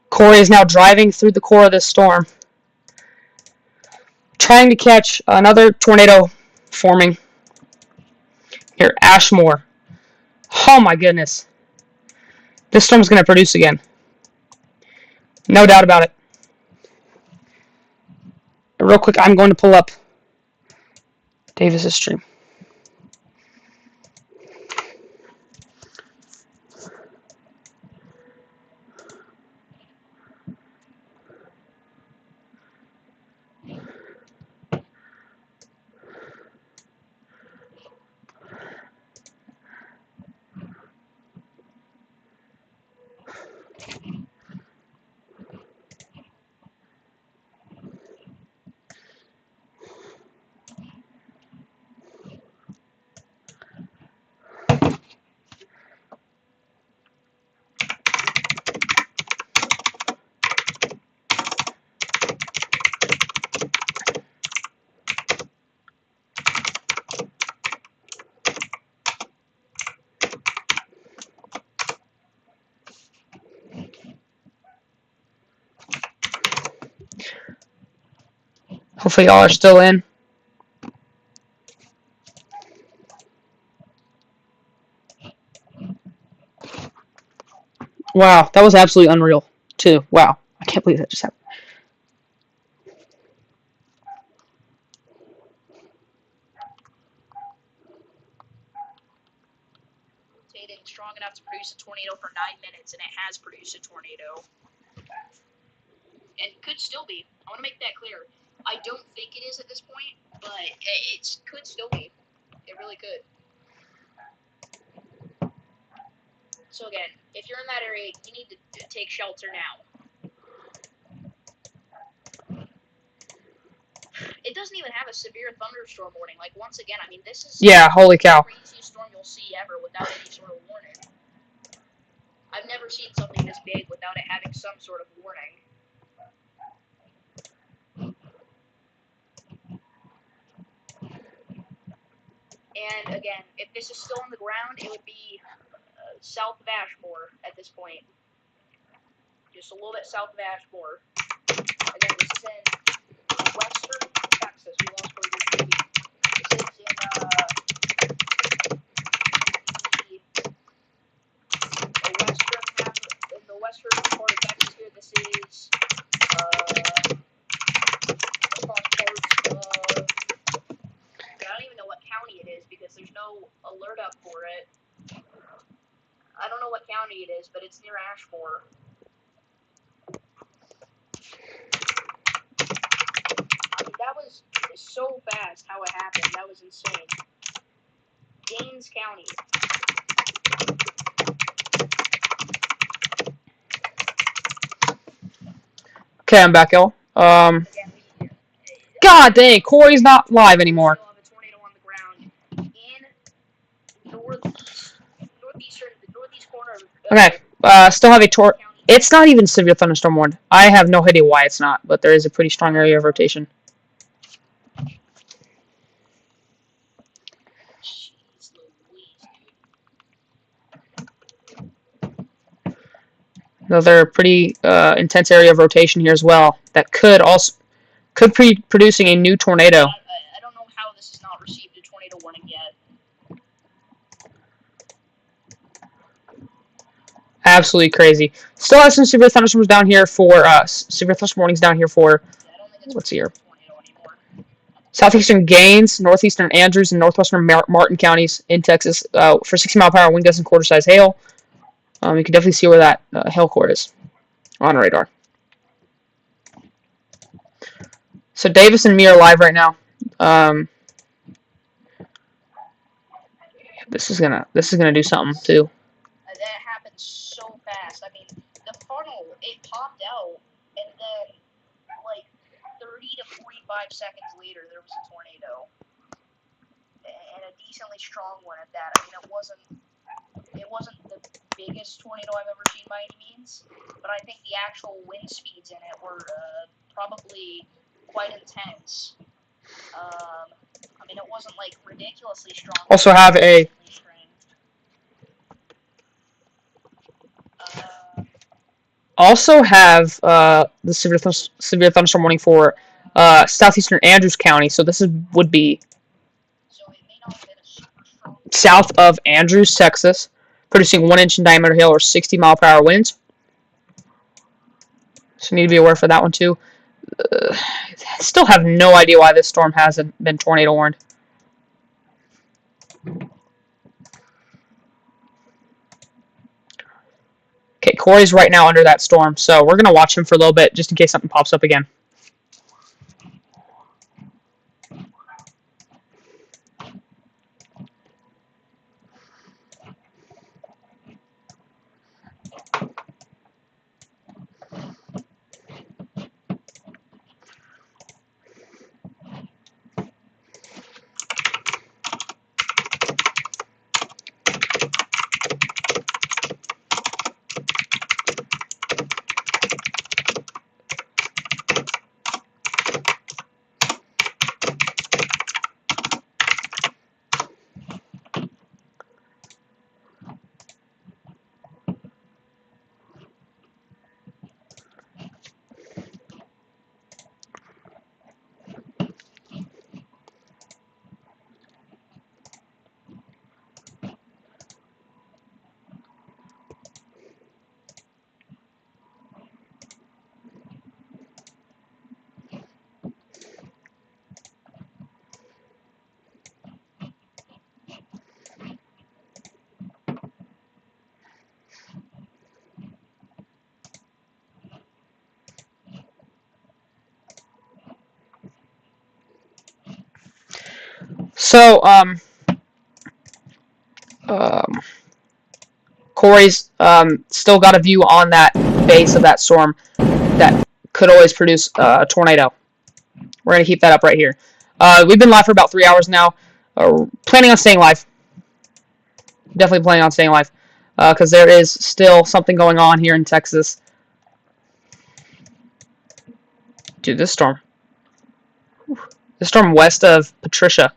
Corey is now driving through the core of this storm, trying to catch another tornado forming here, Ashmore. Oh my goodness. This storm's going to produce again. No doubt about it. Real quick, I'm going to pull up Davis' stream. Hopefully y'all are still in. Wow, that was absolutely unreal, too. Wow, I can't believe that just happened. Rotating strong enough to produce a tornado for 9 minutes, and it has produced a tornado. And could still be. I want to make that clear. I don't think it is at this point, but it could still be. It really could. So again, if you're in that area, you need to take shelter now. It doesn't even have a severe thunderstorm warning. Like, once again, I mean, this is Yeah, holy cow. the craziest storm you'll see ever without any sort of warning. I've never seen something this big without it having some sort of warning. And again, if this is still on the ground, it would be south of Ashmore at this point. Just a little bit south of Ashmore. Again, this is in western Texas. We lost where this is in the western part of Texas here. This is across parts of, I don't even know what county it is because there's no alert up for it. I don't know what county it is, but it's near Ashmore. I mean, that was so fast how it happened. That was insane. Gaines County. Okay, I'm back, y'all. Again, God dang, Corey's not live anymore. still have a tornado on the ground in the northeast corner of Okay, still have a County. It's not even severe thunderstorm warned. I have no idea why it's not, but there is a pretty strong area of rotation. Jeez Louise, dude. Another pretty intense area of rotation here as well. That could be producing a new tornado. I don't know how this has not received a tornado warning yet. Absolutely crazy. Still has some severe thunderstorms down here for severe thunderstorm warnings down here for Yeah, I don't think it's let's see here. a tornado anymore. Southeastern Gaines, northeastern Andrews, and northwestern Martin counties in Texas for 60-mile-per-hour wind gusts and quarter-size hail. You can definitely see where that hail core is on radar. So Davis and me are live right now. This is gonna do something too. That happened so fast. I mean, the funnel, it popped out, and then, like, 30 to 45 seconds later, there was a tornado. And a decently strong one at that. I mean, it wasn't the biggest tornado I've ever seen by any means, but I think the actual wind speeds in it were probably quite intense. I mean, it wasn't, like, ridiculously strong. Also have a the severe thunderstorm warning for southeastern Andrews County. So this would be So it may not have been a super strong. south of Andrews, Texas, producing 1-inch in diameter hail or 60-mile-per-hour winds. So you need to be aware for that one too. Still have no idea why this storm hasn't been tornado warned. Okay, Corey's right now under that storm, so we're going to watch him for a little bit just in case something pops up again. So, Corey's still got a view on that base of that storm that could always produce a tornado. We're going to keep that up right here. We've been live for about 3 hours now. Planning on staying live. Definitely planning on staying live. Because there is still something going on here in Texas. Dude, this storm. This storm west of Patricia.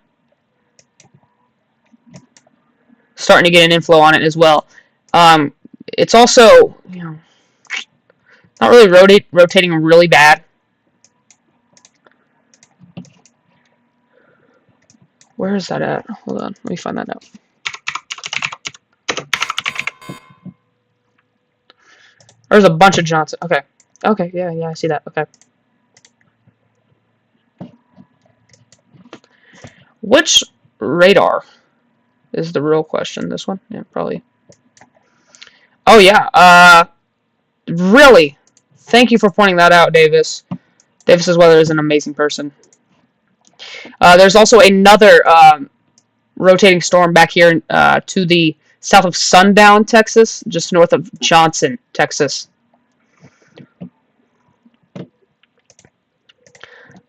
Starting to get an inflow on it as well. It's also, not really rotating really bad. Where is that at? Hold on, let me find that out. There's a bunch of Johnson. Okay. Okay, yeah, I see that. Okay. Which radar is the real question? This one? Yeah, probably. Oh, yeah. Really? Thank you for pointing that out, Davis. DavisDoesWeather is an amazing person. There's also another rotating storm back here to the south of Sundown, Texas, just north of Johnson, Texas.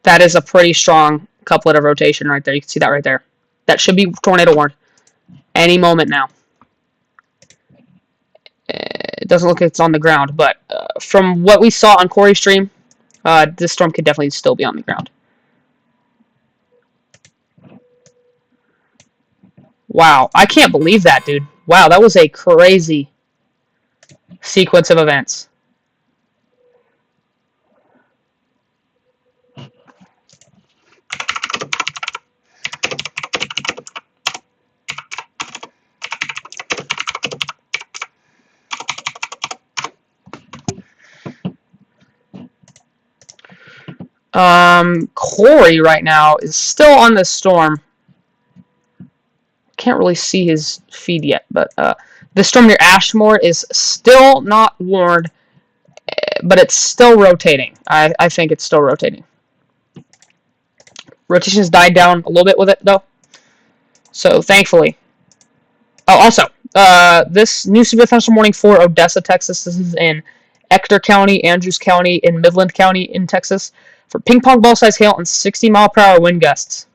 That is a pretty strong couplet of rotation right there. You can see that right there. That should be tornado warned any moment now. It doesn't look like it's on the ground, but from what we saw on Corey's stream, this storm could definitely still be on the ground. Wow, I can't believe that, dude. Wow, that was a crazy sequence of events. Corey right now is still on the storm. Can't really see his feed yet, but the storm near Ashmore is still not warned, but it's still rotating. I think it's still rotating. Rotation has died down a little bit with it, though. So, thankfully. Oh, also, this new severe thunderstorm warning for Odessa, Texas. This is in Ector County, Andrews County, and Midland County in Texas. For ping pong ball size hail and 60-mile-per-hour wind gusts.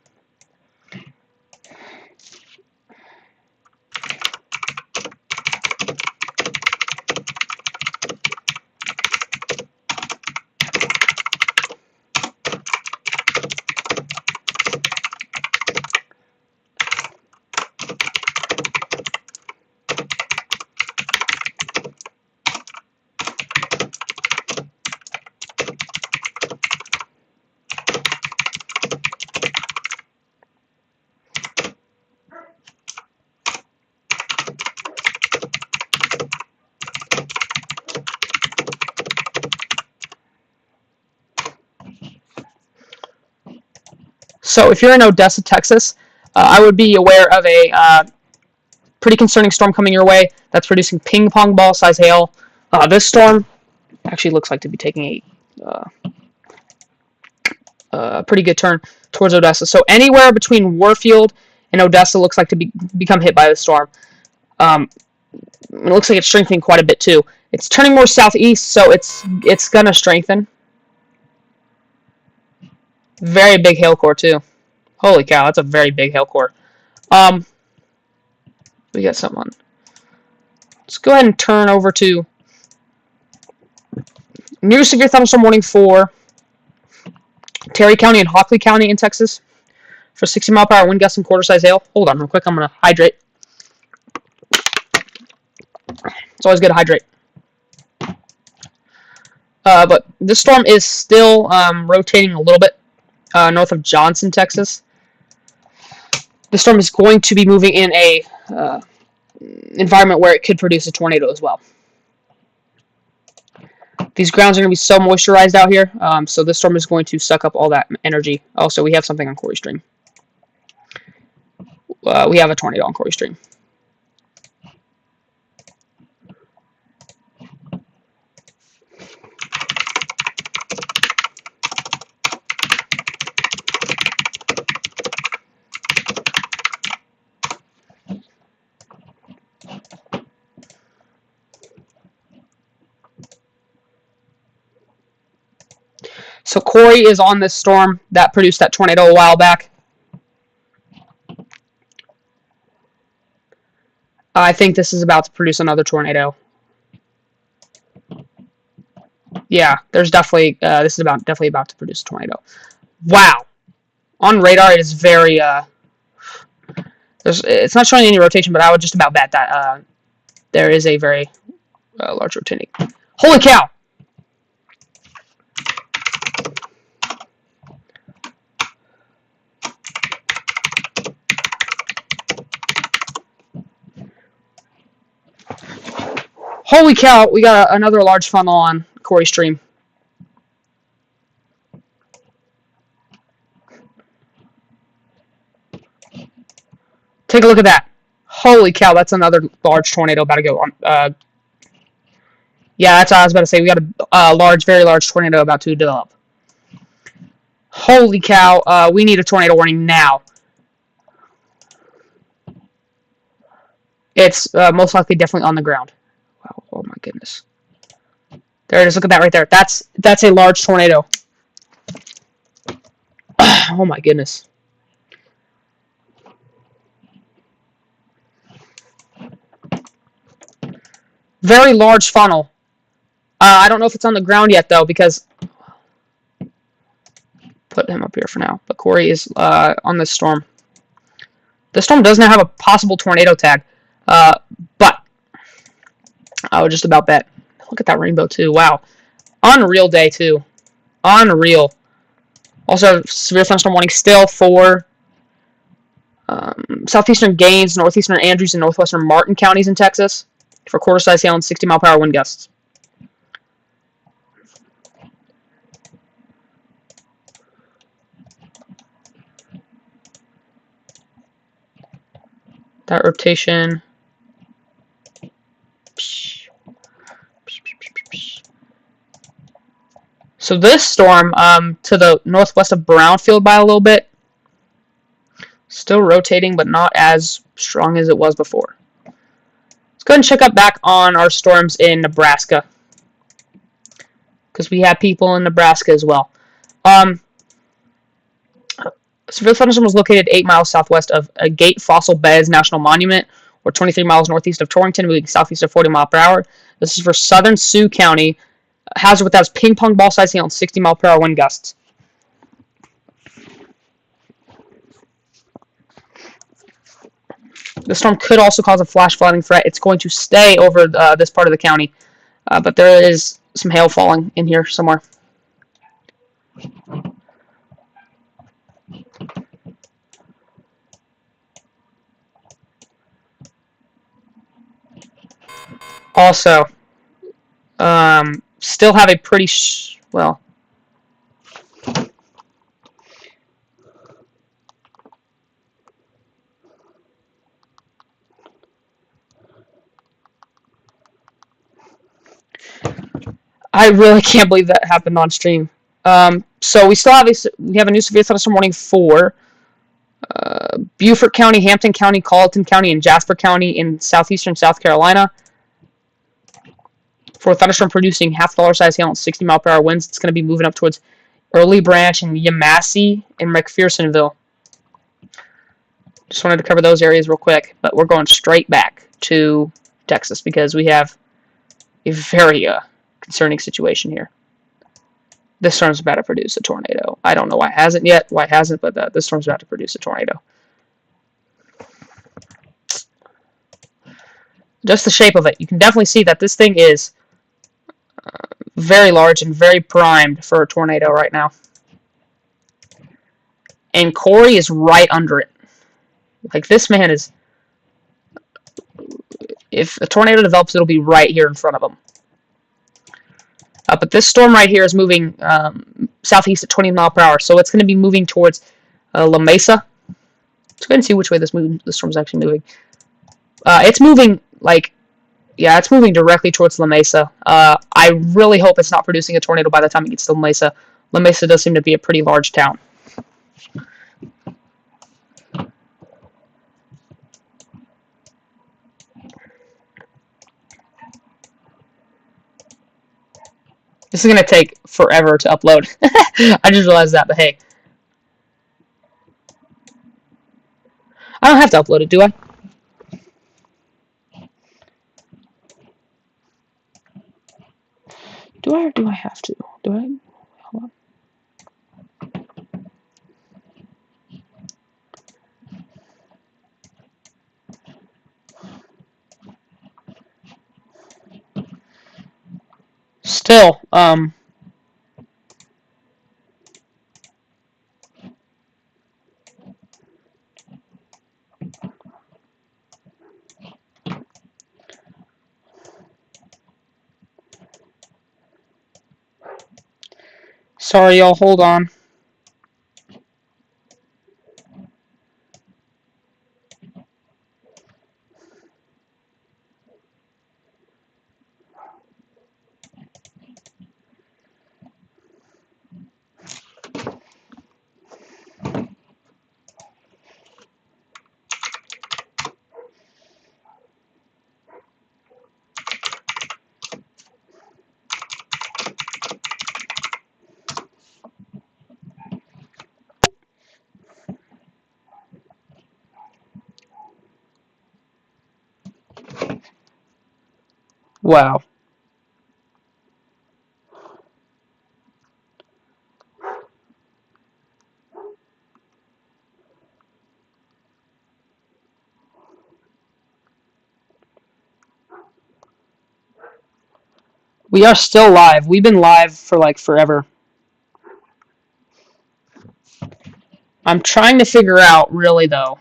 So if you're in Odessa, Texas, I would be aware of a pretty concerning storm coming your way that's producing ping pong ball size hail. This storm actually looks like to be taking a pretty good turn towards Odessa. So anywhere between Warfield and Odessa looks like to become hit by the storm. It looks like it's strengthening quite a bit too. It's turning more southeast, so it's gonna strengthen. Very big hail core too. Holy cow, that's a very big hail core. We got someone. Let's go ahead and turn over to near severe thunderstorm warning for Terry County and Hockley County in Texas for 60-mile-per-hour wind gusts and quarter-size hail. Hold on real quick. I'm going to hydrate. It's always good to hydrate. But this storm is still rotating a little bit north of Johnson, Texas. This storm is going to be moving in a environment where it could produce a tornado as well. These grounds are going to be so moisturized out here, so this storm is going to suck up all that energy. Also, we have something on Corey's stream. We have a tornado on Corey's stream. So Corey is on this storm that produced that tornado a while back. I think this is about to produce another tornado. Yeah, there's definitely this is definitely about to produce a tornado. Wow, on radar it is very it's not showing any rotation, but I would just about bet that there is a very large rotating. Holy cow! Holy cow! We got another large funnel on Corey's stream. Take a look at that. Holy cow, that's another large tornado about to go on. Yeah, that's what I was about to say. We got a large, very large tornado about to develop. Holy cow, we need a tornado warning now. It's most likely definitely on the ground. Wow, oh my goodness. There it is. Look at that right there. That's a large tornado. Oh my goodness. Very large funnel. I don't know if it's on the ground yet, though, because... Put him up here for now. But Corey is on this storm. The storm does not have a possible tornado tag. But I would just about bet. Look at that rainbow, too. Wow. Unreal day, too. Unreal. Also, severe thunderstorm warning still for southeastern Gaines, northeastern Andrews, and northwestern Martin counties in Texas for quarter-size hail and 60-mile-per-hour wind gusts. That rotation. So this storm, to the northwest of Brownfield by a little bit, still rotating, but not as strong as it was before. Let's go ahead and check up back on our storms in Nebraska, because we have people in Nebraska as well. Severe thunderstorm was located 8 miles southwest of Gate Fossil Beds National Monument, or 23 miles northeast of Torrington, moving southeast of 40 miles per hour. This is for southern Sioux County. Hazard with that is ping pong ball size hail and 60 mile per hour wind gusts. The storm could also cause a flash flooding threat. It's going to stay over this part of the county, but there is some hail falling in here somewhere. Also, still have a pretty well. I really can't believe that happened on stream. So we still have a new severe thunderstorm warning for Beaufort County, Hampton County, Colleton County, and Jasper County in southeastern South Carolina. For thunderstorm producing half dollar size hail and 60 mile per hour winds, it's going to be moving up towards Early Branch and u.s.a. and McPhersonville. Just wanted to cover those areas real quick, but we're going straight back to Texas because we have a very concerning situation here. This storm's about to produce a tornado. I don't know why it hasn't yet, but this storm's about to produce a tornado. Just the shape of it. You can definitely see that this thing is very large and very primed for a tornado right now. And Corey is right under it. Like, this man is... If a tornado develops, it'll be right here in front of him. But this storm right here is moving southeast at 20 miles per hour, so it's going to be moving towards La Mesa. Let's go ahead and see which way this storm is actually moving. It's moving, like... Yeah, it's moving directly towards La Mesa. I really hope it's not producing a tornado by the time it gets to La Mesa. La Mesa does seem to be a pretty large town. This This is going to take forever to upload. I just realized that, but hey. I don't have to upload it, do I? Do I or do I have to? Do I? Hold on. Still, sorry, y'all, hold on. Wow. We are still live. We've been live for like forever. I'm trying to figure out, really, though.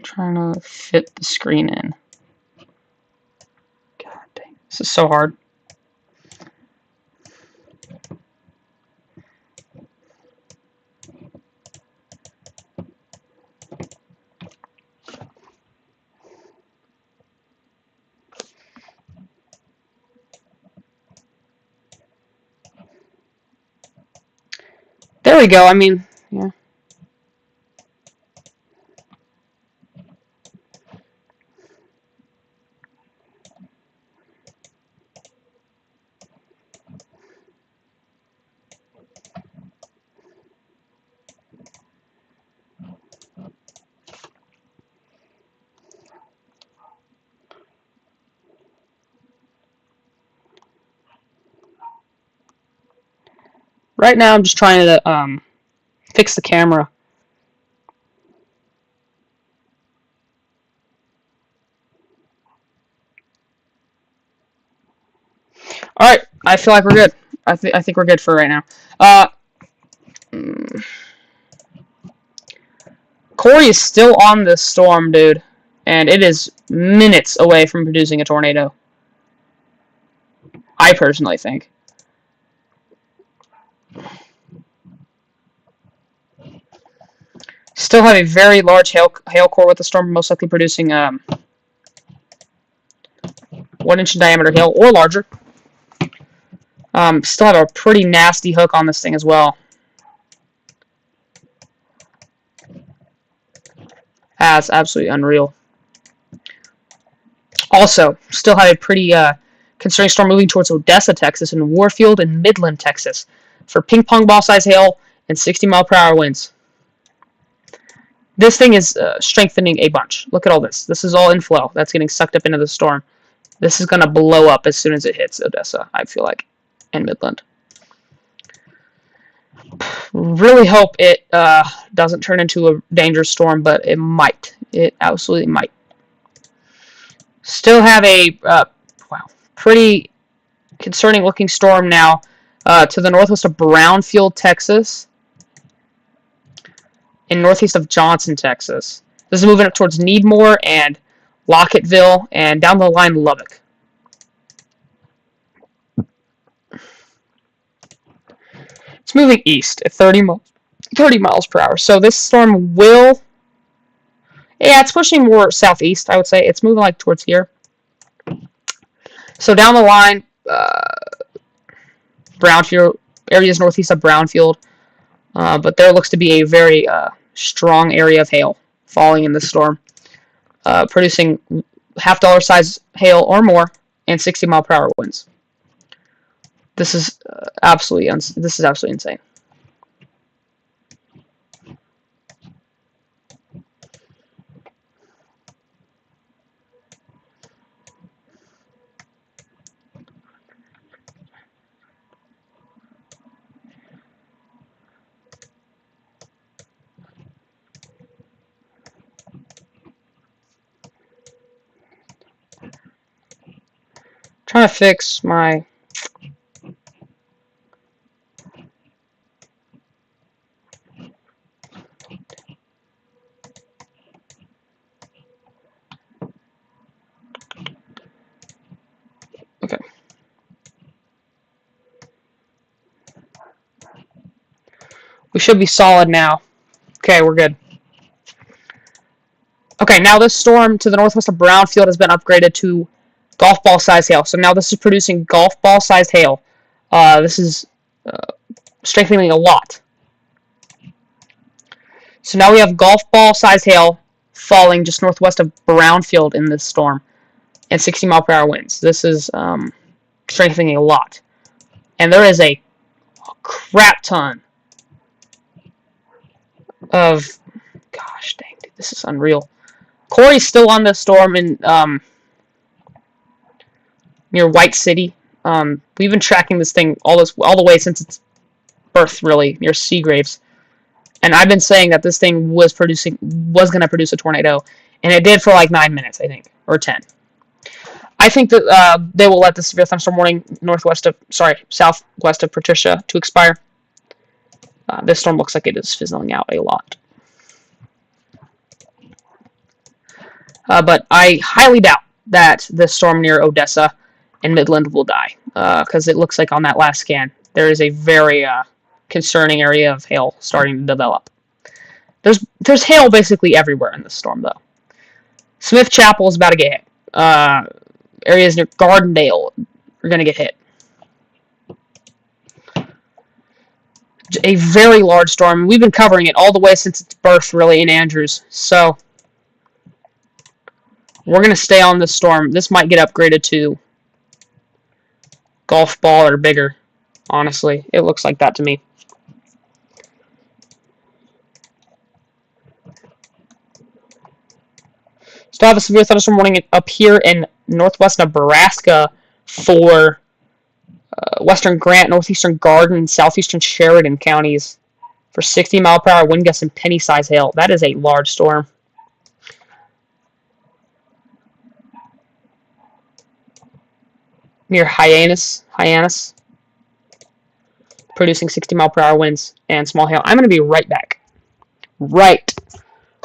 Trying to fit the screen in. God dang. This is so hard. There we go. I mean, yeah. Right now, I'm just trying to fix the camera. All right, I feel like we're good. I think we're good for right now. Corey is still on this storm, dude, and it is minutes away from producing a tornado. I personally think. Still have a very large hail core with the storm, most likely producing 1-inch in diameter hail or larger. Still have a pretty nasty hook on this thing as well. That's absolutely unreal. Also, still have a pretty concerning storm moving towards Odessa, Texas, and Warfield and Midland, Texas, for ping pong ball size hail and 60-mile-per-hour winds. This thing is strengthening a bunch. Look at all this. This is all inflow that's getting sucked up into the storm. This is going to blow up as soon as it hits Odessa, I feel like, and Midland. Really hope it doesn't turn into a dangerous storm, but it might. It absolutely might. Still have a pretty concerning looking storm now to the northwest of Brownfield, Texas, and northeast of Johnson, Texas. This is moving up towards Needmore and Lockettville and down the line Lubbock. It's moving east at 30 miles per hour. So this storm will... Yeah, it's pushing more southeast, I would say. It's moving like towards here. So down the line, Brownfield areas northeast of Brownfield. But there looks to be a very strong area of hail falling in this storm, producing half-dollar size hail or more and 60-mile-per-hour winds. This is absolutely insane. Trying to fix my. Okay. We should be solid now. Okay, we're good. Okay, now this storm to the northwest of Brownfield has been upgraded to golf ball size hail. So now this is producing golf ball sized hail. This is strengthening a lot. So now we have golf ball sized hail falling just northwest of Brownfield in this storm and 60-mile-per-hour winds. This is strengthening a lot. And there is a crap ton of. Gosh dang, dude, this is unreal. Corey's still on this storm in near White City. We've been tracking this thing all the way since its birth, really, near Seagraves. And I've been saying that this thing was going to produce a tornado, and it did for like 9 minutes, I think, or 10. I think that they will let the severe thunderstorm warning southwest of Patricia to expire. This storm looks like it is fizzling out a lot. But I highly doubt that this storm near Odessa and Midland will die, because it looks like on that last scan there is a very concerning area of hail starting to develop. There's hail basically everywhere in this storm, though. Smith Chapel is about to get hit. Areas near Gardendale are going to get hit. A very large storm. We've been covering it all the way since its birth, really, in Andrews. So we're going to stay on this storm. This might get upgraded to golf ball or bigger. Honestly, it looks like that to me. Still have a severe thunderstorm warning up here in northwest Nebraska for western Grant, northeastern Garden, southeastern Sheridan counties for 60-mile-per-hour wind gusts and penny-size hail. That is a large storm. Near Hyannis, producing 60-mile-per-hour winds and small hail. I'm going to be right back. Right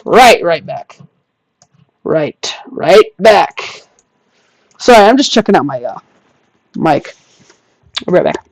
back. Right back. Sorry, I'm just checking out my mic. I'll be right back.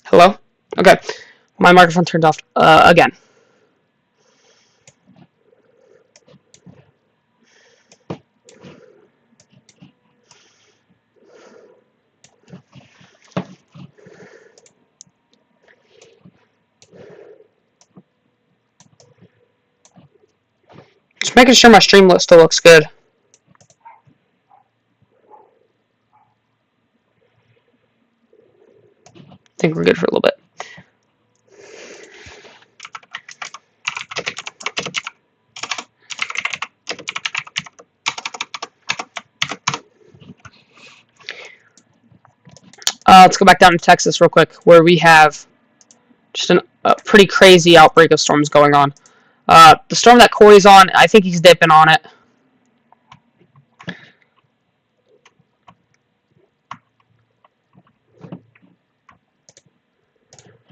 Hello? Okay. My microphone turned off again. Just making sure my stream still looks good. I think we're good for a little bit. Let's go back down to Texas real quick, where we have just a pretty crazy outbreak of storms going on. The storm that Corey's on, I think he's dipping on it.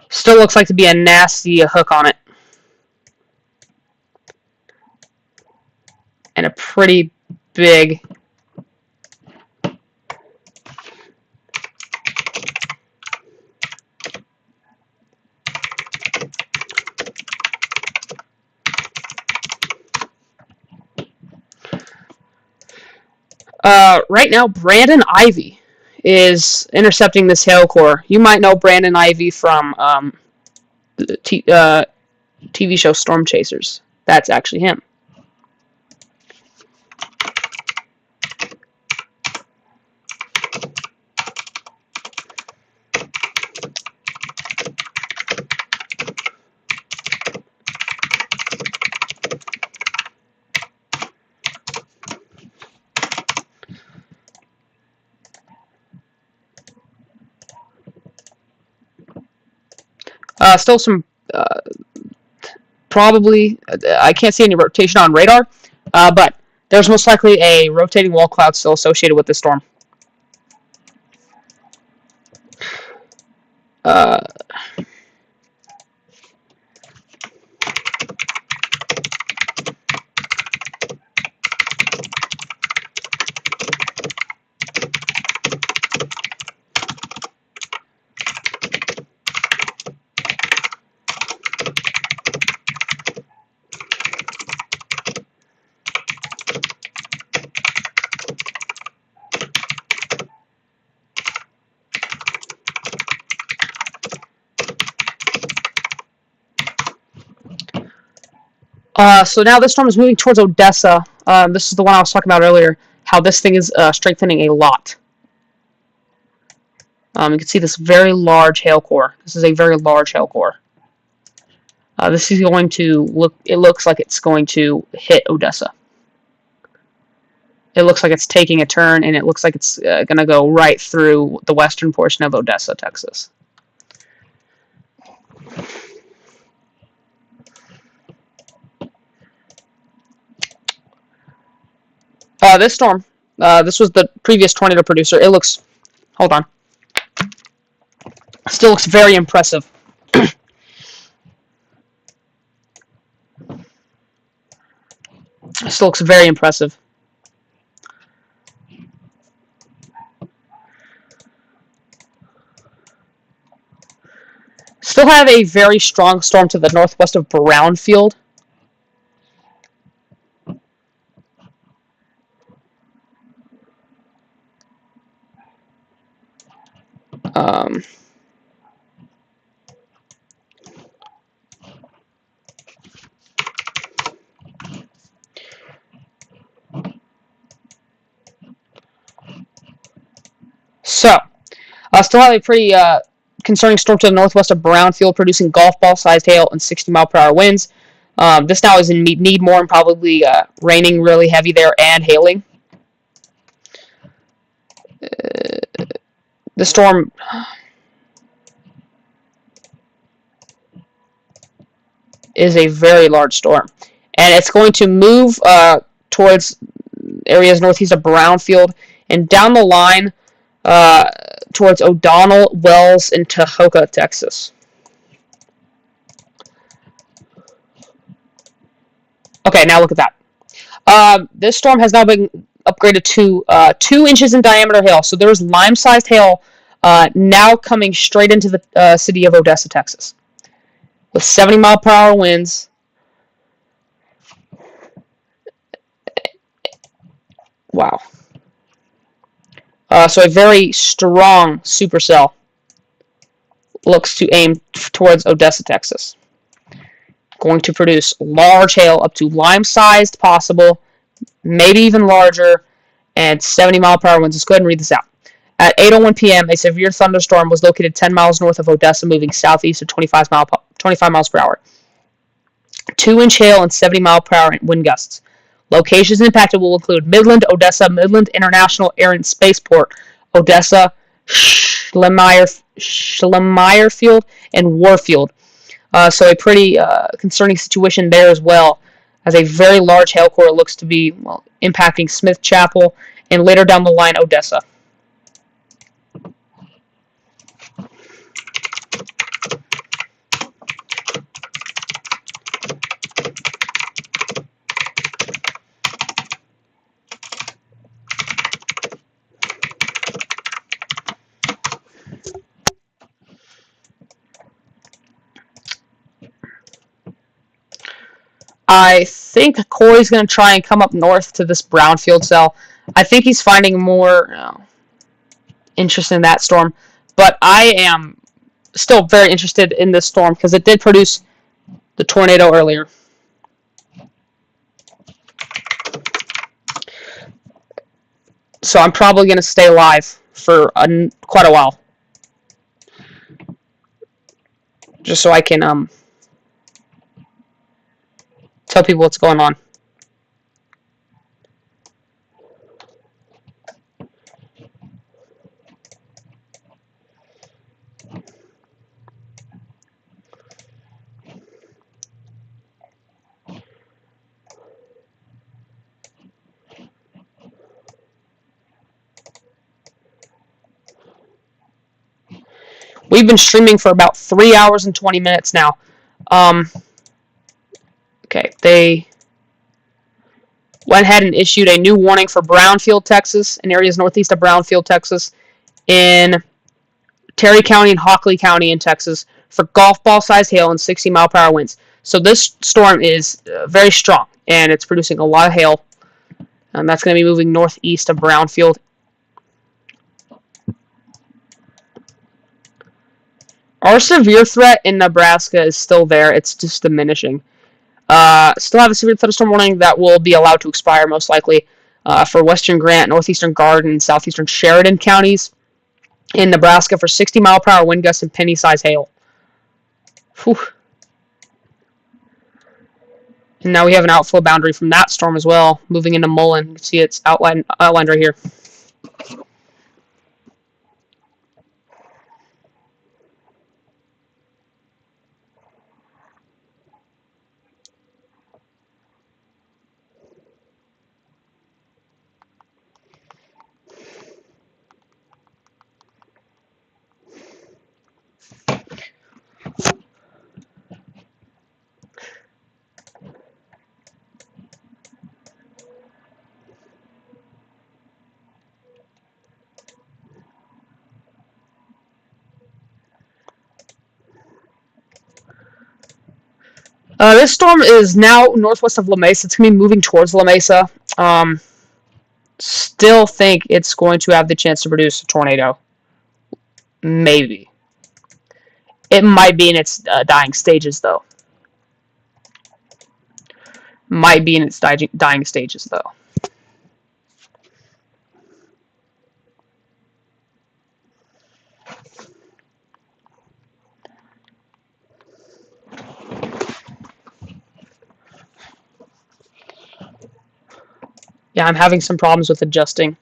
Still looks like to be a nasty hook on it. And a pretty big... right now, Brandon Ivy is intercepting this hail core. You might know Brandon Ivy from the TV show Storm Chasers. That's actually him. Still some, probably, I can't see any rotation on radar, but there's most likely a rotating wall cloud still associated with this storm. So now this storm is moving towards Odessa. This is the one I was talking about earlier, how this thing is strengthening a lot. You can see this very large hail core. This is a very large hail core. This is going to look, it looks like it's going to hit Odessa. It looks like it's taking a turn, and it looks like it's going to go right through the western portion of Odessa, Texas. This storm, this was the previous tornado producer. It looks, hold on, still looks very impressive. Still looks very impressive. Still have a very strong storm to the northwest of Brownfield. Still have a pretty concerning storm to the northwest of Brownfield, producing golf ball-sized hail and 60-mile-per-hour winds. This now is in Needmore and probably raining really heavy there and hailing. The storm is a very large storm, and it's going to move towards areas northeast of Brownfield and down the line towards O'Donnell, Wells, and Tahoka, Texas. Okay, now look at that. This storm has now been upgraded to 2 inches in diameter hail. So there's lime-sized hail now coming straight into the city of Odessa, Texas, with 70-mile-per-hour winds. Wow. So a very strong supercell looks to aim towards Odessa, Texas. Going to produce large hail up to lime-sized possible, maybe even larger, and 70-mile-per-hour winds. Let's go ahead and read this out. At 8:01 p.m., a severe thunderstorm was located 10 miles north of Odessa, moving southeast at 25 miles per hour. 2-inch hail and 70-mile-per-hour wind gusts. Locations impacted will include Midland, Odessa, Midland International Air and Spaceport, Odessa, Schleierfield and Warfield. So a pretty concerning situation there as well, as a very large hail core looks to be impacting Smith Chapel and later down the line Odessa. I think Corey's going to try and come up north to this brownfield cell. I think he's finding more interest in that storm, but I am still very interested in this storm because it did produce the tornado earlier. So I'm probably going to stay alive for quite a while, just so I can tell people what's going on. We've been streaming for about 3 hours and 20 minutes now. Okay, they went ahead and issued a new warning for Brownfield, Texas, in areas northeast of Brownfield, Texas, in Terry County and Hockley County in Texas for golf ball size hail and 60-mile-per-hour winds. So this storm is very strong, and it's producing a lot of hail. And that's going to be moving northeast of Brownfield. Our severe threat in Nebraska is still there. It's just diminishing. Still have a severe thunderstorm warning that will be allowed to expire most likely for western Grant, northeastern Garden, and southeastern Sheridan counties in Nebraska for 60-mile-per-hour wind gusts and penny-size hail. Whew. And now we have an outflow boundary from that storm as well, moving into Mullen. You can see it's outlined right here. This storm is now northwest of La Mesa. It's going to be moving towards La Mesa. Still think it's going to have the chance to produce a tornado. Maybe. It might be in its dying stages, though. Might be in its dying stages, though. Yeah, I'm having some problems with adjusting,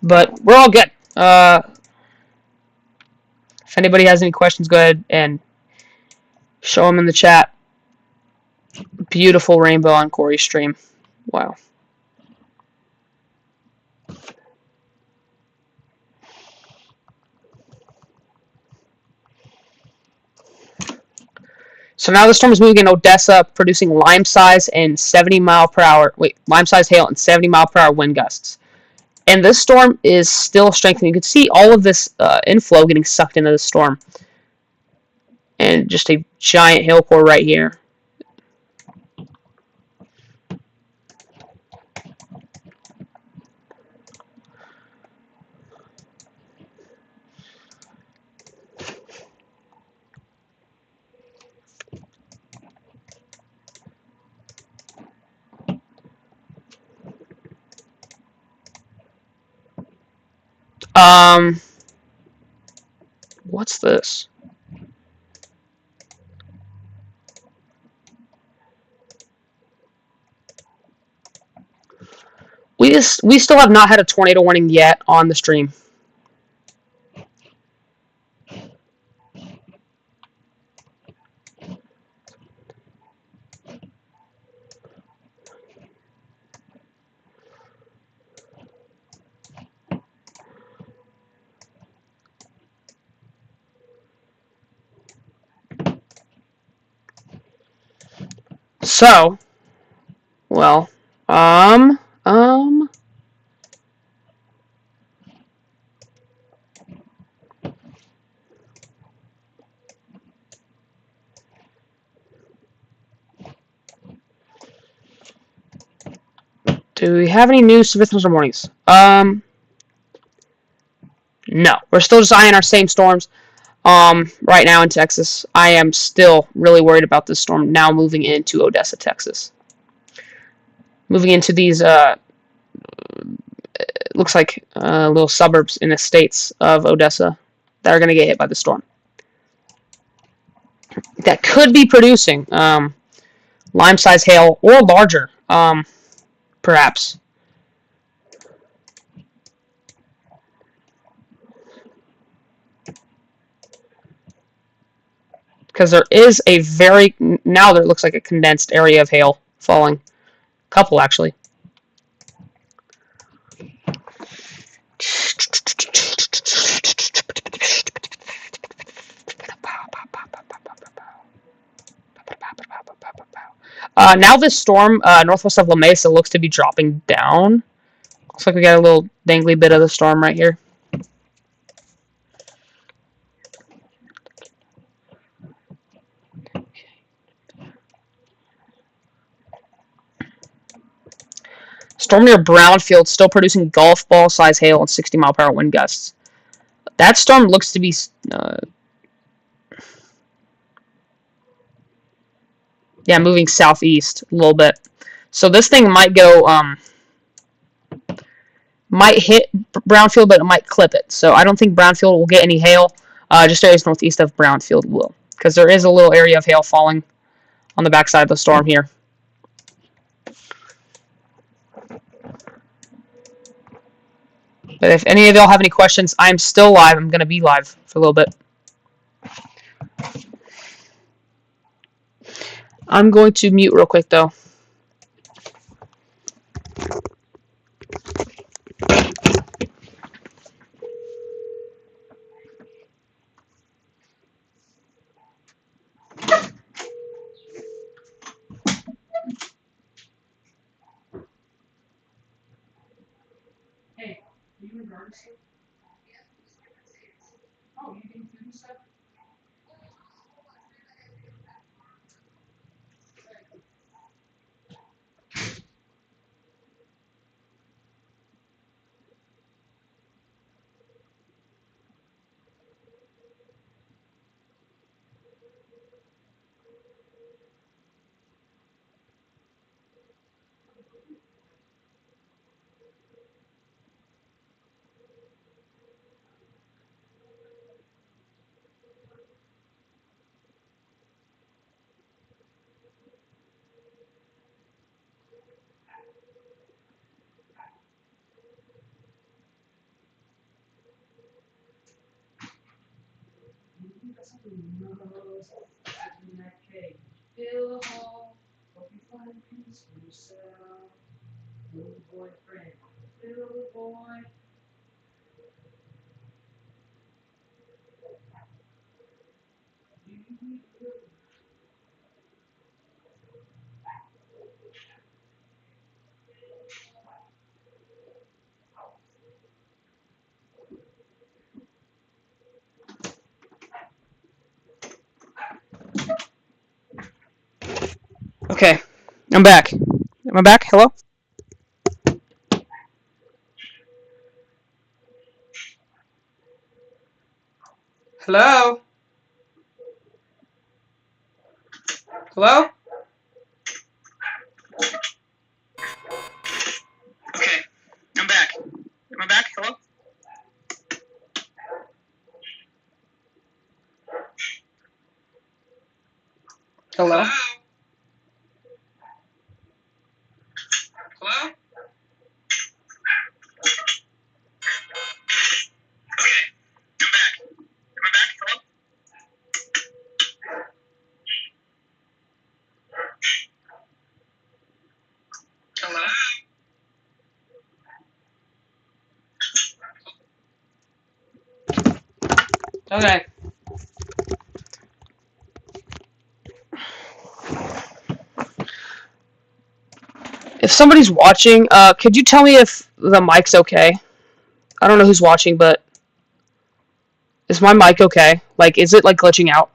but we're all good. If anybody has any questions, go ahead and show them in the chat. Beautiful rainbow on Corey's stream. Wow. So now the storm is moving in Odessa, producing lime-size and 70-mile-per-hour. Lime-size hail and 70-mile-per-hour wind gusts. And this storm is still strengthening. You can see all of this inflow getting sucked into the storm. And just a giant hail core right here. What's this? We still have not had a tornado warning yet on the stream. So, well, do we have any news to or mornings? No. We're still just eyeing our same storms. Right now in Texas, I am still really worried about this storm now moving into Odessa, Texas. Moving into these, it looks like little suburbs in the states of Odessa that are going to get hit by the storm. That could be producing lime-sized hail or larger, perhaps. Because there is a now there looks like a condensed area of hail falling. Couple, actually. Now this storm northwest of La Mesa looks to be dropping down. Looks like we got a little dangly bit of the storm right here. Storm near Brownfield still producing golf ball size hail and 60-mile-per-hour wind gusts. That storm looks to be moving southeast a little bit. So this thing might go might hit Brownfield, but it might clip it. So I don't think Brownfield will get any hail. Just areas northeast of Brownfield will, because there is a little area of hail falling on the backside of the storm here. But if any of y'all have any questions, I'm still live. I'm going to be live for a little bit. I'm going to mute real quick, though. Hey, you in garden stuff? Oh, you can do stuff? Fill a hole, hope you find peace for yourself. Little boyfriend, little boy. Okay, I'm back. Am I back? Hello? Hello? Hello? Okay, I'm back. Am I back? Hello? Hello? Hello? Okay, I'm back. Am I back? Hello? Hello? Okay. If somebody's watching, could you tell me if the mic's okay? I don't know who's watching, but is my mic okay? Like, is it like glitching out?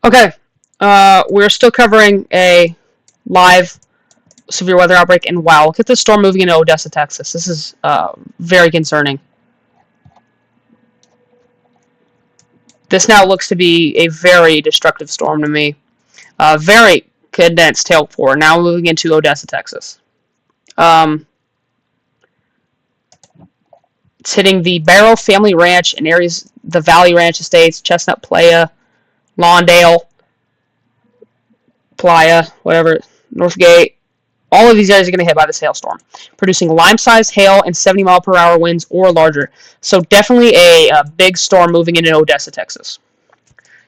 Okay. We're still covering a live severe weather outbreak, and wow, look at this storm moving into Odessa, Texas. This is very concerning. This now looks to be a very destructive storm to me. Very condensed tailpour, now moving into Odessa, Texas. It's hitting the Barrow Family Ranch and areas, the Valley Ranch Estates, Chestnut Playa, Lawndale, Playa, whatever, Northgate. All of these areas are going to hit by this hailstorm, producing lime-sized hail and 70-mile-per-hour winds or larger. So definitely a big storm moving into Odessa, Texas.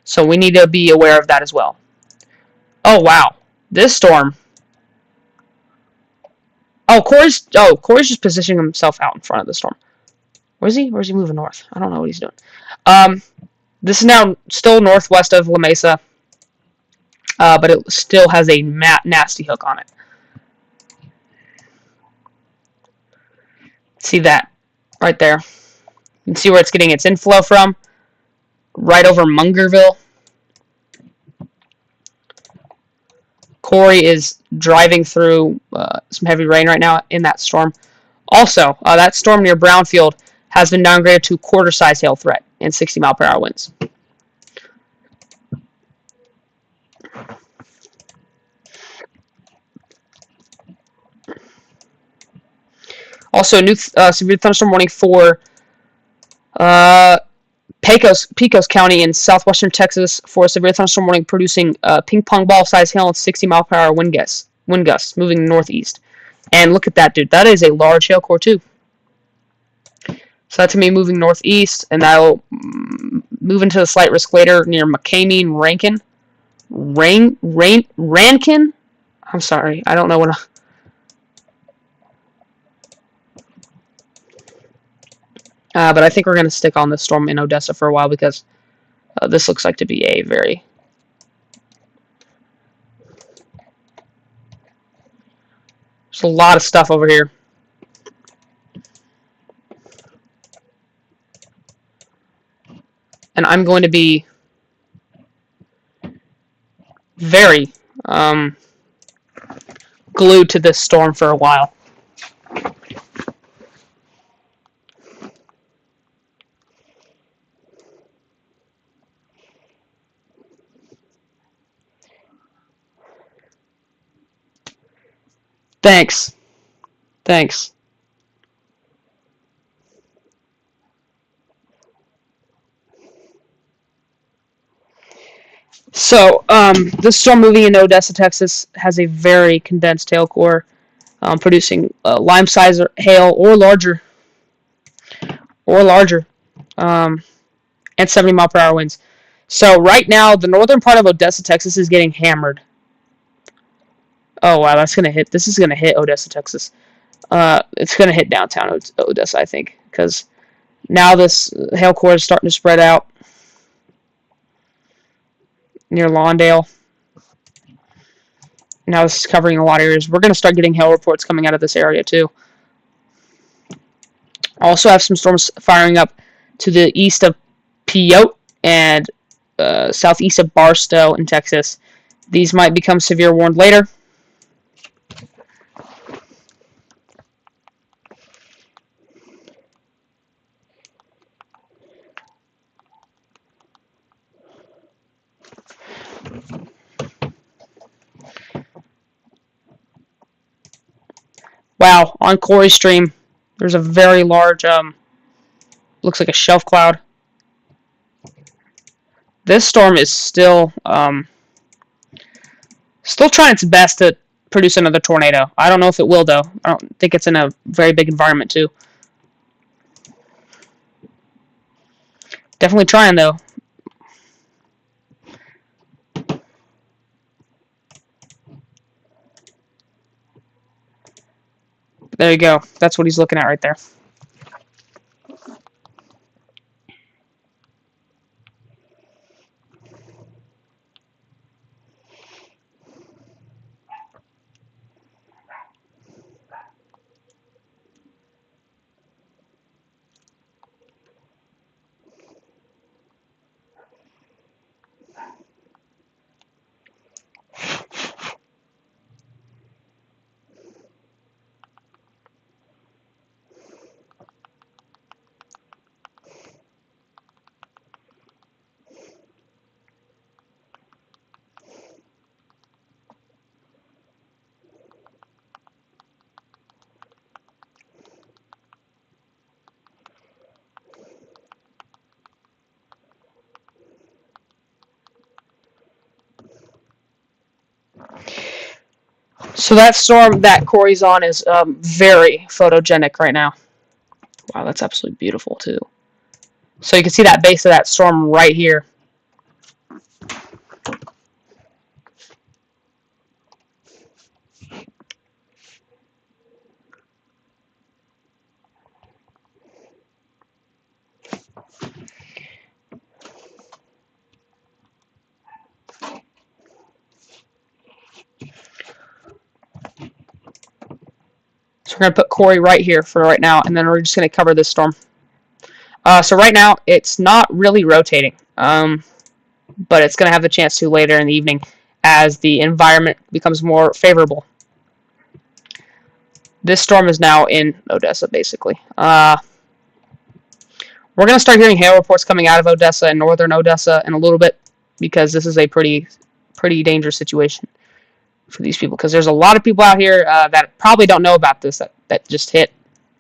So we need to be aware of that as well. Oh, wow. This storm. Corey's just positioning himself out in front of the storm. Where is he? Where is he moving north? I don't know what he's doing. This is now still northwest of La Mesa, but it still has a nasty hook on it. See that right there. You can see where it's getting its inflow from. Right over Mungerville. Corey is driving through some heavy rain right now in that storm. Also, that storm near Brownfield has been downgraded to quarter-size hail threat and 60-mile-per-hour winds. Also, a new severe thunderstorm warning for Pecos County in southwestern Texas for a severe thunderstorm warning producing ping pong ball size hail and 60-mile-per-hour wind gusts moving northeast. And look at that, dude. That is a large hail core, too. So that's going to be moving northeast, and that will move into the slight risk later near McCamey and Rankin. Rankin? I'm sorry. I don't know what... but I think we're going to stick on this storm in Odessa for a while because this looks like to be a very... There's a lot of stuff over here. And I'm going to be very glued to this storm for a while. Thanks. So, this storm moving into Odessa, Texas, has a very condensed hail core, producing lime-sized hail or larger, and 70-mile-per-hour winds. So, right now, the northern part of Odessa, Texas, is getting hammered. Oh, wow, that's going to hit. This is going to hit Odessa, Texas. It's going to hit downtown Odessa, I think, because now this hail core is starting to spread out near Lawndale. Now this is covering a lot of areas. We're going to start getting hail reports coming out of this area, too. Also have some storms firing up to the east of Piote and southeast of Barstow in Texas. These might become severe warned later. Wow, on Corey's stream, there's a very large, looks like a shelf cloud. This storm is still trying its best to produce another tornado. I don't know if it will, though. I don't think it's in a very big environment, too. Definitely trying, though. There you go. That's what he's looking at right there. So that storm that Corey's on is very photogenic right now. Wow, that's absolutely beautiful, too. So you can see that base of that storm right here. So we're going to put Corey right here for right now, and then we're just going to cover this storm. So right now, it's not really rotating, but it's going to have the chance to later in the evening as the environment becomes more favorable. This storm is now in Odessa, basically. We're going to start hearing hail reports coming out of Odessa and northern Odessa in a little bit because this is a pretty dangerous situation for these people because there's a lot of people out here that probably don't know about this that just hit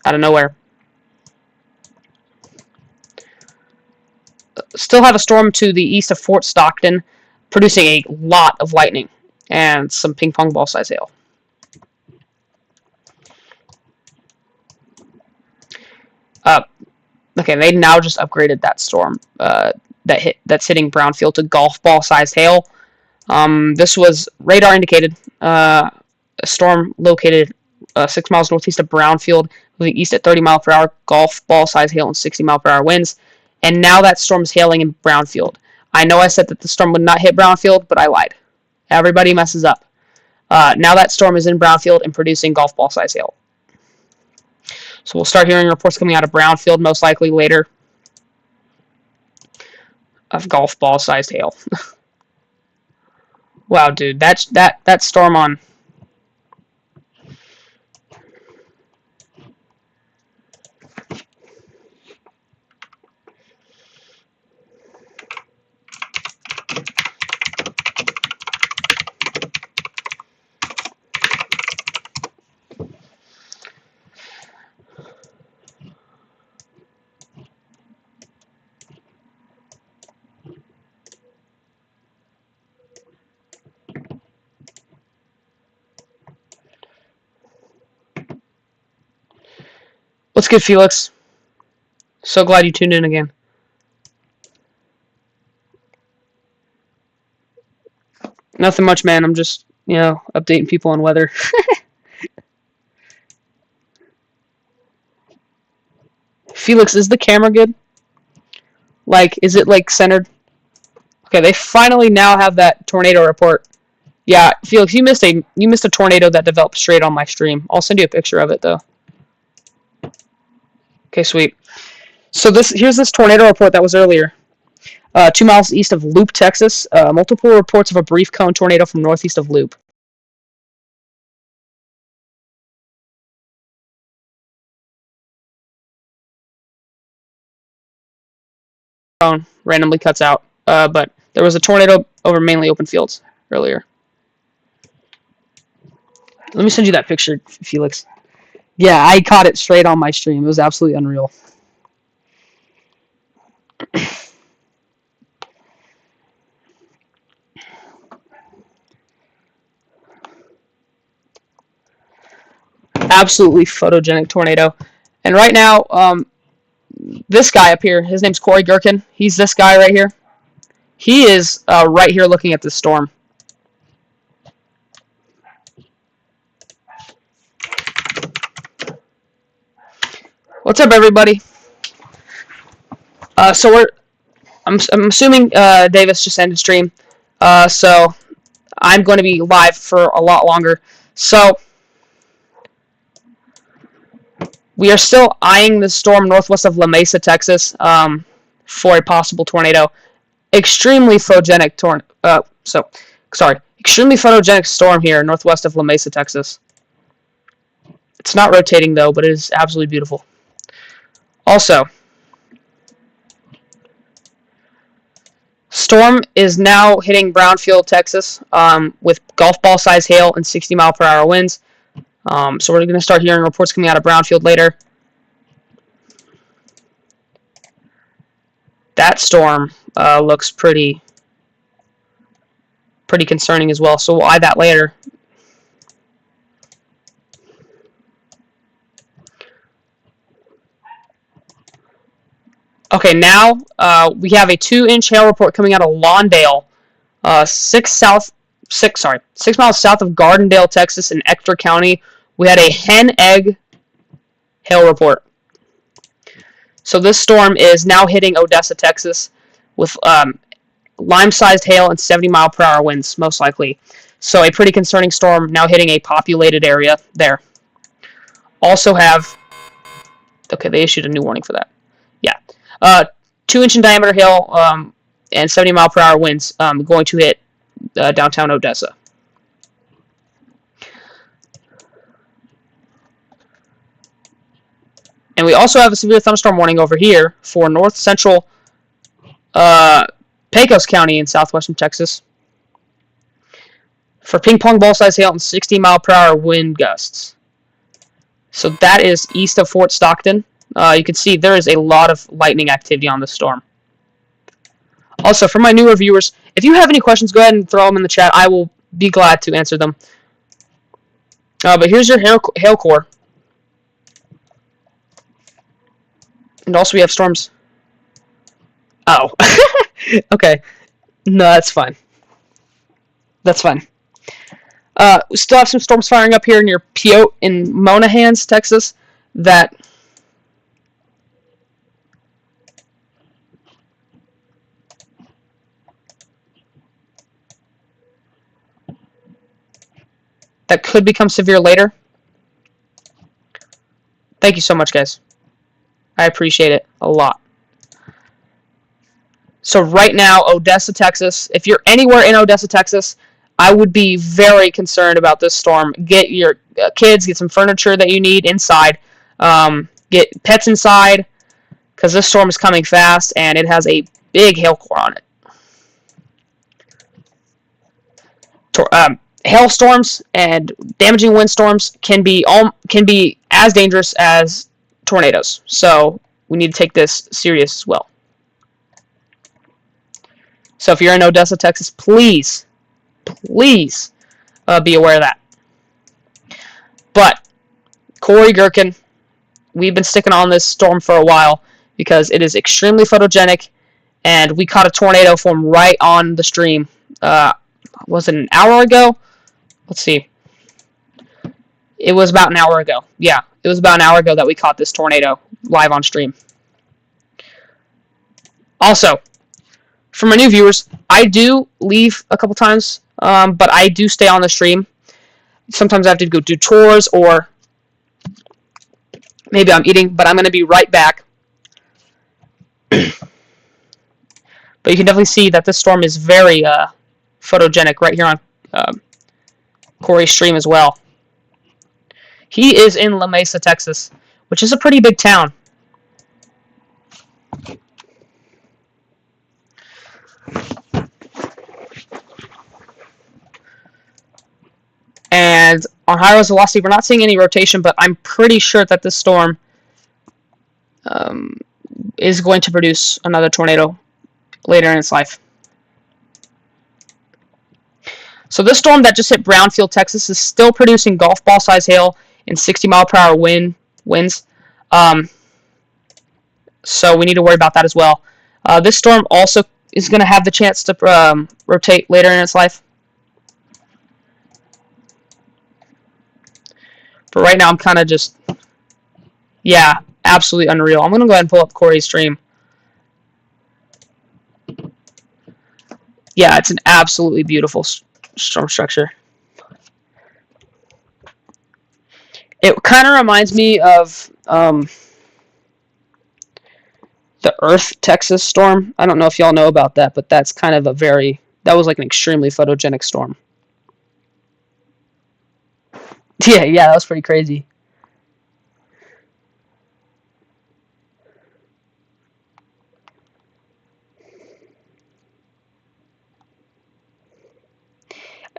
out of nowhere. Still have a storm to the east of Fort Stockton producing a lot of lightning and some ping pong ball size hail. Okay, they now just upgraded that storm that's hitting Brownfield to golf ball sized hail. This was radar indicated. A storm located 6 miles northeast of Brownfield, moving east at 30 mile per hour, golf ball size hail and 60 mile per hour winds. And now that storm's hailing in Brownfield. I know I said that the storm would not hit Brownfield, but I lied. Everybody messes up. Now that storm is in Brownfield and producing golf ball size hail. So we'll start hearing reports coming out of Brownfield most likely later of golf ball sized hail. Wow, dude, that storm on. What's good, Felix? So glad you tuned in again. Nothing much, man. I'm just, updating people on weather. Felix, is the camera good? Like, is it, centered? Okay, they finally now have that tornado report. Yeah, Felix, you missed a tornado that developed straight on my stream. I'll send you a picture of it, though. Okay, sweet. So here's this tornado report that was earlier. 2 miles east of Loop, Texas. Multiple reports of a brief cone tornado from northeast of Loop. Cone randomly cuts out. But there was a tornado over mainly open fields earlier. Let me send you that picture, Felix. Yeah, I caught it straight on my stream. It was absolutely unreal. Absolutely photogenic tornado. And right now, this guy up here, his name's Corey Gherkin. He's this guy right here. He is right here looking at the storm. What's up, everybody? I'm assuming Davis just ended stream, so I'm going to be live for a lot longer. So we are still eyeing the storm northwest of La Mesa, Texas, for a possible tornado. Extremely photogenic extremely photogenic storm here northwest of La Mesa, Texas. It's not rotating though, but it is absolutely beautiful. Also, storm is now hitting Brownfield, Texas, with golf ball size hail and 60-mile-per-hour winds. So we're going to start hearing reports coming out of Brownfield later. That storm looks pretty concerning as well, so we'll eye that later. Okay, now we have a 2-inch hail report coming out of Lawndale, 6 miles south of Gardendale, Texas, in Ector County. We had a hen egg hail report. So this storm is now hitting Odessa, Texas, with lime-sized hail and 70-mile-per-hour winds, most likely. So a pretty concerning storm now hitting a populated area there. Also have... Okay, they issued a new warning for that. Yeah. 2-inch in diameter hail and 70-mile-per-hour winds going to hit downtown Odessa. And we also have a severe thunderstorm warning over here for north-central Pecos County in southwestern Texas for ping-pong ball-sized hail and 60-mile-per-hour wind gusts. So that is east of Fort Stockton. You can see there is a lot of lightning activity on this storm. Also, for my newer viewers, if you have any questions, go ahead and throw them in the chat. I will be glad to answer them. But here's your hail core. And also we have storms. Oh. Okay. No, that's fine. That's fine. We still have some storms firing up here near Piote in Monahans, Texas, that could become severe later. Thank you so much, guys. I appreciate it a lot. So right now, Odessa, Texas, if you're anywhere in Odessa, Texas, I would be very concerned about this storm. Get your kids, get some furniture that you need inside, get pets inside, because this storm is coming fast, and it has a big hail core on it. Hailstorms and damaging windstorms can be as dangerous as tornadoes, so we need to take this serious as well. So if you're in Odessa, Texas, please be aware of that. But Corey Gherkin, we've been sticking on this storm for a while because it is extremely photogenic, and we caught a tornado form right on the stream. Was it an hour ago? Let's see. It was about an hour ago. Yeah, it was about an hour ago that we caught this tornado live on stream. Also, for my new viewers, I do leave a couple times, but I do stay on the stream. Sometimes I have to go do chores, or maybe I'm eating, but I'm going to be right back. But you can definitely see that this storm is very photogenic right here on Corey's stream as well. He is in La Mesa, Texas, which is a pretty big town. And on high velocity. We're not seeing any rotation, but I'm pretty sure that this storm is going to produce another tornado later in its life. So this storm that just hit Brownfield, Texas, is still producing golf ball size hail and 60-mile-per-hour winds. So we need to worry about that as well. This storm also is going to have the chance to rotate later in its life. But right now I'm kind of just, yeah, absolutely unreal. I'm going to go ahead and pull up Corey's stream. Yeah, it's an absolutely beautiful storm structure. It kind of reminds me of the Earth, Texas storm. I don't know if y'all know about that, but that's kind of that was like an extremely photogenic storm. Yeah, that was pretty crazy.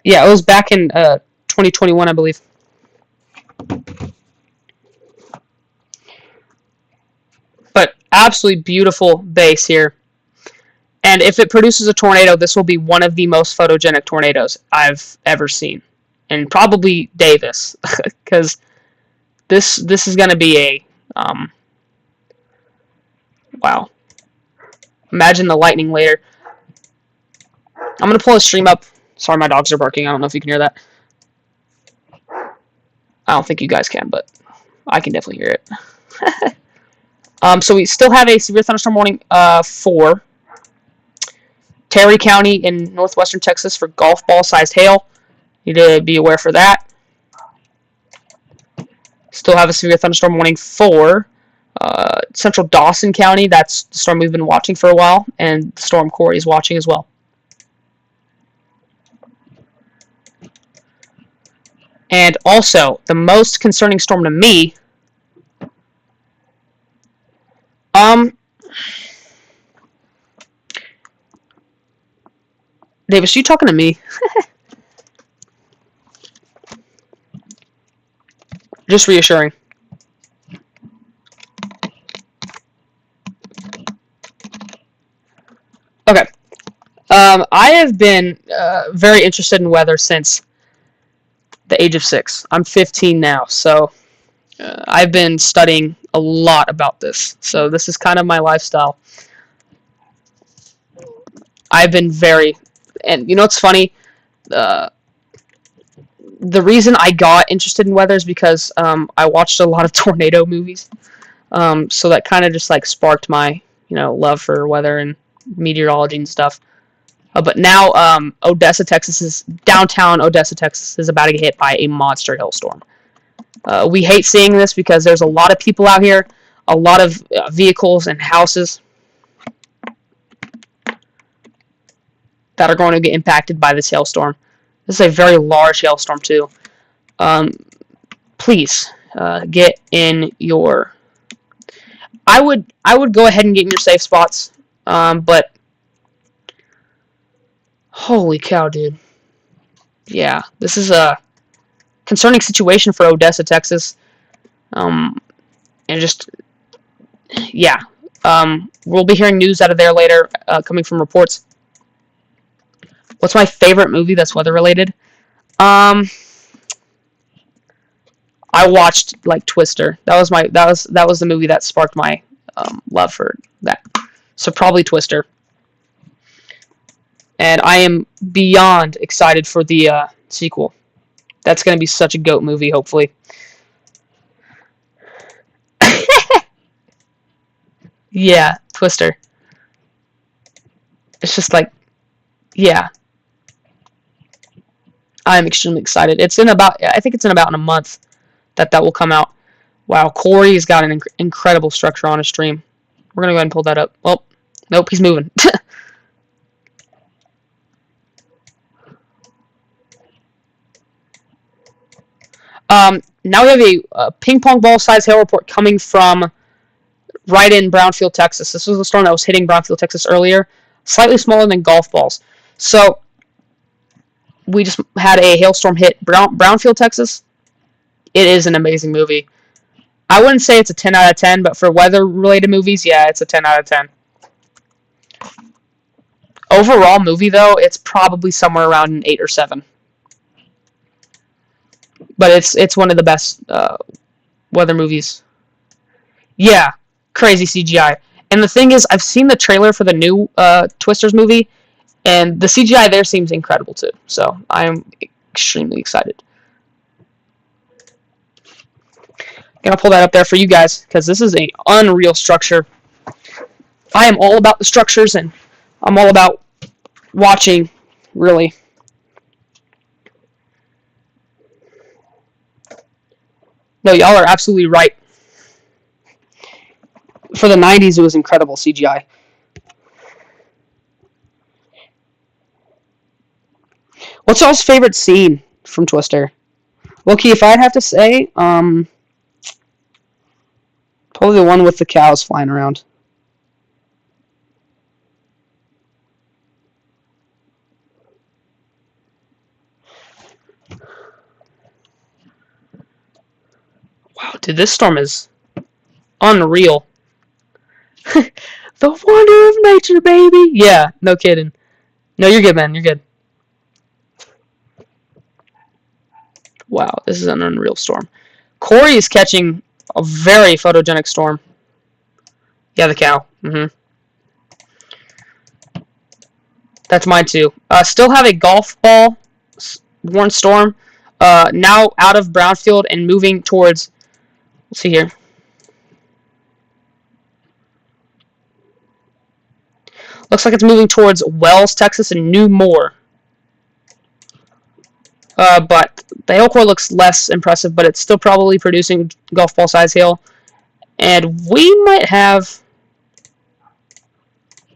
Yeah, it was back in 2021, I believe. But absolutely beautiful base here. And if it produces a tornado, this will be one of the most photogenic tornadoes I've ever seen. And probably Davis, because this is going to be a, wow. Imagine the lightning later. I'm going to pull a stream up. Sorry, my dogs are barking. I don't know if you can hear that. I don't think you guys can, but I can definitely hear it. So we still have a severe thunderstorm warning for Terry County in northwestern Texas for golf ball sized hail. You need to be aware for that. Still have a severe thunderstorm warning for central Dawson County. That's the storm we've been watching for a while, and the storm Corey is watching as well. And also, the most concerning storm to me, Davis, you talking to me? Just reassuring. Okay. I have been very interested in weather since the age of 6. I'm 15 now, so I've been studying a lot about this. So this is kind of my lifestyle. I've been and you know what's funny? The reason I got interested in weather is because I watched a lot of tornado movies. So that kind of just like sparked my, love for weather and meteorology and stuff. But now downtown Odessa, Texas is about to get hit by a monster hailstorm. We hate seeing this because there's a lot of people out here, a lot of vehicles and houses that are going to get impacted by this hailstorm. This is a very large hailstorm too. Please get in your. I would go ahead and get in your safe spots, but holy cow, dude! Yeah, this is a concerning situation for Odessa, Texas, and just yeah. We'll be hearing news out of there later, coming from reports. What's my favorite movie that's weather related? I watched like Twister. That was the movie that sparked my love for that. So probably Twister. And I am beyond excited for the sequel. That's going to be such a GOAT movie, hopefully. Yeah, Twister. It's just like, yeah. I'm extremely excited. I think it's in about a month that will come out. Wow, Corey's got an incredible structure on his stream. We're going to go ahead and pull that up. Well, nope, he's moving. Now we have a ping pong ball size hail report coming from right in Brownfield, Texas. This was the storm that was hitting Brownfield, Texas earlier. Slightly smaller than golf balls. So we just had a hailstorm hit Brownfield, Texas. it is an amazing movie. I wouldn't say it's a 10 out of 10, but for weather-related movies, yeah, it's a 10 out of 10. Overall movie, though, it's probably somewhere around an 8 or 7. But it's one of the best weather movies. Yeah, crazy CGI. And the thing is, I've seen the trailer for the new Twisters movie, and the CGI there seems incredible, too. So I'm extremely excited. I'm going to pull that up there for you guys, because this is an unreal structure. I am all about the structures, and I'm all about watching, really. No, y'all are absolutely right. For the 90s, it was incredible CGI. What's y'all's favorite scene from Twister? Loki, if I'd have to say, probably the one with the cows flying around. Wow, dude, this storm is unreal. The wonder of nature, baby. Yeah, no kidding. No, you're good, man. You're good. Wow, this is an unreal storm. Corey is catching a very photogenic storm. Yeah, the cow. That's mine too. Still have a golf ball worn storm. Now out of Brownfield and moving towards. Let's see here. Looks like it's moving towards Wells, Texas, and New Moore. But the hail core looks less impressive, but it's still probably producing golf ball size hail. And we might have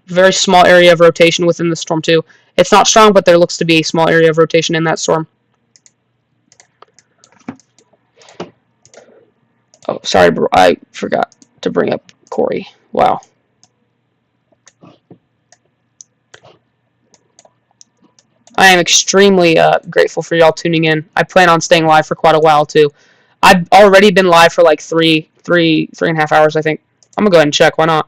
a very small area of rotation within the storm too. It's not strong, but there looks to be a small area of rotation in that storm. Oh, sorry, I forgot to bring up Corey. Wow. I am extremely grateful for y'all tuning in. I plan on staying live for quite a while too. I've already been live for like three and a half hours, I think. I'm gonna go ahead and check. Why not?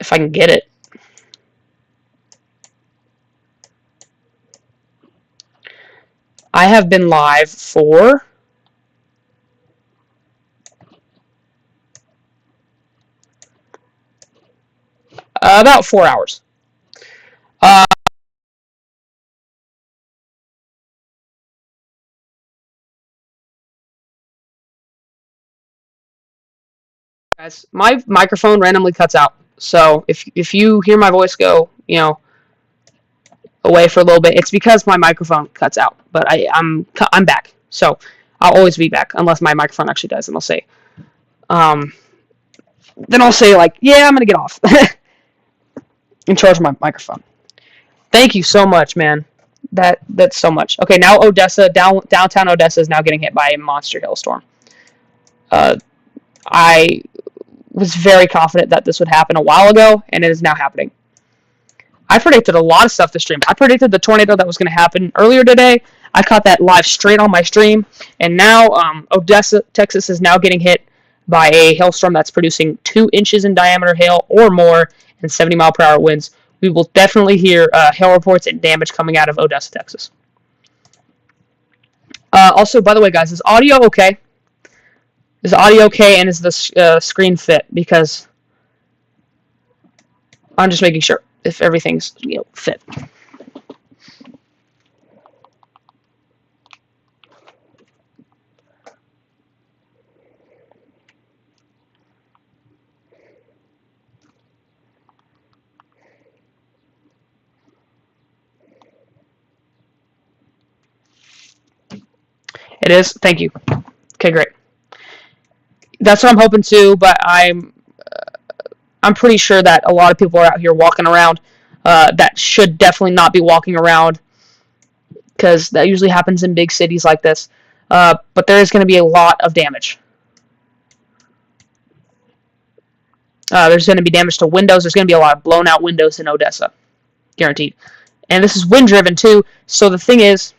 If I can get it. I have been live for about 4 hours. Guys, my microphone randomly cuts out. So if you hear my voice go, away for a little bit, it's because my microphone cuts out. But I'm back. So I'll always be back unless my microphone actually dies, and I'll say like, yeah, I'm gonna get off and charge my microphone. Thank you so much, man. That's so much. Okay, now Odessa, downtown Odessa is now getting hit by a monster hailstorm. I was very confident that this would happen a while ago, and it is now happening. I predicted a lot of stuff this stream. I predicted the tornado that was going to happen earlier today. I caught that live straight on my stream, and now Odessa, Texas is now getting hit by a hailstorm that's producing 2 inches in diameter hail or more and 70-mile-per-hour winds. We will definitely hear hail reports and damage coming out of Odessa, Texas. Also, by the way, guys, is audio okay? Is audio okay, and is the screen fit? Because I'm just making sure if everything's fit. It is. Thank you. Okay, great. That's what I'm hoping to, but I'm pretty sure that a lot of people are out here walking around that should definitely not be walking around, because that usually happens in big cities like this. But there is going to be a lot of damage. There's going to be damage to windows. There's going to be a lot of blown out windows in Odessa, guaranteed. And this is wind-driven, too. So the thing is,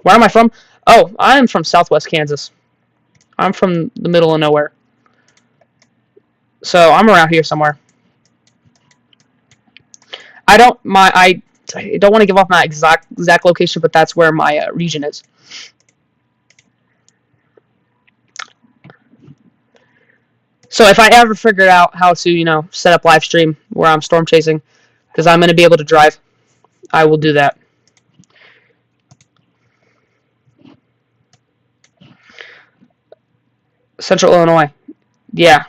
where am I from? Oh, I'm from southwest Kansas. I'm from the middle of nowhere. So I'm around here somewhere. I don't want to give off my exact location, but that's where my region is. So if I ever figure out how to, set up live stream where I'm storm chasing, because I'm going to be able to drive, I will do that. Central Illinois. Yeah.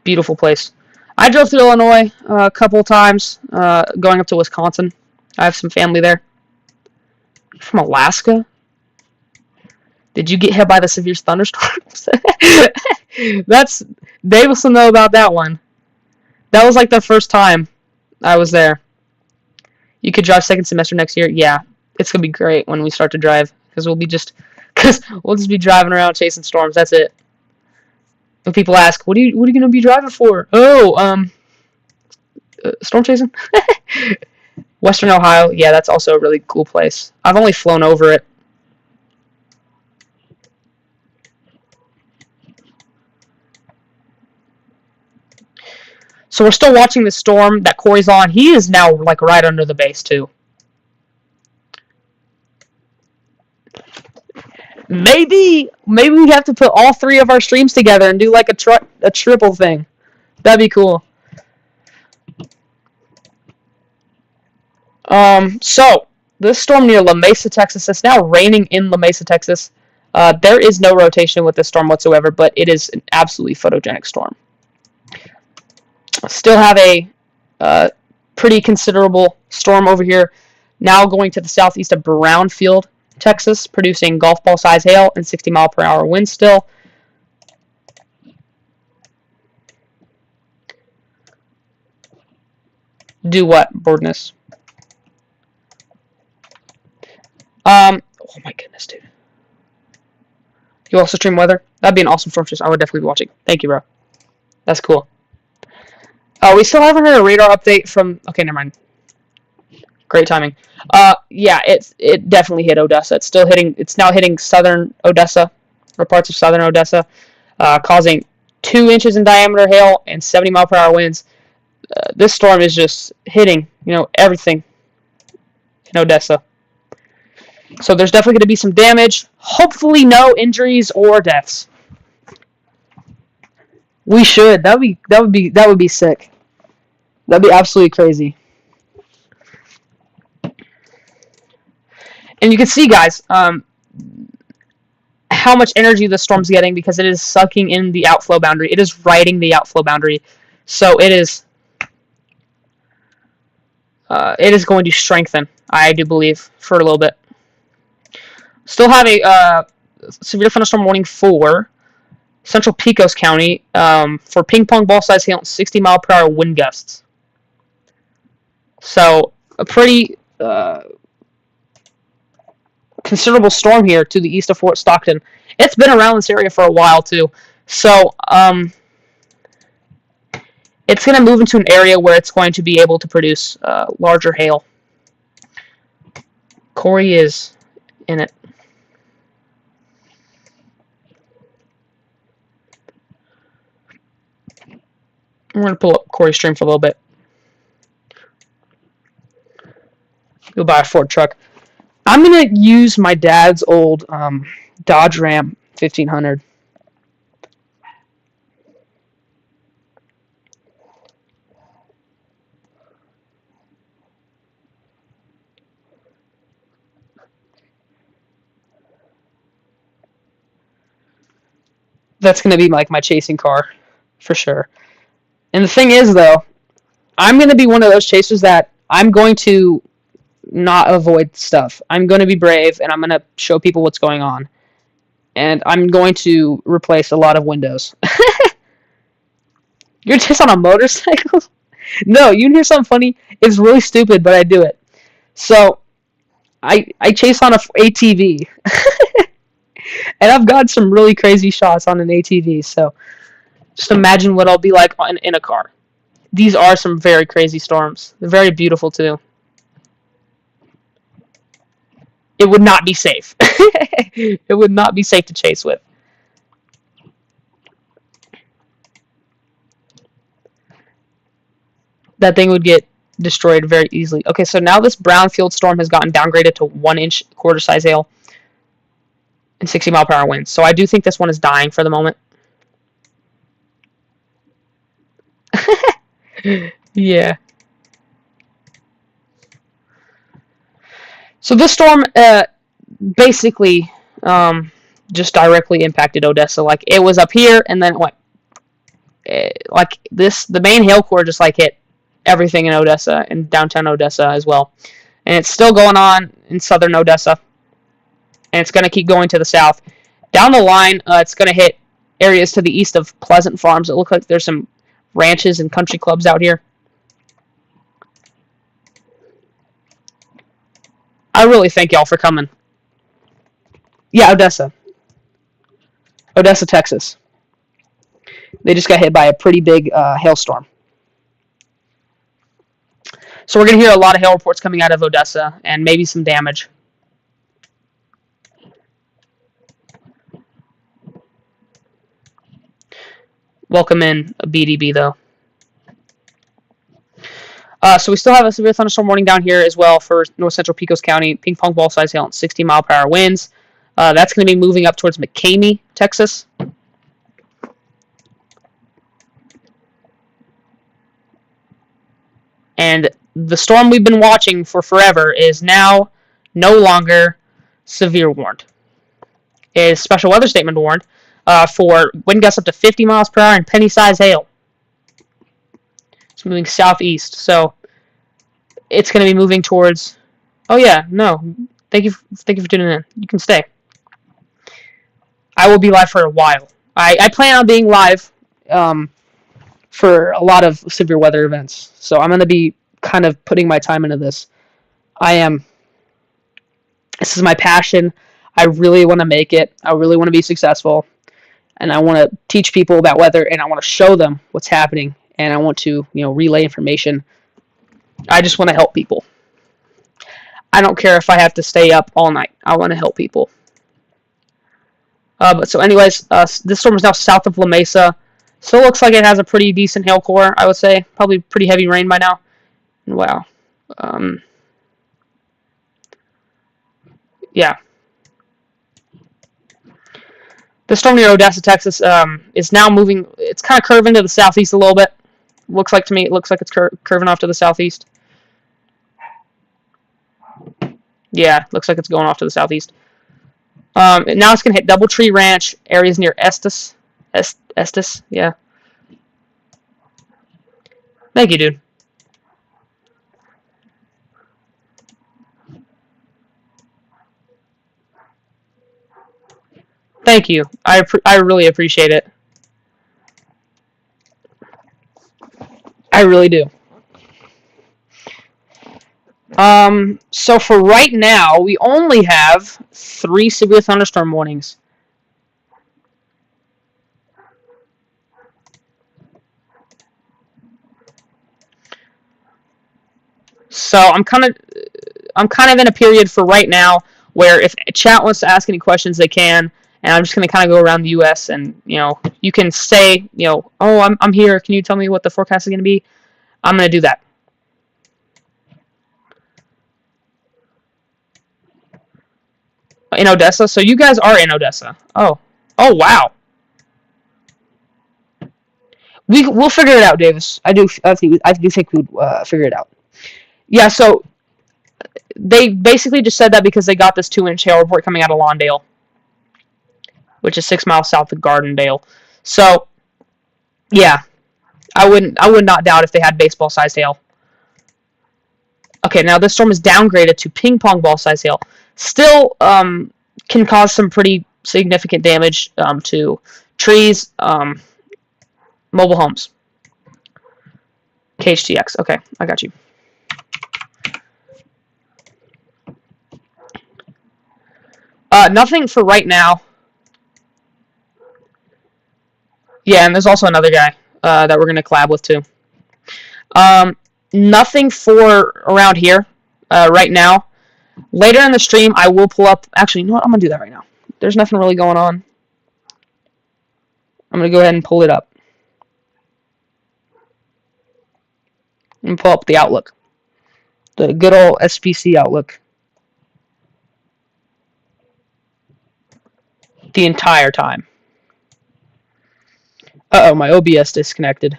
Beautiful place. I drove through Illinois a couple times, going up to Wisconsin. I have some family there. You're from Alaska? Did you get hit by the severe thunderstorms? Davis will know about that one. That was like the first time I was there. You could drive second semester next year. Yeah, it's gonna be great when we start to drive because we'll just be driving around chasing storms. That's it. When people ask, what are you gonna be driving for? Oh, storm chasing. Western Ohio. Yeah, that's also a really cool place. I've only flown over it. So we're still watching the storm that Corey's on. He is now like right under the base too. Maybe we have to put all three of our streams together and do like a triple thing. That'd be cool. So this storm near La Mesa, Texas. It's now raining in La Mesa, Texas. There is no rotation with this storm whatsoever, but it is an absolutely photogenic storm. Still have a pretty considerable storm over here. Now going to the southeast of Brownfield, Texas, producing golf ball size hail and 60-mile-per-hour winds still. Do what, Boardness? Oh my goodness, dude. You also stream weather? That'd be an awesome storm chase. I would definitely be watching. Thank you, bro. That's cool. We still haven't heard a radar update from... Okay, never mind. Great timing. Yeah, it definitely hit Odessa. It's now hitting southern Odessa, or parts of southern Odessa, causing 2 inches in diameter hail and 70-mile-per-hour winds. This storm is just hitting, everything in Odessa. So there's definitely going to be some damage. Hopefully no injuries or deaths. We should. That would be sick. That'd be absolutely crazy. And you can see, guys, how much energy the storm's getting because it is sucking in the outflow boundary. It is riding the outflow boundary. So it is going to strengthen, I do believe, for a little bit. Still have a severe thunderstorm warning for Central Pecos County for ping pong ball size hail and 60-mile-per-hour wind gusts. So a pretty considerable storm here to the east of Fort Stockton. It's been around this area for a while too. So it's going to move into an area where it's going to be able to produce larger hail. Corey is in it. I'm going to pull up Corey's stream for a little bit. Go buy a Ford truck. I'm going to use my dad's old Dodge Ram 1500. That's going to be like my chasing car for sure. And the thing is, though, I'm going to be one of those chasers that I'm going to not avoid stuff. I'm going to be brave, and I'm going to show people what's going on. And I'm going to replace a lot of windows. You're just on a motorcycle? No, you hear something funny? It's really stupid, but I do it. So, I chase on a ATV. And I've got some really crazy shots on an ATV, so just imagine what I'll be like in a car. these are some very crazy storms. They're very beautiful, too. It would not be safe. It would not be safe to chase with. That thing would get destroyed very easily. Okay, so now this brownfield storm has gotten downgraded to 1-inch quarter-size hail and 60-mile-per-hour winds. So I do think this one is dying for the moment. Yeah. So this storm basically just directly impacted Odessa. Like, it was up here, and then it went like this. The main hail core just like hit everything in Odessa and downtown Odessa as well, and it's still going on in southern Odessa, and it's going to keep going to the south. Down the line, it's going to hit areas to the east of Pleasant Farms. It looks like there's some ranches and country clubs out here. I really thank y'all for coming. Yeah, Odessa. Odessa, Texas. They just got hit by a pretty big hailstorm. So we're going to hear a lot of hail reports coming out of Odessa and maybe some damage. Welcome in BDB, though. So we still have a severe thunderstorm warning down here as well for north central Pecos County. Ping pong ball size hail and 60-mile-per-hour winds. That's going to be moving up towards McCamey, Texas. And the storm we've been watching for forever is now no longer severe warned. It is special weather statement warned for wind gusts up to 50 miles per hour and penny-sized hail. It's moving southeast, so it's going to be moving towards. Oh yeah, no, thank you for tuning in. You can stay. I will be live for a while. I plan on being live for a lot of severe weather events, so I'm going to be kind of putting my time into this. This is my passion. I really want to make it. I really want to be successful, and I want to teach people about weather, and I want to show them what's happening. And I want to, relay information. I just want to help people. I don't care if I have to stay up all night. I want to help people. But so anyways, this storm is now south of La Mesa. Still looks like it has a pretty decent hail core, I would say. Probably pretty heavy rain by now. Wow. Yeah. The storm near Odessa, Texas, is now moving. It's kind of curving to the southeast a little bit. Looks like to me, it looks like it's curving off to the southeast. Yeah, looks like it's going off to the southeast. And now it's going to hit Doubletree Ranch, areas near Estes. Estes, yeah. Thank you, dude. Thank you. I really appreciate it. I really do. So for right now, we only have 3 severe thunderstorm warnings. So I'm kind of in a period for right now where if chat wants to ask any questions, they can. And I'm just going to kind of go around the U.S. and, you can say, oh, I'm here. Can you tell me what the forecast is going to be? I'm going to do that. In Odessa? So you guys are in Odessa. Oh, wow. We'll figure it out, Davis. I do think we'd figure it out. Yeah, so they basically just said that because they got this 2-inch hail report coming out of Lawndale, which is 6 miles south of Gardendale. So, yeah, I would not doubt if they had baseball-sized hail. Okay, now this storm is downgraded to ping pong ball-sized hail. Still can cause some pretty significant damage to trees, mobile homes. KHTX. Okay, I got you. Nothing for right now. Yeah, and there's also another guy that we're going to collab with, too. Nothing for around here right now. Later in the stream, I will pull up. Actually, you know what? I'm going to do that right now. There's nothing really going on. I'm going to go ahead and pull it up. And pull up the Outlook. The good old SPC Outlook. The entire time. Uh-oh, my OBS disconnected.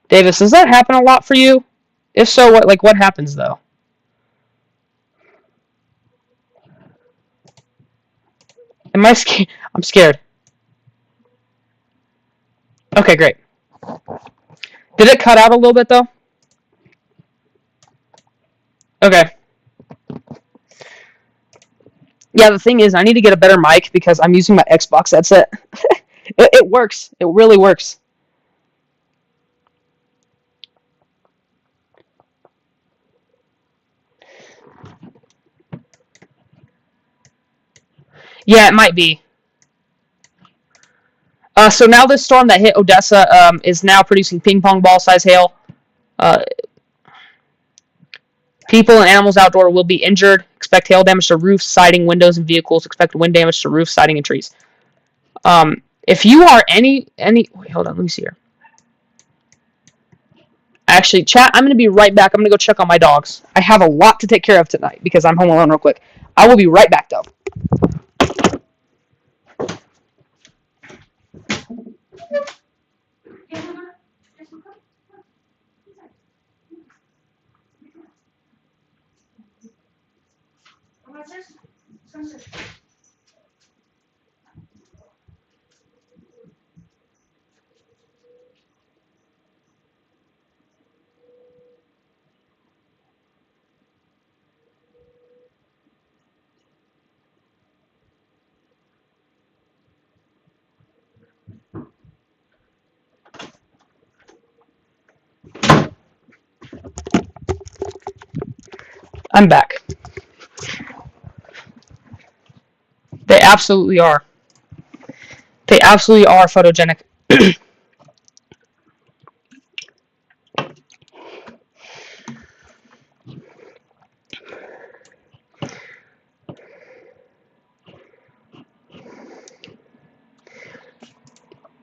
Davis, does that happen a lot for you? If so, what happens though? Am I scared? I'm scared. Okay, great. Did it cut out a little bit though? Okay. Yeah, the thing is, I need to get a better mic because I'm using my Xbox headset. It works. It really works. Yeah, it might be. So now this storm that hit Odessa is now producing ping pong ball size hail. People and animals outdoor will be injured. Expect hail damage to roofs, siding, windows, and vehicles. Expect wind damage to roofs, siding, and trees. If you are wait, hold on, let me see here. Actually, chat, I'm going to be right back. I'm going to go check on my dogs. I have a lot to take care of tonight because I'm home alone real quick. I will be right back, though. I'm back. They absolutely are. They absolutely are photogenic.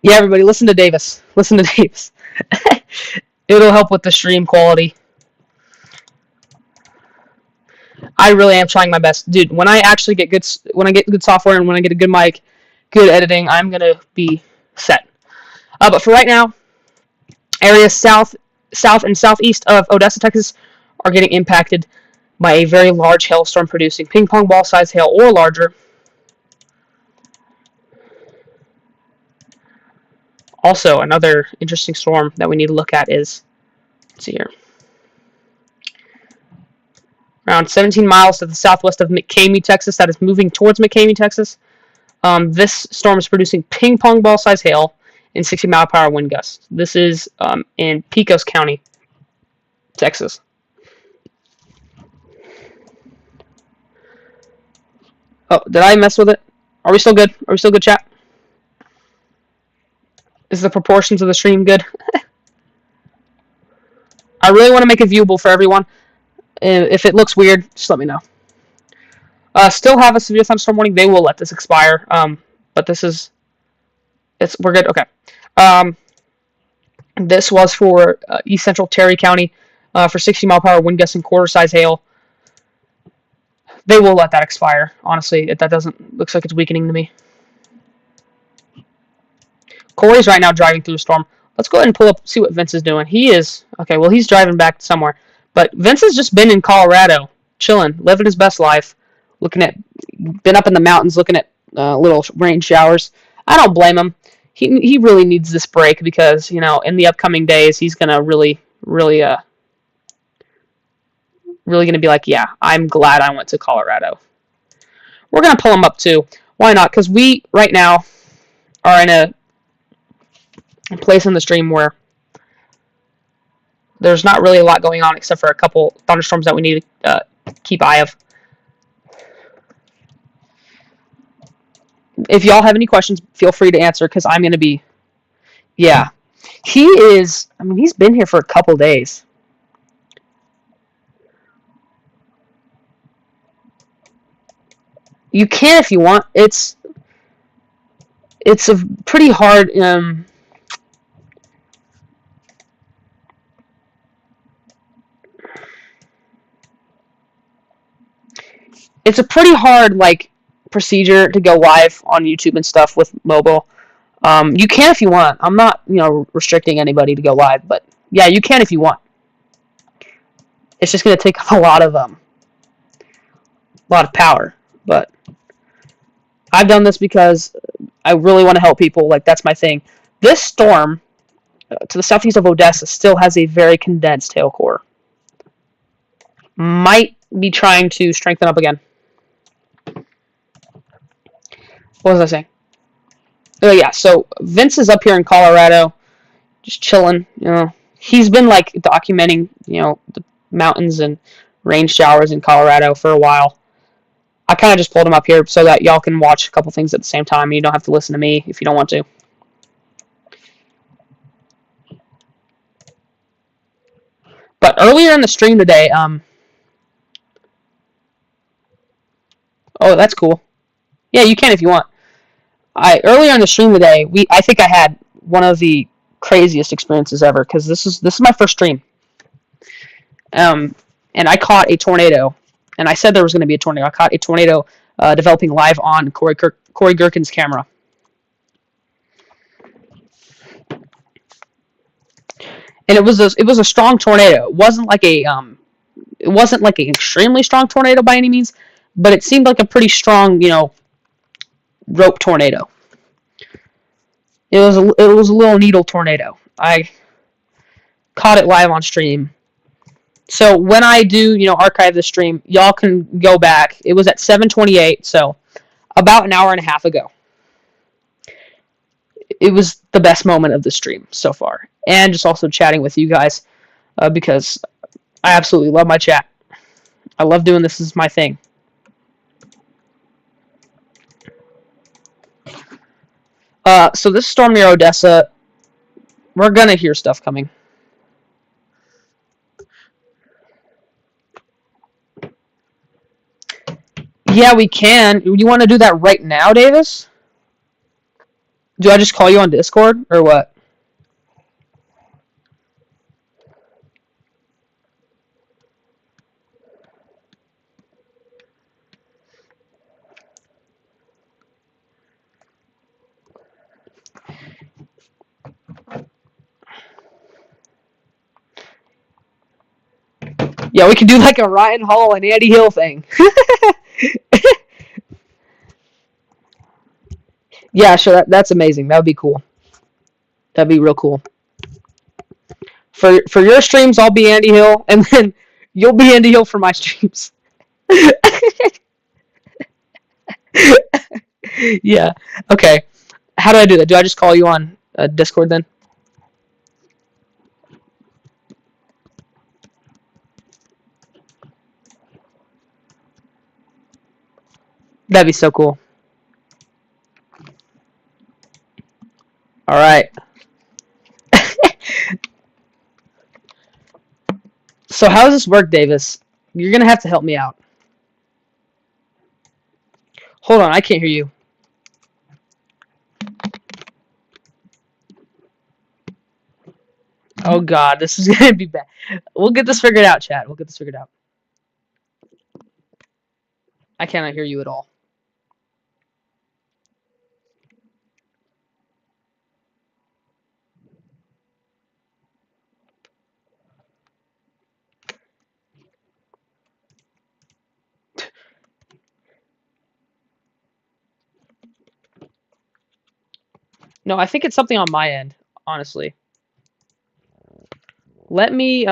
Yeah, everybody, listen to Davis. Listen to Davis. It'll help with the stream quality. I really am trying my best, dude. When I actually get good software and when I get a good mic, good editing, I'm gonna be set. But for right now, areas south and southeast of Odessa, Texas, are getting impacted by a very large hailstorm producing ping pong ball size hail or larger. Also, another interesting storm that we need to look at is, let's see here, around 17 miles to the southwest of McCamey, Texas, that is moving towards McCamey, Texas. This storm is producing ping pong ball size hail and 60-mile-per-hour wind gusts. This is in Pecos County, Texas. Oh, did I mess with it? Are we still good? Are we still good, chat? Is the proportions of the stream good? I really want to make it viewable for everyone. If it looks weird, just let me know. Still have a severe thunderstorm warning. They will let this expire. But this is... we're good? Okay. This was for East Central Terry County for 60-mile-per-hour wind gusts and quarter-size hail. They will let that expire. Honestly, that doesn't... looks like it's weakening to me. Corey's right now driving through the storm. Let's go ahead and pull up, see what Vince is doing. He is... okay, well, he's driving back somewhere. But Vince has just been in Colorado, chilling, living his best life, been up in the mountains, looking at little rain showers. I don't blame him. He really needs this break because, you know, in the upcoming days, he's going to really going to be like, yeah, I'm glad I went to Colorado. We're going to pull him up too. Why not? Because we, right now, are in a place in the stream where there's not really a lot going on except for a couple thunderstorms that we need to keep eye of. If y'all have any questions, feel free to answer because I'm going to be, yeah. He is. I mean, he's been here for a couple days. You can if you want. It's a pretty hard. It's a pretty hard like procedure to go live on YouTube and stuff with mobile. You can if you want. I'm not restricting anybody to go live, but yeah, you can if you want. It's just gonna take a lot of power. But I've done this because I really want to help people. Like that's my thing. This storm to the southeast of Odessa still has a very condensed hail core. Might be trying to strengthen up again. What was I saying? Oh yeah, so Vince is up here in Colorado, just chilling. He's been like documenting the mountains and rain showers in Colorado for a while. I kind of just pulled him up here so that y'all can watch a couple things at the same time. You don't have to listen to me if you don't want to. But earlier in the stream today, oh, that's cool. Yeah, you can if you want. Earlier in the stream today, I think I had one of the craziest experiences ever because this is my first stream. And I caught a tornado, and I said there was going to be a tornado. I caught a tornado developing live on Corey Gherkin's camera. And it was a strong tornado. It wasn't like an extremely strong tornado by any means, but it seemed like a pretty strong, rope tornado. It was a little needle tornado. I caught it live on stream. So when I do, archive the stream, y'all can go back. It was at 7:28, so about an hour and a half ago. It was the best moment of the stream so far, and just also chatting with you guys because I absolutely love my chat. I love doing this. This is my thing. So this storm near Odessa, we're gonna hear stuff coming. Yeah, we can. You want to do that right now, Davis? Do I just call you on Discord or what? Yeah, we can do like a Ryan Hall and Andy Hill thing. Yeah, sure. That's amazing. That would be cool. That'd be real cool. For your streams, I'll be Andy Hill, and then you'll be Andy Hill for my streams. Yeah. Okay. How do I do that? Do I just call you on Discord then? That'd be so cool. All right. So how does this work, Davis? You're gonna have to help me out. Hold on, I can't hear you. Oh God, this is gonna be bad. We'll get this figured out, chat. We'll get this figured out. I cannot hear you at all. No, I think it's something on my end, honestly. Let me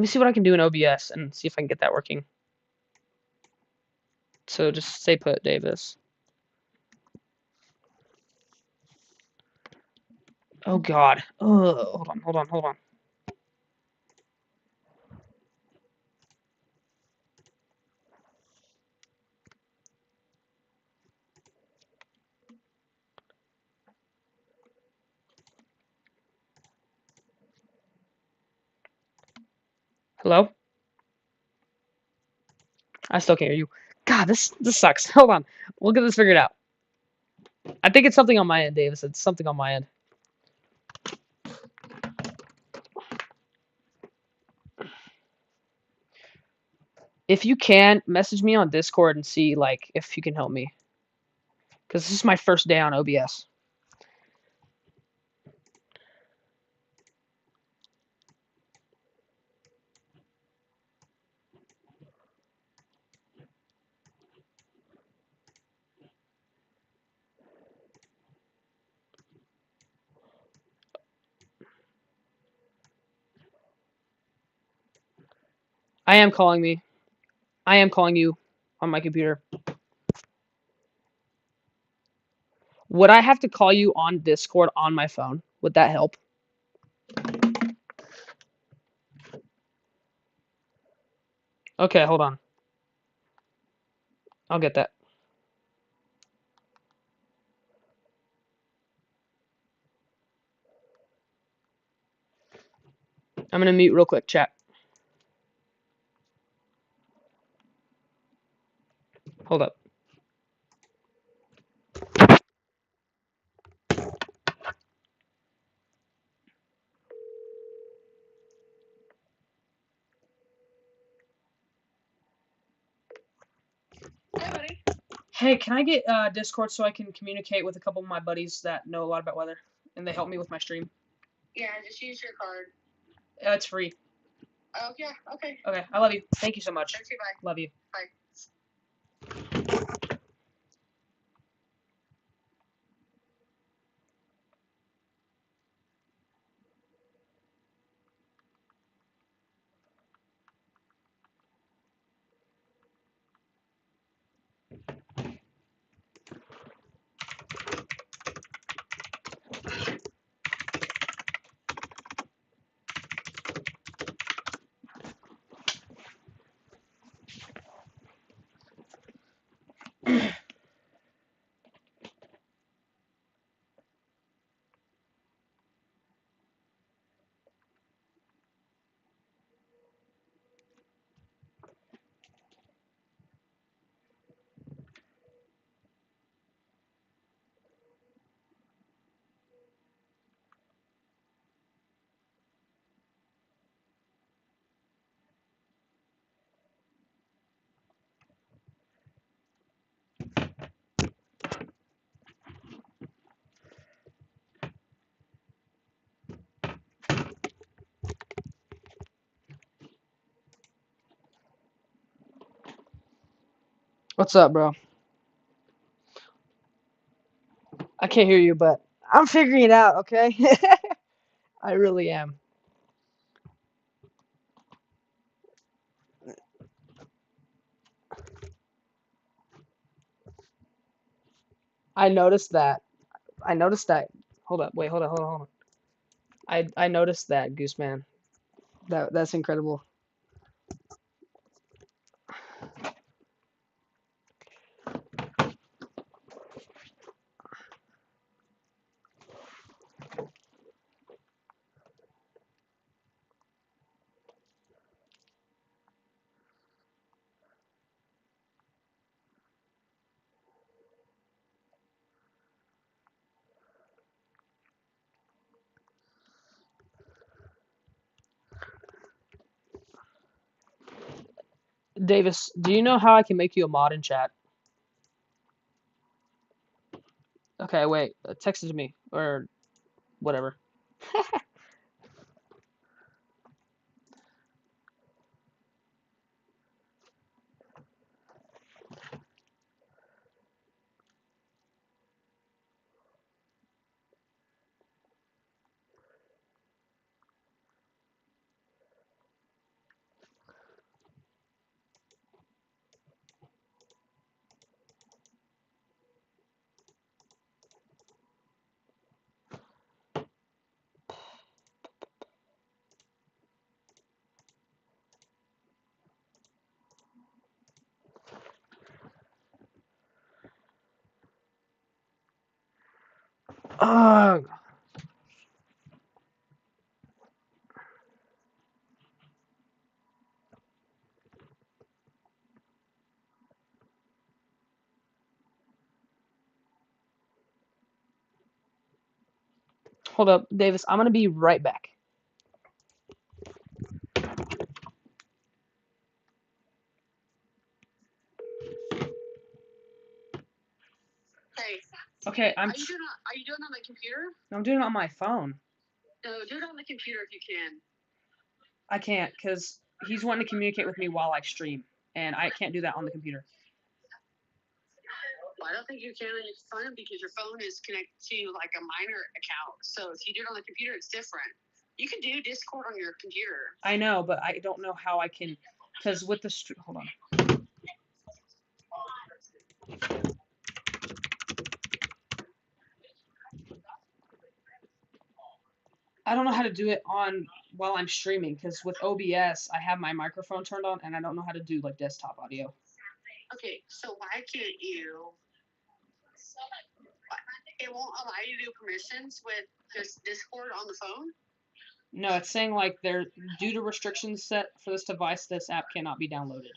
see what I can do in OBS and see if I can get that working. So just stay put, Davis. Oh God. Oh, hold on. Hello? I still can't hear you. God, this sucks. Hold on. We'll get this figured out. I think it's something on my end, Davis. It's something on my end. If you can, message me on Discord and see like if you can help me. Because this is my first day on OBS. I am calling me. I am calling you on my computer. Would I have to call you on Discord on my phone? Would that help? Okay, hold on. I'll get that. I'm gonna mute real quick, chat. Hold up. Hey, buddy. Hey, can I get Discord so I can communicate with a couple of my buddies that know a lot about weather and they help me with my stream? Yeah, just use your card. It's free. Oh, yeah, okay. Okay, I love you. Thank you so much. Okay, bye. Love you. Bye. What's up, bro? I can't hear you, but I'm figuring it out, okay? I really am. I noticed that. I noticed that. Hold up. Wait, hold on. I noticed that, Gooseman. That's incredible. Davis, do you know how I can make you a mod in chat? Okay, wait. Text it to me or whatever. Hold up, Davis. I'm gonna be right back. Hey, Okay, are you doing it on the computer? I'm doing it on my phone. No, do it on the computer if you can. I can't because he's wanting to communicate with me while I stream, and I can't do that on the computer. Well, I don't think you can on your phone because your phone is connected to like a minor account. So if you do it on the computer, it's different. You can do Discord on your computer. I know, but I don't know how I can, because with the hold on. I don't know how to do it on while I'm streaming because with OBS I have my microphone turned on and I don't know how to do like desktop audio. Okay, so why can't you? It won't allow you to do permissions with just Discord on the phone? No, it's saying like there due to restrictions set for this device, this app cannot be downloaded.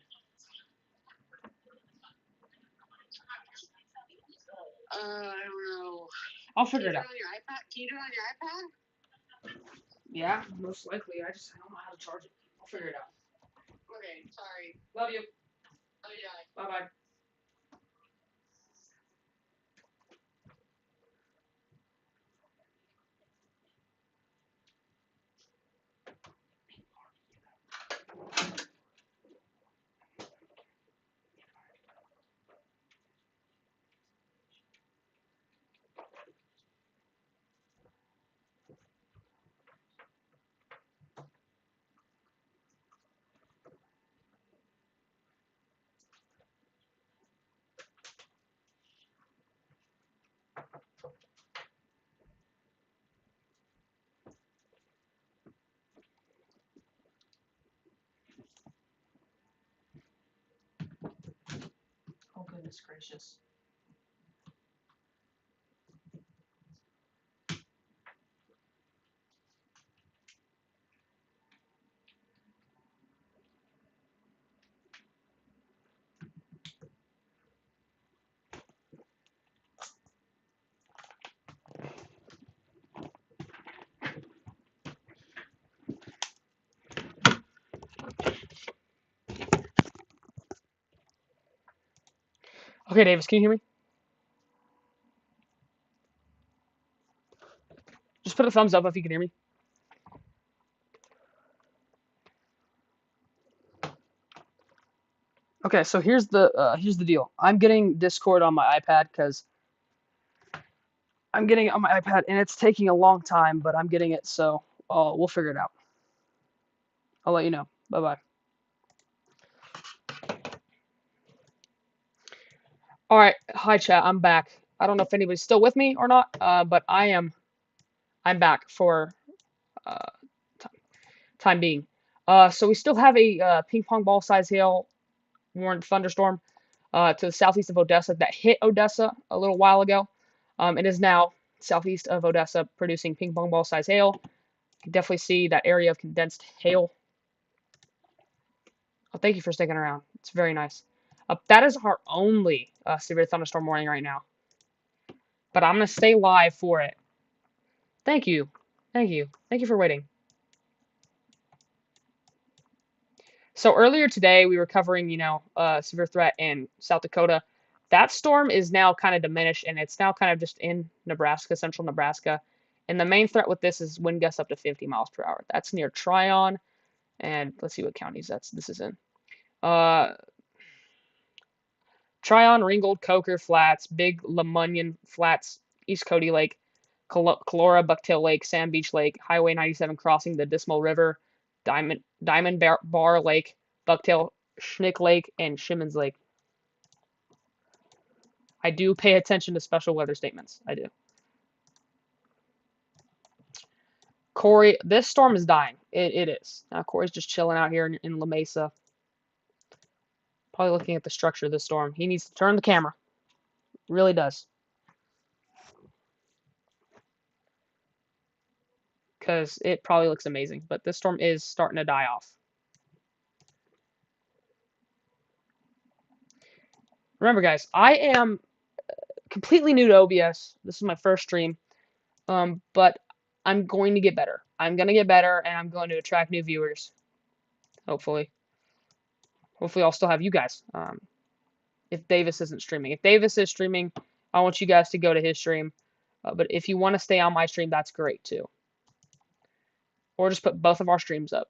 I don't know. I'll figure it out. On your iPad? Can you do it on your iPad? Yeah, most likely. I don't know how to charge it. I'll figure it out. Okay, sorry. Love you. Oh yeah. Bye bye. Oh goodness gracious. Okay, Davis, can you hear me? Just put a thumbs up if you can hear me. Okay, so here's the deal. I'm getting Discord on my iPad because I'm getting it on my iPad and it's taking a long time, but I'm getting it, so we'll figure it out. I'll let you know. Bye bye. All right, hi chat. I'm back. I don't know if anybody's still with me or not, but I am. I'm back for uh, time being. So we still have a ping pong ball size hail warned thunderstorm to the southeast of Odessa that hit Odessa a little while ago. It is now southeast of Odessa, producing ping pong ball size hail. You can definitely see that area of condensed hail. Oh, thank you for sticking around. It's very nice. That is our only severe thunderstorm warning right now. But I'm going to stay live for it. Thank you. Thank you. Thank you for waiting. So earlier today, we were covering, severe threat in South Dakota. That storm is now kind of diminished, and it's now kind of just in Nebraska, central Nebraska. And the main threat with this is wind gusts up to 50 miles per hour. That's near Tryon, and let's see what counties this is in. Tryon, Ringgold, Coker Flats, Big Lemunion Flats, East Cody Lake, Calora, Bucktail Lake, Sand Beach Lake, Highway 97 crossing the Dismal River, Diamond Bar Lake, Bucktail, Schnick Lake, and Shimmons Lake. I do pay attention to special weather statements. I do. Corey, this storm is dying. It is. Corey's just chilling out here in La Mesa. Probably looking at the structure of this storm. He needs to turn the camera. Really does. Because it probably looks amazing. But this storm is starting to die off. Remember, guys, I am completely new to OBS. This is my first stream. But I'm going to get better. I'm going to get better, and I'm going to attract new viewers. Hopefully. Hopefully, I'll still have you guys. If Davis isn't streaming. If Davis is streaming, I want you guys to go to his stream. But if you want to stay on my stream, that's great too. Or just put both of our streams up.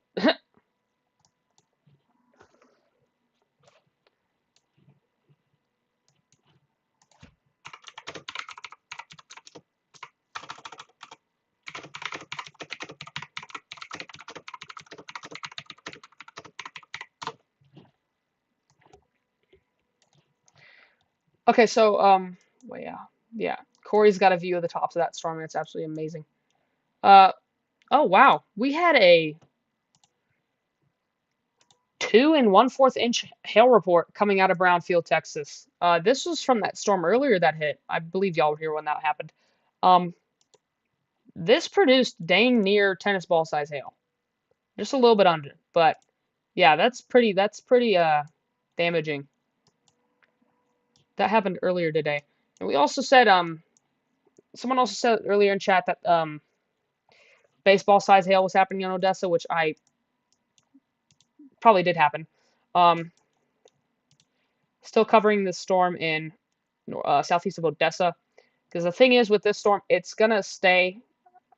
Okay, so well, yeah. Corey's got a view of the tops of that storm, and it's absolutely amazing. Oh wow, we had a 2 1/4 inch hail report coming out of Brownfield, Texas. This was from that storm earlier that hit. I believe y'all were here when that happened. Um, this produced dang near tennis ball size hail, just a little bit under, but yeah, that's pretty damaging. That happened earlier today. And we also said someone also said earlier in chat that baseball size hail was happening in Odessa, which I probably did happen. Still covering this storm in southeast of Odessa, because the thing is with this storm, it's gonna stay.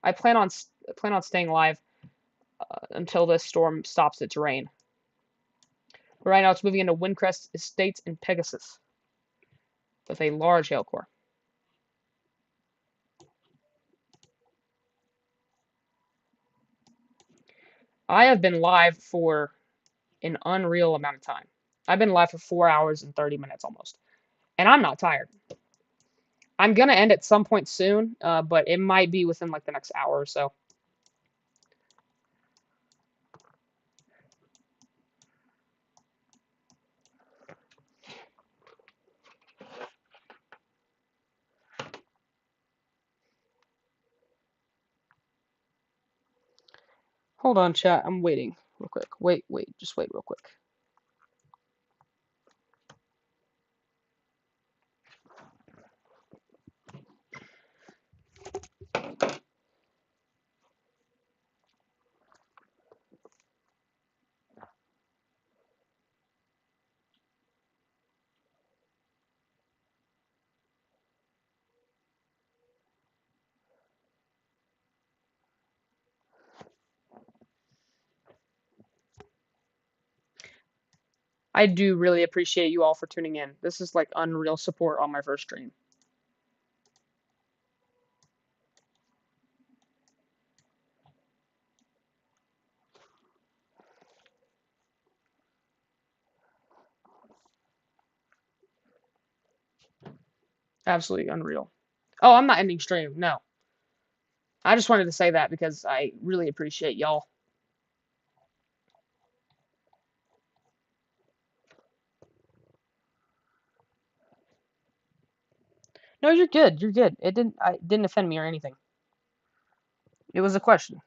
I plan on staying live until this storm stops its rain. But right now, it's moving into Windcrest Estates in Pegasus with a large hail core. I have been live for an unreal amount of time. I've been live for 4 hours and 30 minutes almost, and I'm not tired. I'm gonna end at some point soon, but it might be within like the next hour or so. Hold on, chat. I'm waiting real quick. Wait, just wait real quick. I do really appreciate you all for tuning in. This is like unreal support on my first stream. Absolutely unreal. Oh, I'm not ending stream. No. I just wanted to say that because I really appreciate y'all. No, you're good. You're good. It didn't offend me or anything. It was a question.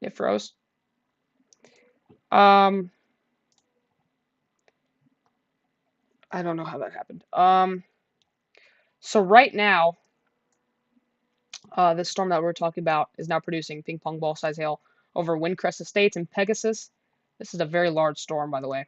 It froze. I don't know how that happened. So right now, this storm that we're talking about is now producing ping pong ball size hail over Windcrest Estates and Pegasus. This is a very large storm, by the way.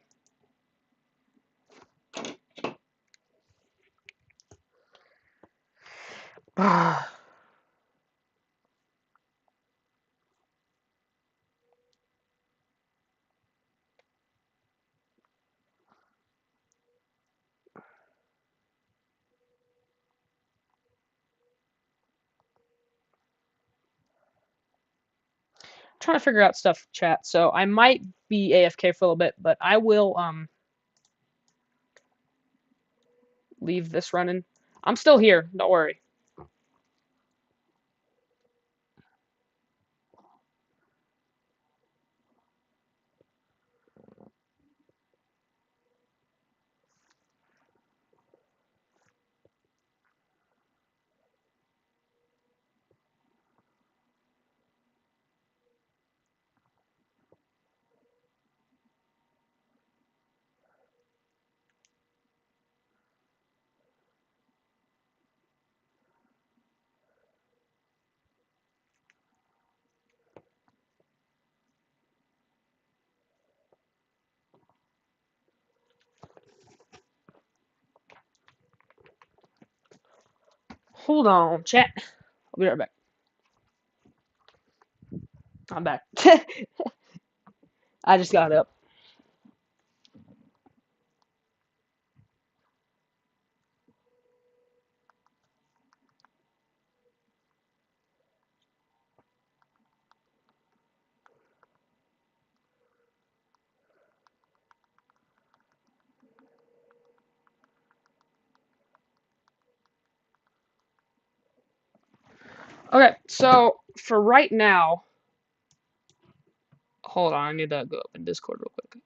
trying to figure out stuff, chat. So I might be AFK for a little bit, but I will leave this running. I'm still here. Don't worry. Hold on, chat. I'll be right back. I'm back. I just got up. Okay, so for right now, hold on. I need to go up in Discord real quick.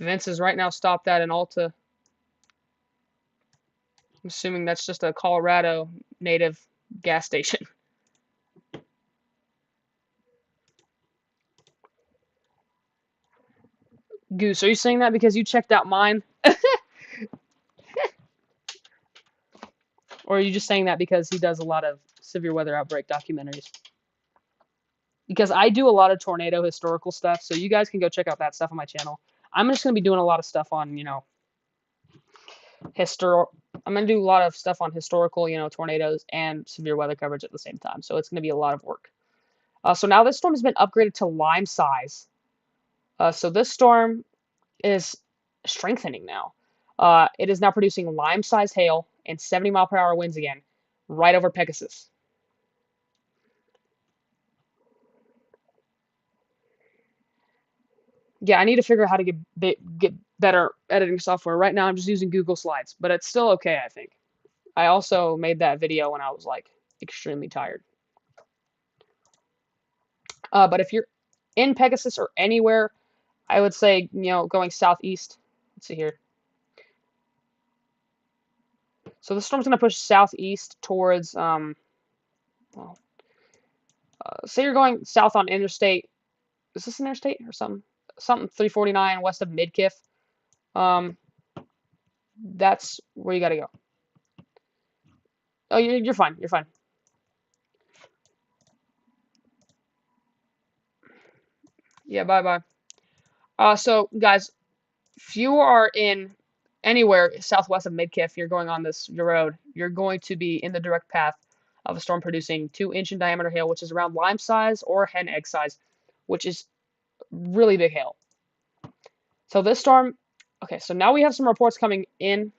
Vince is right now stopped at an Alta. I'm assuming that's just a Colorado native gas station. Goose, are you saying that because you checked out mine? Or are you just saying that because he does a lot of severe weather outbreak documentaries? Because I do a lot of tornado historical stuff, so you guys can go check out that stuff on my channel. I'm just going to be doing a lot of stuff on, I'm going to do a lot of stuff on historical, tornadoes and severe weather coverage at the same time. So it's going to be a lot of work. So now this storm has been upgraded to lime size. So this storm is strengthening now. It is now producing lime size hail and 70-mile-per-hour winds again, right over Pegasus. Yeah, I need to figure out how to get better editing software. Right now, I'm just using Google Slides, but it's still okay, I think. I also made that video when I was like extremely tired. But if you're in Pegasus or anywhere, I would say, going southeast. Let's see here. So the storm's going to push southeast towards, well, say you're going south on Interstate. Is this an interstate or something? Something 349 west of Midkiff. That's where you got to go. Oh, you're fine. You're fine. Yeah, bye-bye. So, guys, if you are in anywhere southwest of Midkiff, you're going on your road, you're going to be in the direct path of a storm producing 2-inch in diameter hail, which is around lime size or hen egg size, which is really big hail. So this storm, okay, so now we have some reports coming in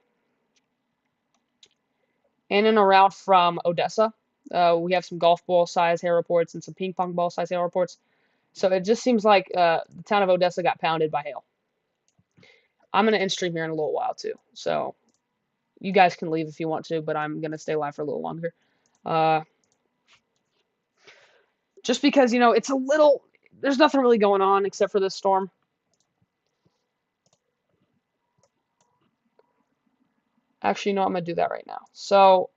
and around from Odessa. We have some golf ball size hail reports and some ping pong ball size hail reports. So it just seems like the town of Odessa got pounded by hail. I'm going to end stream here in a little while too. So you guys can leave if you want to, but I'm going to stay live for a little longer. Just because, it's a little, there's nothing really going on except for this storm. Actually, I'm going to do that right now. So,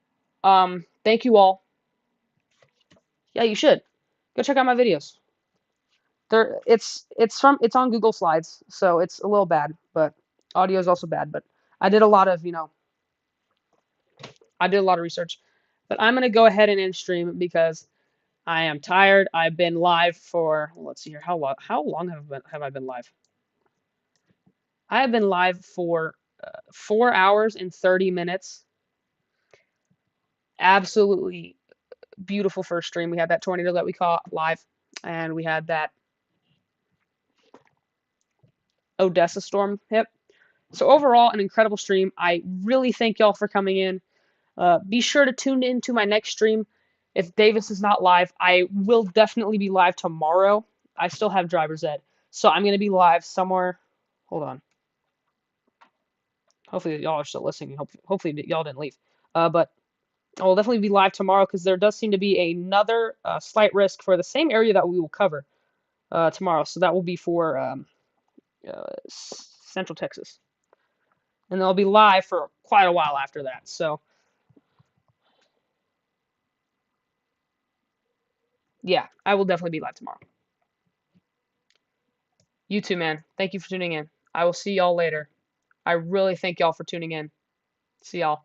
thank you all. Yeah, you should. Go check out my videos. It's on Google Slides, so it's a little bad, but audio is also bad, but I did a lot of, research. But I'm going to go ahead and end stream because I am tired. I've been live for, let's see here, how long have I been live? I have been live for 4 hours and 30 minutes. Absolutely beautiful first stream. We had that tornado that we caught live. and we had that Odessa storm hit. So overall, an incredible stream. I really thank y'all for coming in. Be sure to tune in to my next stream. If Davis is not live, I will definitely be live tomorrow. I still have driver's ed, so I'm going to be live somewhere. Hold on. Hopefully y'all are still listening. Hopefully y'all didn't leave. But I will definitely be live tomorrow because there does seem to be another slight risk for the same area that we will cover tomorrow. So that will be for Central Texas. And they'll be live for quite a while after that. So, yeah, I will definitely be live tomorrow. You too, man. Thank you for tuning in. I will see y'all later. I really thank y'all for tuning in. See y'all.